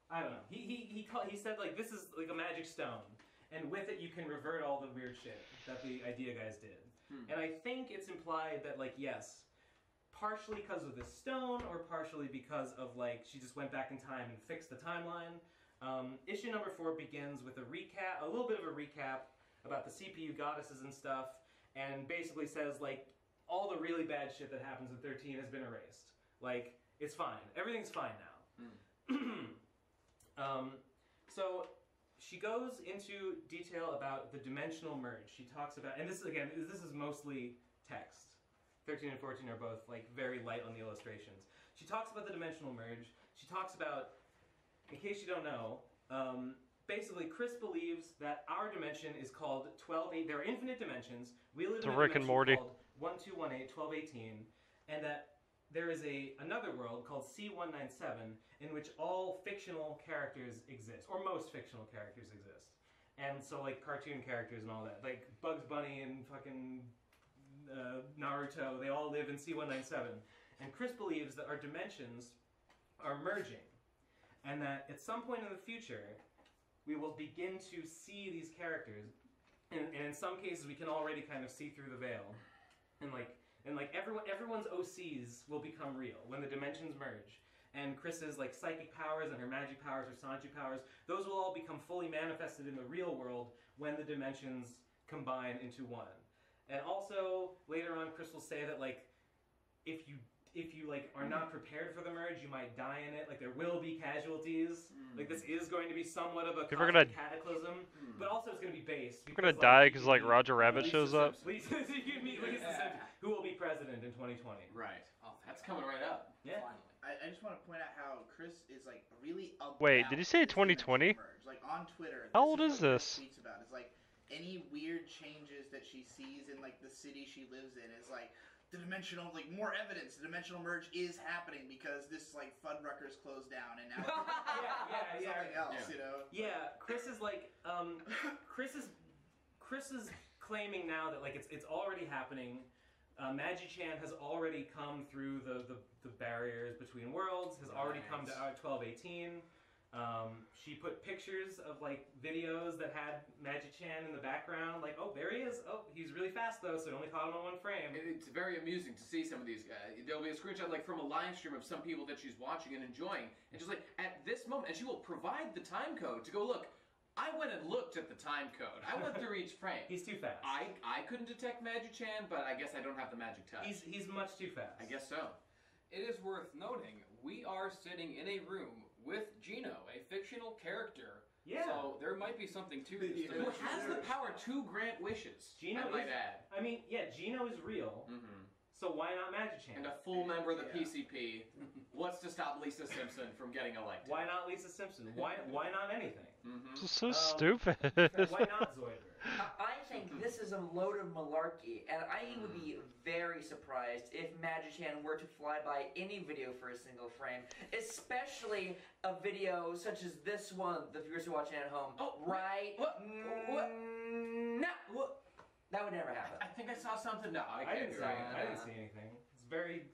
Speaker 2: I don't know. He said like this is like a magic stone. And with it, you can revert all the weird shit that the idea guys did. And I think it's implied that, like, yes, partially because of this stone, or partially because of, like, she just went back in time and fixed the timeline. Issue number 4 begins with a little bit of a recap about the CPU goddesses and stuff, and basically says, like, all the really bad shit that happens in 13 has been erased. Like, it's fine. Everything's fine now. So she goes into detail about the dimensional merge. She talks about, and this is mostly text. 13 and 14 are both like very light on the illustrations. She talks about the dimensional merge. She talks about, in case you don't know, basically, Chris believes that our dimension is called 12. There are infinite dimensions. We live
Speaker 1: It's
Speaker 2: in a
Speaker 1: Rick and
Speaker 2: dimension
Speaker 1: Morty.
Speaker 2: called 1218, 1218, and that there is another world called C197 in which all fictional characters exist, or most fictional characters exist. And so, like, cartoon characters and all that. Like, Bugs Bunny and fucking Naruto, they all live in C197. And Chris believes that our dimensions are merging. And that at some point in the future, we will begin to see these characters. And in some cases, we can already kind of see through the veil. And everyone's OCs will become real when the dimensions merge. And Chris's like psychic powers and her magic powers or Sonichu powers, those will all become fully manifested in the real world when the dimensions combine into one. And also later on, Chris will say that like if you like are not prepared for the merge, you might die in it. Like there will be casualties. Like this is going to be somewhat of a
Speaker 1: People are
Speaker 2: cosmic cataclysm, but also it's going to be based.
Speaker 1: We're gonna die because like Roger Rabbit shows up.
Speaker 2: Lisa, you meet Lisa Simpson, who will be president in 2020.
Speaker 5: Right. Oh, that's coming right up.
Speaker 2: Yeah.
Speaker 7: Finally.
Speaker 4: I just want to point out how Chris is like really about
Speaker 1: Wait, did you say
Speaker 4: this dimensional
Speaker 1: 2020?
Speaker 4: merge. Like on Twitter.
Speaker 1: How old
Speaker 4: is
Speaker 1: is
Speaker 4: what
Speaker 1: this?
Speaker 4: Chris tweets about. It's like any weird changes that she sees in like the city she lives in is like the dimensional, like more evidence. The dimensional merge is happening because this like Fuddruckers closed down and now something else. You know.
Speaker 2: Yeah, Chris is like, Chris is claiming now that like it's already happening. Magi-Chan has already come through the barriers between worlds. Has already come to our 1218. She put pictures of like videos that had Magi-Chan in the background. Like, oh, there he is. Oh, he's really fast though, so it only caught him on one frame.
Speaker 5: It's very amusing to see some of these guys. There'll be a screenshot like from a live stream of some people that she's watching and enjoying, and just like at this moment, and she will provide the time code to go look. I went and looked at the time code. I went through each frame.
Speaker 2: He's too fast.
Speaker 5: I couldn't detect Magi-Chan, but I guess I don't have the magic touch.
Speaker 2: He's much too fast.
Speaker 5: I guess so.
Speaker 7: It is worth noting, we are sitting in a room with Gino, a fictional character.
Speaker 2: Yeah.
Speaker 7: So there might be something to this.
Speaker 5: Who has the power to grant wishes,
Speaker 2: Gino
Speaker 5: I might add.
Speaker 2: I mean, yeah, Gino is real. So why not Magi-Chan?
Speaker 5: And a full member of the PCP. What's to stop Lisa Simpson from getting elected?
Speaker 2: Why not Lisa Simpson? Why not anything?
Speaker 1: This is so stupid.
Speaker 2: Why not Zoidberg?
Speaker 3: I think this is a load of malarkey, and I would be very surprised if Magi-Chan were to fly by any video for a single frame, especially a video such as this one, the viewers who are watching at home.
Speaker 5: Oh,
Speaker 3: right?
Speaker 5: What?
Speaker 3: No.
Speaker 5: What?
Speaker 3: That would never happen.
Speaker 5: I think I saw something. No, I
Speaker 2: I
Speaker 5: can't
Speaker 2: didn't
Speaker 5: do it.
Speaker 2: see anything. It's very.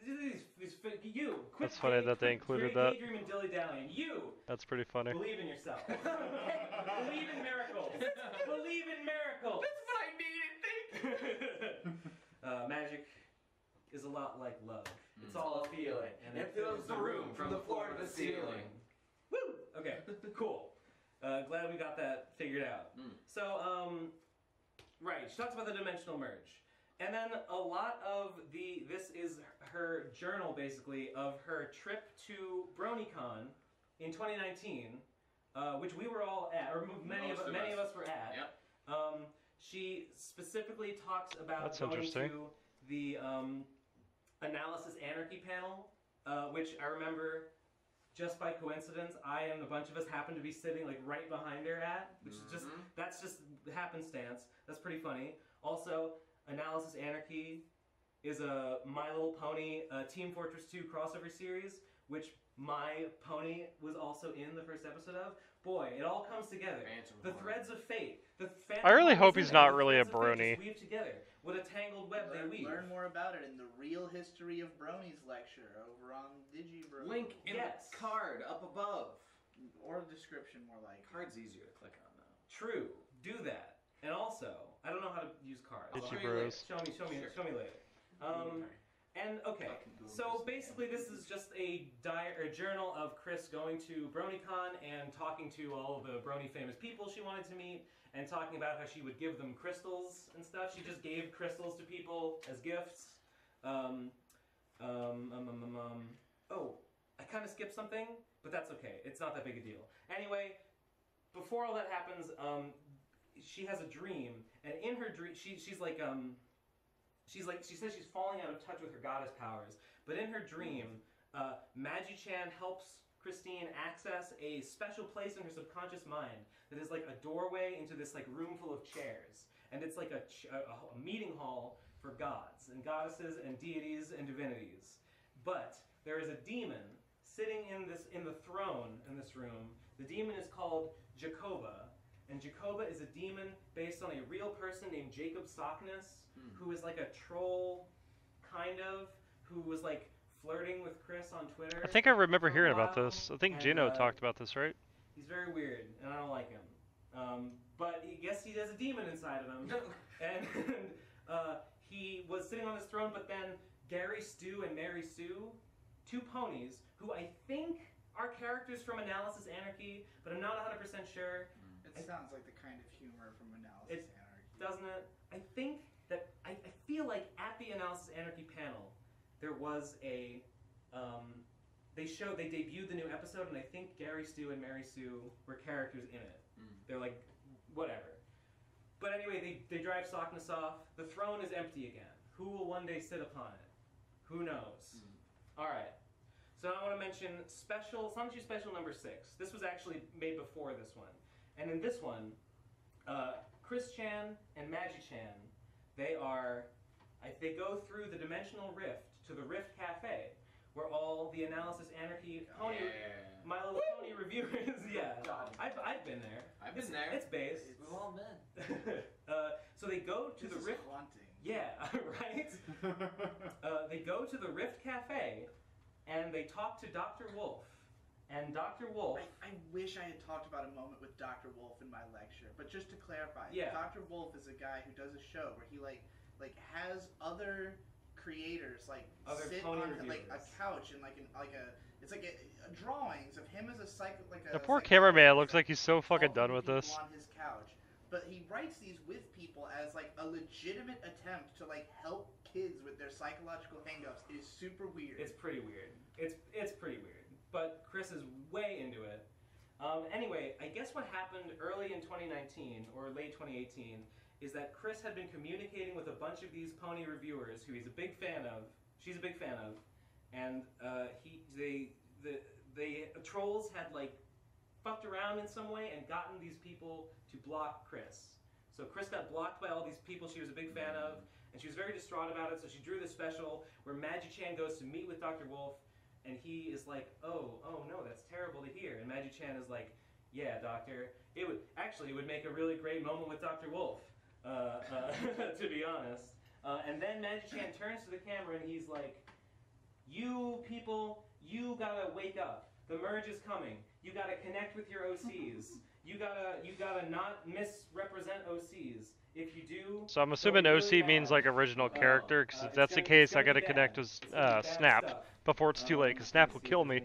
Speaker 2: You quit.
Speaker 1: That's funny that they included that.
Speaker 2: Daydream and dilly dallying. You
Speaker 1: That's pretty funny.
Speaker 2: believe in yourself. Believe in miracles. Believe in miracles.
Speaker 5: That's what I needed. Thank you.
Speaker 2: Magic is a lot like love. It's all a feeling, and
Speaker 3: It fills the room from the floor to the ceiling.
Speaker 2: Woo! Okay, cool. Glad we got that figured out. So, right, she talks about the dimensional merge. And then a lot of this is her journal, basically, of her trip to BronyCon in 2019, which we were all at, or many of us were at.
Speaker 5: Yep.
Speaker 2: She specifically talks about
Speaker 1: That's
Speaker 2: going
Speaker 1: interesting.
Speaker 2: to the Analysis Anarchy panel, which I remember just by coincidence, I and a bunch of us happened to be sitting like right behind her at, which is just, that's just happenstance. That's pretty funny. Also, Analysis Anarchy is a My Little Pony Team Fortress 2 crossover series, which my pony was also in the first episode of. Boy, it all comes together. The threads of fate.
Speaker 1: I really hope he's not really a brony.
Speaker 2: Weave together. What a tangled web they weave.
Speaker 4: Learn more about it in the Real History of Bronies lecture over on DigiBro.
Speaker 5: Link in the card up above.
Speaker 4: Or description, more like.
Speaker 5: Card's easier to click on though.
Speaker 2: True. Do that. And also, I don't know how to use cards.
Speaker 1: DigiBros.
Speaker 2: Show me later. And okay, so basically this is just a journal of Chris going to BronyCon and talking to all of the Brony famous people she wanted to meet, and talking about how she would give them crystals and stuff. She just gave crystals to people as gifts. Oh, I kind of skipped something, but that's okay. It's not that big a deal. Anyway, before all that happens, she has a dream, and in her dream, she says she's falling out of touch with her goddess powers. But in her dream, Magi-Chan helps Christine access a special place in her subconscious mind that is like a doorway into this like room full of chairs, and it's like a meeting hall for gods and goddesses and deities and divinities. But there is a demon sitting in the throne in this room. The demon is called Jacoba, and Jacoba is a demon based on a real person named Jacob Sockness, who is like a troll, kind of, who was like flirting with Chris on Twitter.
Speaker 1: I think I remember
Speaker 2: for a
Speaker 1: hearing about
Speaker 2: while,
Speaker 1: this. I think
Speaker 2: and,
Speaker 1: Gino talked about this, right?
Speaker 2: He's very weird, and I don't like him. But I guess he has a demon inside of him. And he was sitting on his throne, but then Gary Stu and Mary Sue, two ponies, who I think are characters from Analysis Anarchy, but I'm not 100% sure.
Speaker 4: It sounds like the kind of humor from Analysis Anarchy.
Speaker 2: Doesn't it? I think that, I feel like at the Analysis Anarchy panel, there was a, they debuted the new episode, and I think Gary Stu and Mary Sue were characters in it. They're like, whatever. But anyway, they drive Sockness off. The throne is empty again. Who will one day sit upon it? Who knows? Alright. So I want to mention Sonichu Special number 6. This was actually made before this one. And in this one, Chris Chan and Maggie Chan, they go through the dimensional rift to the Rift Cafe, where all the Analysis Anarchy pony, My Little Pony reviewers, I've been there.
Speaker 5: I've been there.
Speaker 2: It's base.
Speaker 3: We've all been.
Speaker 2: So they go to the Rift.
Speaker 4: Haunting.
Speaker 2: Yeah, right. They go to the Rift Cafe, and they talk to Dr. Wolf. And Dr. Wolf.
Speaker 4: I wish I had talked about a moment with Dr. Wolf in my lecture, but just to clarify, Dr. Wolf is a guy who does a show where he like has other creators sit on like a couch and drawings of him as a
Speaker 1: The poor cameraman looks like he's so fucking done with this.
Speaker 4: On his couch. But he writes these with people as like a legitimate attempt to like help kids with their psychological hangups. It is super weird.
Speaker 2: It's pretty weird. It's pretty weird. But Chris is way into it. Anyway, I guess what happened early in 2019 or late 2018 is that Chris had been communicating with a bunch of these pony reviewers who he's a big fan of. She's a big fan of, and the trolls had like fucked around in some way and gotten these people to block Chris. So Chris got blocked by all these people she was a big fan of, and she was very distraught about it. So she drew this special where Maggie Chan goes to meet with Dr. Wolf, and he is like, oh no, that's terrible to hear. And Maggie Chan is like, yeah, doctor, it would make a really great moment with Dr. Wolf, to be honest. And then Maggie Chan turns to the camera and he's like, you people, you gotta wake up. The merge is coming. You gotta connect with your OCs. You gotta not misrepresent OCs. If you do,
Speaker 1: So I'm assuming OC means like original character, because if that's the case, I gotta connect with Snap before it's too late, because Snap will kill me.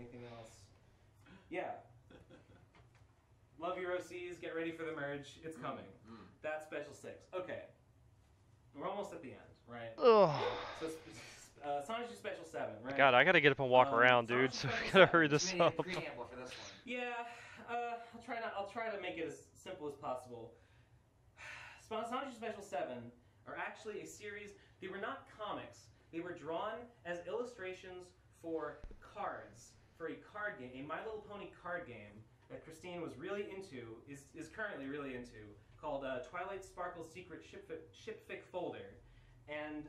Speaker 2: Yeah. Love your OCs. Get ready for the merge. It's coming. That's Special 6. Okay. We're almost at the end, right?
Speaker 1: Ugh.
Speaker 2: So, Sonichu Special 7, right?
Speaker 1: God, I gotta get up and walk around, dude. So we gotta hurry this up.
Speaker 3: Preamble for this one.
Speaker 2: Yeah. I'll try to make it as simple as possible. Sonichu Special 7 are actually a series. They were not comics. They were drawn as illustrations for cards, for a card game, a My Little Pony card game that Christine was really into, is currently really into, called Twilight Sparkle's Secret Shipfic Folder. And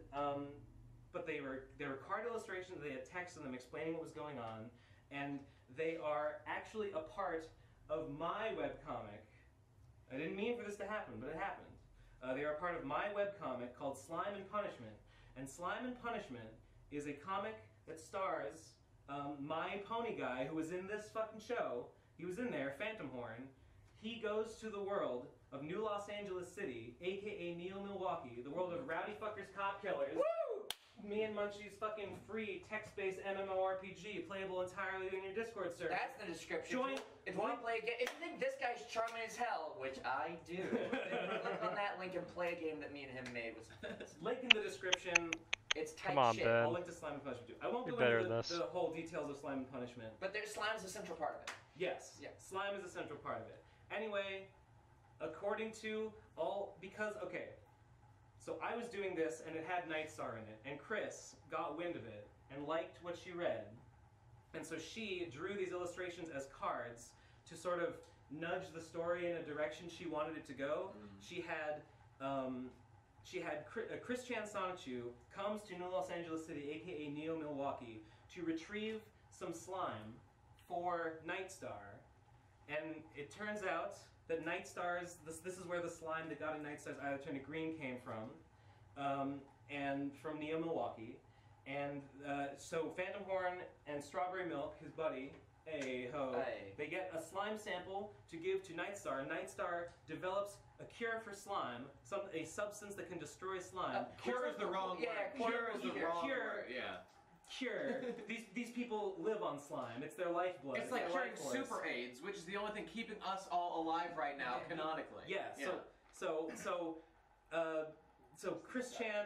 Speaker 2: but they were card illustrations. They had text in them explaining what was going on, and they are actually a part of my webcomic. I didn't mean for this to happen, but it happened. They are a part of my webcomic called Slime and Punishment. And Slime and Punishment is a comic that stars my pony guy who was in this fucking show. He was in there, Phantom Horn. He goes to the world of New Los Angeles City, aka Neo Milwaukee, the world of rowdy fuckers, cop killers. Woo! Me and Munchie's fucking free text-based MMORPG playable entirely in your Discord server.
Speaker 3: That's the description. If you want to play a game, if you think this guy's charming as hell, which I do, then click on that link and play a game that me and him made.
Speaker 2: Link in the description.
Speaker 3: It's tight
Speaker 1: Come on,
Speaker 3: shit.
Speaker 1: Ben.
Speaker 2: I'll link to Slime and Punishment too. I won't go
Speaker 1: better
Speaker 2: into
Speaker 1: than this.
Speaker 2: the whole details of Slime and Punishment.
Speaker 3: But slime is a central part of it.
Speaker 2: Yes.
Speaker 3: Yeah.
Speaker 2: Slime is a central part of it. Anyway, according to okay. So I was doing this and it had Nightstar in it, and Chris got wind of it and liked what she read. And so she drew these illustrations as cards to sort of nudge the story in a direction she wanted it to go. She had Chris Chan Sonichu comes to New Los Angeles City, aka Neo Milwaukee, to retrieve some slime for Nightstar. And it turns out that Nightstar's, this is where the slime that got in Nightstar's eye that turned to green came from, and from Neo Milwaukee. And so Phantom Horn and Strawberry Milk, his buddy, they get a slime sample to give to Nightstar. Nightstar develops a cure for slime, a substance that can destroy slime.
Speaker 5: Cure is the wrong word. Cure is the wrong word. Yeah.
Speaker 2: Cure. These people live on slime. It's their lifeblood.
Speaker 5: It's like curing super AIDS, which is the only thing keeping us all alive right now, canonically.
Speaker 2: Yeah. So Chris Chan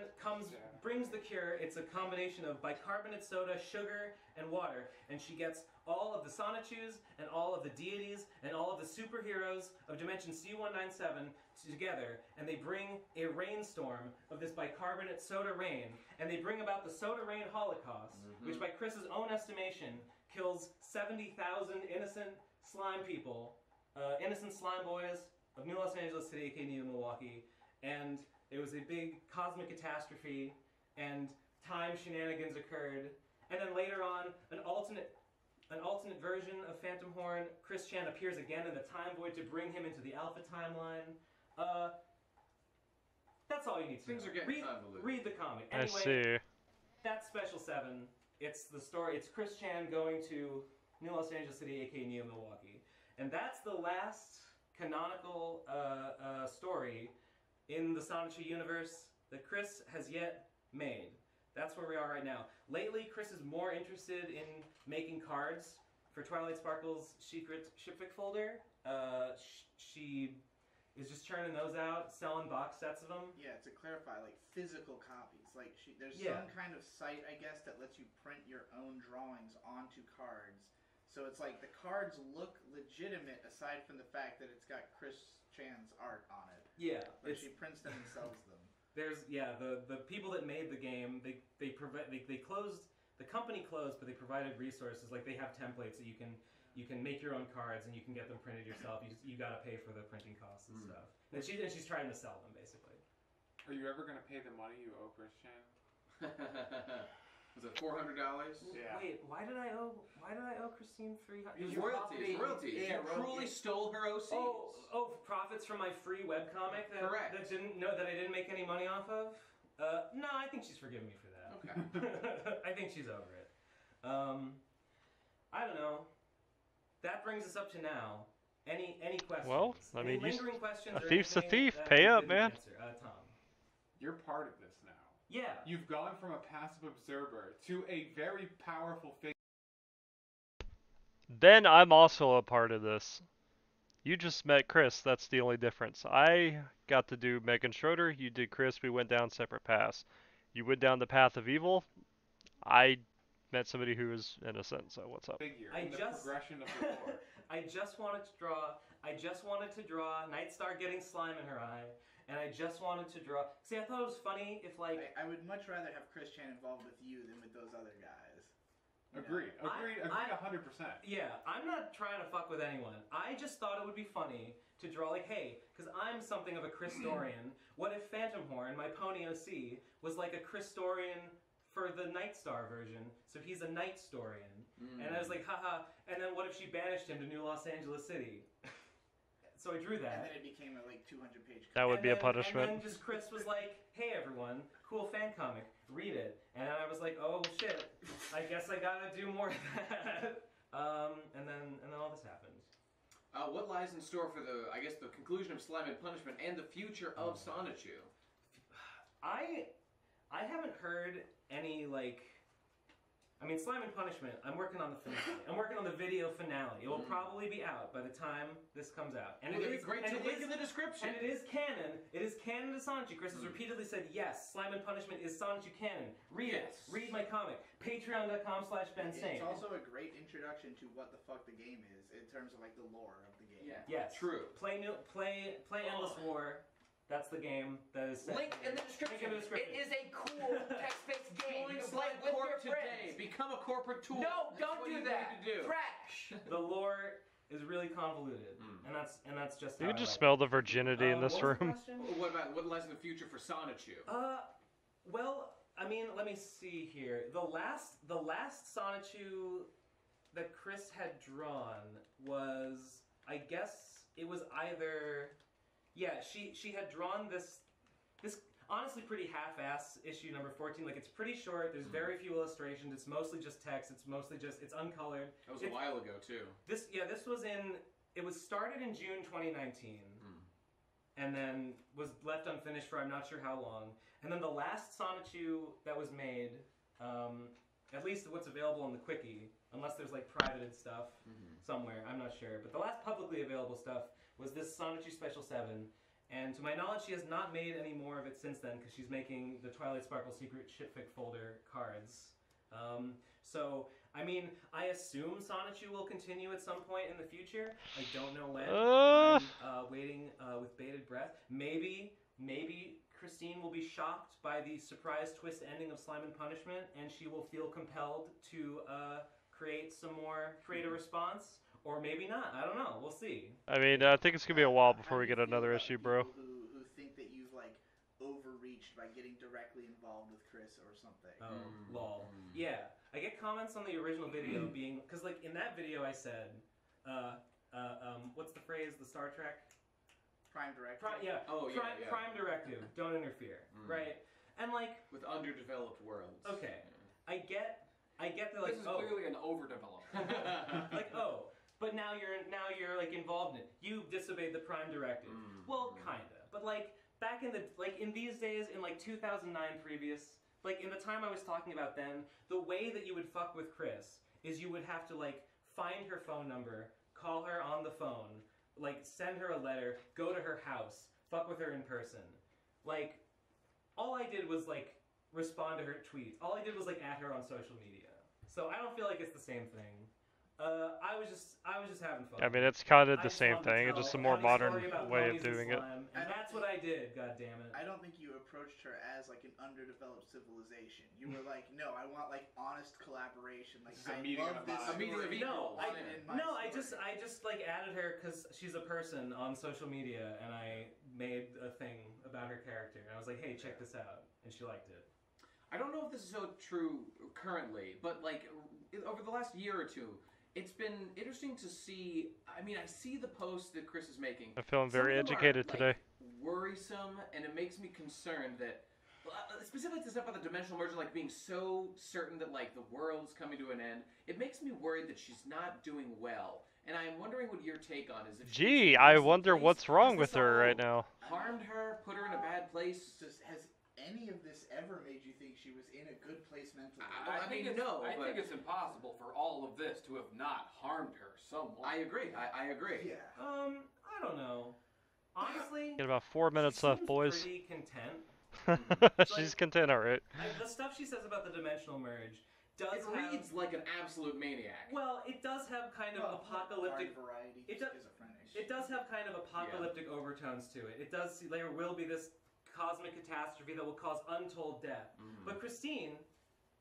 Speaker 2: brings the cure. It's a combination of bicarbonate soda, sugar, and water, and she gets all of the Sonichus and all of the deities and all of the superheroes of Dimension C197 together, and they bring a rainstorm of this bicarbonate soda rain, and they bring about the soda rain holocaust, which by Chris's own estimation kills 70,000 innocent slime people, innocent slime boys of New Los Angeles City, aka New Milwaukee, and it was a big cosmic catastrophe, and time shenanigans occurred, and then later on, an alternate version of Phantom Horn, Chris Chan appears again in the Time Void to bring him into the Alpha timeline. That's all you need to know.
Speaker 5: Things are getting convoluted.
Speaker 2: Read the comic.
Speaker 1: I
Speaker 2: Anyway,
Speaker 1: see.
Speaker 2: that's Special 7. It's the story. It's Chris Chan going to New Los Angeles City, aka Neo Milwaukee, and that's the last canonical story in the Sonichu universe that Chris has yet made. That's where we are right now. Lately, Chris is more interested in making cards for Twilight Sparkle's secret shipfic folder. She is just churning those out, selling box sets of them.
Speaker 4: Yeah, to clarify, like physical copies. Like there's
Speaker 2: Yeah.
Speaker 4: some kind of site, I guess, that lets you print your own drawings onto cards. So it's like the cards look legitimate aside from the fact that it's got Chris Chan's art on it.
Speaker 2: Yeah,
Speaker 4: But she prints them and sells them.
Speaker 2: There's the people that made the game. They closed, the company closed, but they provided resources. Like they have templates that you can make your own cards and you can get them printed yourself. You gotta pay for the printing costs and stuff. And she's trying to sell them basically.
Speaker 6: Are you ever gonna pay the money you owe Chris Chan?
Speaker 5: Was it $400?
Speaker 6: Yeah.
Speaker 2: Wait, why did I owe Christine $300?
Speaker 5: Royalties.
Speaker 3: Yeah,
Speaker 5: You cruelly stole her OCs.
Speaker 2: Oh, profits from my free webcomic that
Speaker 5: Correct.
Speaker 2: that I didn't make any money off of. No, I think she's forgiven me for that.
Speaker 5: Okay.
Speaker 2: I think she's over it. I don't know. That brings us up to now. Any questions?
Speaker 1: Well, I
Speaker 2: Any
Speaker 1: mean,
Speaker 2: lingering questions?
Speaker 1: a
Speaker 2: or
Speaker 1: thief's a
Speaker 2: anything
Speaker 1: thief.
Speaker 2: that
Speaker 1: Pay
Speaker 2: we
Speaker 1: up,
Speaker 2: didn't
Speaker 1: man.
Speaker 2: answer? Tom.
Speaker 6: You're part of this now.
Speaker 2: Yeah.
Speaker 6: You've gone from a passive observer to a very powerful figure.
Speaker 1: Then I'm also a part of this. You just met Chris, that's the only difference. I got to do Megan Schroeder, you did Chris, we went down separate paths. You went down the path of evil, I met somebody who was innocent, so what's up?
Speaker 6: Figure in the progression of the lore.
Speaker 2: I just wanted to draw Nightstar getting slime in her eye, and I just wanted to draw. See, I thought it was funny if like
Speaker 4: I would much rather have Chris Chan involved with you than with those other guys.
Speaker 6: Agreed. Agreed 100%.
Speaker 2: Yeah, I'm not trying to fuck with anyone. I just thought it would be funny to draw like, hey, because I'm something of a Christorian. What if Phantom Horn, my pony OC, was like a Christorian for the Nightstar version? So he's a Nightstorian. And I was like, haha. And then what if she banished him to New Los Angeles City? So I drew that.
Speaker 4: And then it became a like 200-page.
Speaker 1: That would be a punishment.
Speaker 2: And then just Chris was like, hey everyone, cool fan comic, read it. And I was like, oh shit, I guess I gotta do more of that. And then all this happened.
Speaker 5: What lies in store for the conclusion of Slime and Punishment and the future of Sonichu?
Speaker 2: I haven't heard any Slime and Punishment, I'm working on the finale. I'm working on the video finale. It will probably be out by the time this comes out. And
Speaker 5: It'd be great to link in the description.
Speaker 2: And it is canon. It is canon to Sonichu. Chris has repeatedly said, yes, Slime and Punishment is Sonichu canon. Read it. Read my comic. Patreon.com/BenSane.
Speaker 4: It's also a great introduction to what the fuck the game is in terms of like the lore of the game.
Speaker 5: Yeah.
Speaker 2: Yes.
Speaker 5: True.
Speaker 2: Play Endless War. That's the game that is set.
Speaker 3: Link in the description. It is a cool text-based game. You can play
Speaker 5: Slime
Speaker 3: with
Speaker 5: Corp
Speaker 3: your
Speaker 5: today.
Speaker 3: friends.
Speaker 5: Become a corporate tool.
Speaker 3: No,
Speaker 5: That's
Speaker 3: don't
Speaker 5: what
Speaker 3: do
Speaker 5: you
Speaker 3: that.
Speaker 5: Need to do.
Speaker 3: Trash.
Speaker 2: The lore is really convoluted, and that's just
Speaker 1: You
Speaker 2: how
Speaker 1: can
Speaker 2: I
Speaker 1: just
Speaker 2: like
Speaker 1: smell the virginity in
Speaker 2: What
Speaker 1: this
Speaker 2: was the
Speaker 1: room.
Speaker 2: question?
Speaker 5: What lies in the future for Sonichu?
Speaker 2: Well, I mean, let me see here. The last Sonichu that Chris had drawn was, I guess it was either, yeah, she had drawn this honestly pretty half-ass issue number 14. Like, it's pretty short. There's very few illustrations. It's mostly just text. It's uncolored.
Speaker 5: That was a while ago too.
Speaker 2: It was started in June 2019. And then was left unfinished for I'm not sure how long. And then the last Sonichu that was made, at least what's available on the Quickie, unless there's like privated stuff somewhere, I'm not sure. But the last publicly available stuff was this Sonichu Special 7. And to my knowledge, she has not made any more of it since then because she's making the Twilight Sparkle Secret Shitfic folder cards. So, I mean, I assume Sonichu will continue at some point in the future. I don't know when. I'm waiting with bated breath. Maybe Christine will be shocked by the surprise twist ending of Slime and Punishment, and she will feel compelled to create a response. Or maybe not. I don't know. We'll see.
Speaker 1: I mean, I think it's gonna be a while before we get another issue, bro.
Speaker 4: Who think that you've like overreached by getting directly involved with Chris or something.
Speaker 2: Oh, lol. Yeah, I get comments on the original video being because like in that video I said, what's the phrase? The Star Trek
Speaker 4: Prime Directive.
Speaker 2: Prime Directive. Don't interfere. Right. And like
Speaker 5: with underdeveloped worlds.
Speaker 2: Okay, I get that like
Speaker 7: this is clearly an overdevelopment.
Speaker 2: like but now you're like involved in it. You disobeyed the Prime Directive. Well, kinda. But like back in these days, in like 2009 previous, like in the time I was talking about then, the way that you would fuck with Chris is you would have to like find her phone number, call her on the phone, like send her a letter, go to her house, fuck with her in person. Like all I did was like respond to her tweets. All I did was like at her on social media. So I don't feel like it's the same thing. I was just having fun.
Speaker 1: I mean, it's kind of the same thing. It's just a more modern way of doing it.
Speaker 2: And that's what I did. God damn it.
Speaker 4: I don't think you approached her as like an underdeveloped civilization. You were like, no, I want like honest collaboration. Like I love this story.
Speaker 2: I just like added her because she's a person on social media, and I made a thing about her character. And I was like, hey, check this out, and she liked it.
Speaker 5: I don't know if this is so true currently, but like over the last year or two, it's been interesting to see. I mean, I see the posts that Chris is making.
Speaker 1: I'm feeling very educated today.
Speaker 5: Worrisome, and it makes me concerned that, specifically the stuff about the dimensional merger, like being so certain that like the world's coming to an end. It makes me worried that she's not doing well, and I'm wondering what your take on is.
Speaker 1: Gee, I wonder what's wrong with her right now.
Speaker 5: Harmed her, put her in a bad place.
Speaker 4: Has any of this ever made you think she was in a good place mentally?
Speaker 7: I think it's impossible for all of this to have not harmed her somewhat.
Speaker 5: I agree. I agree.
Speaker 4: Yeah.
Speaker 2: I don't know. Honestly,
Speaker 1: Got about 4 minutes left, boys.
Speaker 2: Pretty content.
Speaker 1: She's content, alright.
Speaker 2: The stuff she says about the dimensional merge
Speaker 5: reads like an absolute maniac.
Speaker 2: Well, it does have kind of apocalyptic
Speaker 4: variety.
Speaker 2: It does have kind of apocalyptic overtones to it. It does. There will be this cosmic catastrophe that will cause untold death. But Christine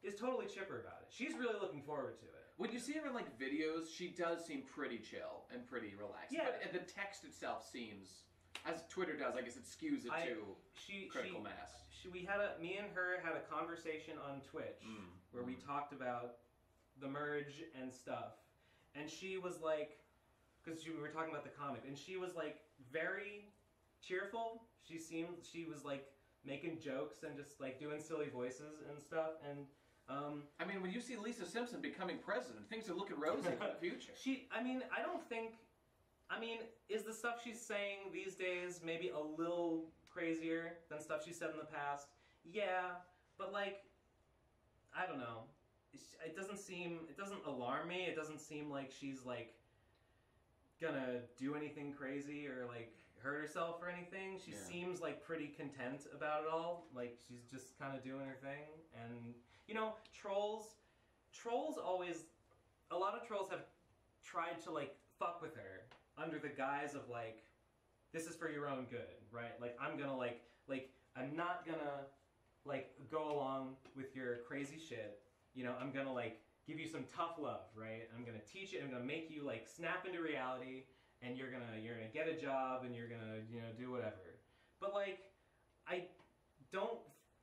Speaker 2: is totally chipper about it. She's really looking forward to it.
Speaker 5: When you see her in like videos, she does seem pretty chill and pretty relaxed.
Speaker 2: Yeah.
Speaker 5: But the text itself seems, as Twitter does, I guess it skews it to critical mass.
Speaker 2: Me and her had a conversation on Twitch where we talked about the merge and stuff, and she was like, because we were talking about the comic, and she was like very cheerful. She was like making jokes and just like doing silly voices and stuff. And
Speaker 5: I mean, when you see Lisa Simpson becoming president, things are looking rosy for the future. Is the stuff she's saying these days maybe a little crazier than stuff she said in the past? Yeah, but like, I don't know. It doesn't alarm me. It doesn't seem like she's like gonna do anything crazy or like hurt herself or anything. She seems like pretty content about it all. Like she's just kind of doing her thing. And you know, a lot of trolls have tried to like fuck with her under the guise of like
Speaker 2: this is for your own good, right? Like I'm gonna I'm not gonna go along with your crazy shit. You know, I'm gonna give you some tough love, right? I'm gonna teach you. I'm gonna make you snap into reality, and you're gonna get a job, and you're gonna do whatever. But I don't.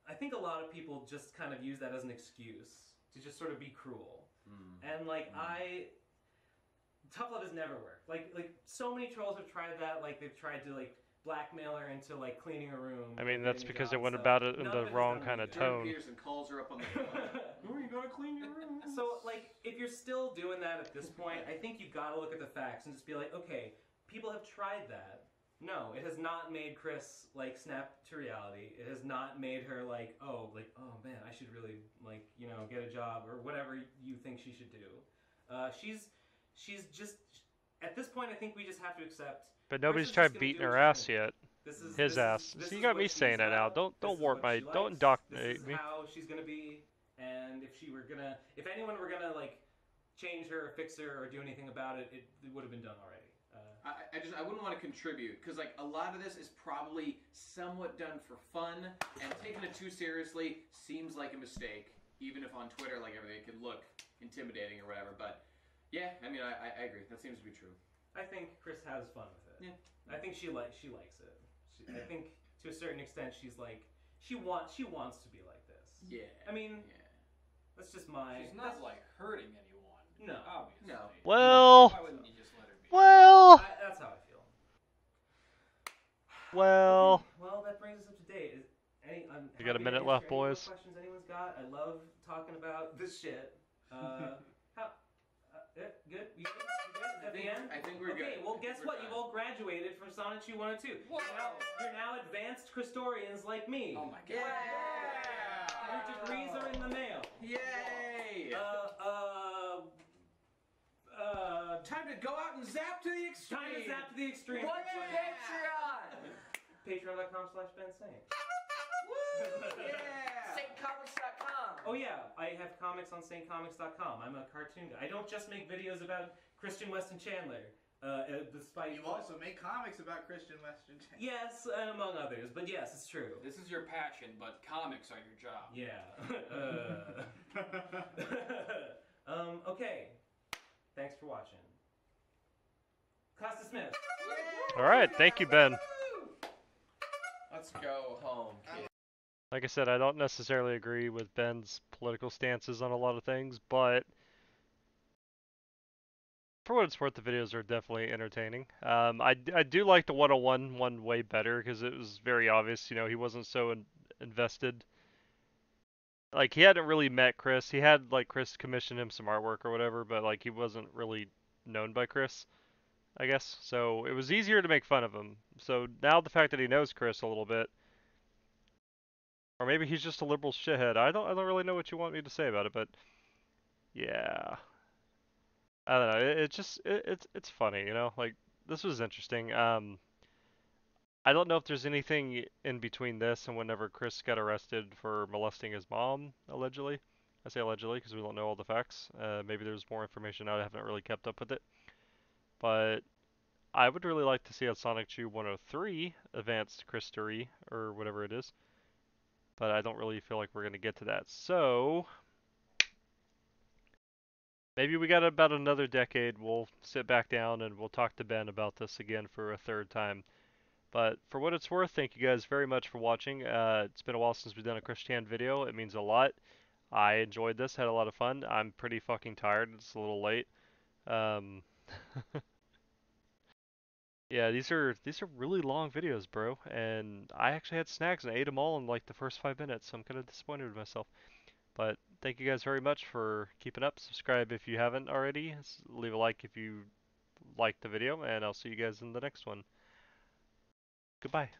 Speaker 2: I think a lot of people just kind of use that as an excuse to just sort of be cruel. And tough love has never worked. So many trolls have tried that. They've tried to blackmail her into cleaning a room.
Speaker 1: I mean,
Speaker 2: or
Speaker 1: that's
Speaker 2: getting a
Speaker 1: because
Speaker 2: job
Speaker 1: they
Speaker 2: and
Speaker 1: went
Speaker 2: stuff.
Speaker 1: about it in
Speaker 2: None
Speaker 1: the
Speaker 2: of it has
Speaker 1: wrong
Speaker 2: done
Speaker 1: kind
Speaker 2: any
Speaker 1: of
Speaker 2: good.
Speaker 5: Jordan
Speaker 1: tone.
Speaker 5: Peterson calls her up on the phone. Oh, you gotta clean your room.
Speaker 2: So if you're still doing that at this point, I think you've got to look at the facts and just be like, okay, people have tried that. No, it has not made Chris snap to reality. It has not made her oh man, I should really get a job or whatever you think she should do. She's just at this point. I think we just have to accept.
Speaker 1: But
Speaker 2: Chris
Speaker 1: nobody's
Speaker 2: is
Speaker 1: tried
Speaker 2: just gonna
Speaker 1: beating
Speaker 2: do what
Speaker 1: her
Speaker 2: she's
Speaker 1: ass
Speaker 2: gonna do.
Speaker 1: yet.
Speaker 2: This is
Speaker 1: His ass.
Speaker 2: This
Speaker 1: So you
Speaker 2: is
Speaker 1: got
Speaker 2: what
Speaker 1: me saying
Speaker 2: she's
Speaker 1: that now.
Speaker 2: this
Speaker 1: Don't
Speaker 2: is
Speaker 1: warp
Speaker 2: what
Speaker 1: my.
Speaker 2: she
Speaker 1: Don't
Speaker 2: likes.
Speaker 1: indoctrinate
Speaker 2: This is
Speaker 1: me.
Speaker 2: how she's gonna be, and if anyone were gonna change her or fix her or do anything about it, it would have been done already.
Speaker 5: I wouldn't want to contribute because a lot of this is probably somewhat done for fun, and taking it too seriously seems like a mistake, even if on Twitter everything could look intimidating or whatever. But yeah, I mean I agree. That seems to be true.
Speaker 2: I think Chris has fun with it.
Speaker 5: Yeah.
Speaker 2: I think she likes it. I think to a certain extent she wants to be like this.
Speaker 5: Yeah.
Speaker 2: I mean,
Speaker 5: yeah.
Speaker 2: that's just my.
Speaker 7: She's not hurting anyone.
Speaker 2: No.
Speaker 7: Obviously.
Speaker 5: No.
Speaker 1: Well.
Speaker 7: Why wouldn't you just let her be?
Speaker 1: Well.
Speaker 2: That's how I feel.
Speaker 1: Well.
Speaker 2: Okay, well, that brings us up to date.
Speaker 1: You got a
Speaker 2: happy to
Speaker 1: minute
Speaker 2: answer
Speaker 1: left,
Speaker 2: any more
Speaker 1: boys.
Speaker 2: questions anyone's got? I love talking about this shit. Good? You good? Is that the end?
Speaker 5: I think we're good.
Speaker 2: Okay, well, guess
Speaker 5: We're
Speaker 2: what?
Speaker 5: fine.
Speaker 2: You've all graduated from Sonichu 1 and 2. You're now advanced Christorians like me.
Speaker 7: Oh my god.
Speaker 5: Yeah!
Speaker 2: Your degrees are in the mail.
Speaker 5: Yay! Time to go out and zap to the extreme.
Speaker 2: Time to zap to the extreme.
Speaker 3: What's your Patreon?
Speaker 2: Patreon.com/BenSaint.
Speaker 5: Woo! Yeah!
Speaker 3: SaintComics.com.
Speaker 2: Oh yeah, I have comics on SaintComics.com. I'm a cartoon guy. I don't just make videos about Christian Weston Chandler. Despite
Speaker 4: You also make comics about Christian Western.
Speaker 2: yes, and among others, but yes, it's true.
Speaker 7: This is your passion, but comics are your job.
Speaker 2: Yeah. Okay. Thanks for watching. Class dismissed.
Speaker 1: All right. Thank you, Ben.
Speaker 5: Let's go home, kid.
Speaker 1: Like I said, I don't necessarily agree with Ben's political stances on a lot of things, but for what it's worth, the videos are definitely entertaining. I do like the 101 one way better because it was very obvious, he wasn't so invested. He hadn't really met Chris. He had Chris commission him some artwork or whatever, but he wasn't really known by Chris, I guess. So it was easier to make fun of him. So now the fact that he knows Chris a little bit, or maybe he's just a liberal shithead. I don't really know what you want me to say about it, but yeah. I don't know. It's funny, this was interesting. I don't know if there's anything in between this and whenever Chris got arrested for molesting his mom, allegedly. I say allegedly because we don't know all the facts. Maybe there's more information out. I haven't really kept up with it. But I would really like to see a Sonichu 103 advanced Christory or whatever it is. But I don't really feel like we're going to get to that. So maybe we got about another decade. We'll sit back down and we'll talk to Ben about this again for a third time. But for what it's worth, thank you guys very much for watching. It's been a while since we've done a Christian video. It means a lot. I enjoyed this, had a lot of fun. I'm pretty fucking tired. It's a little late. Yeah, these are really long videos, bro. And I actually had snacks and I ate them all in the first 5 minutes. So I'm kind of disappointed with myself. But thank you guys very much for keeping up. Subscribe if you haven't already. Leave a like if you liked the video, and I'll see you guys in the next one. Goodbye.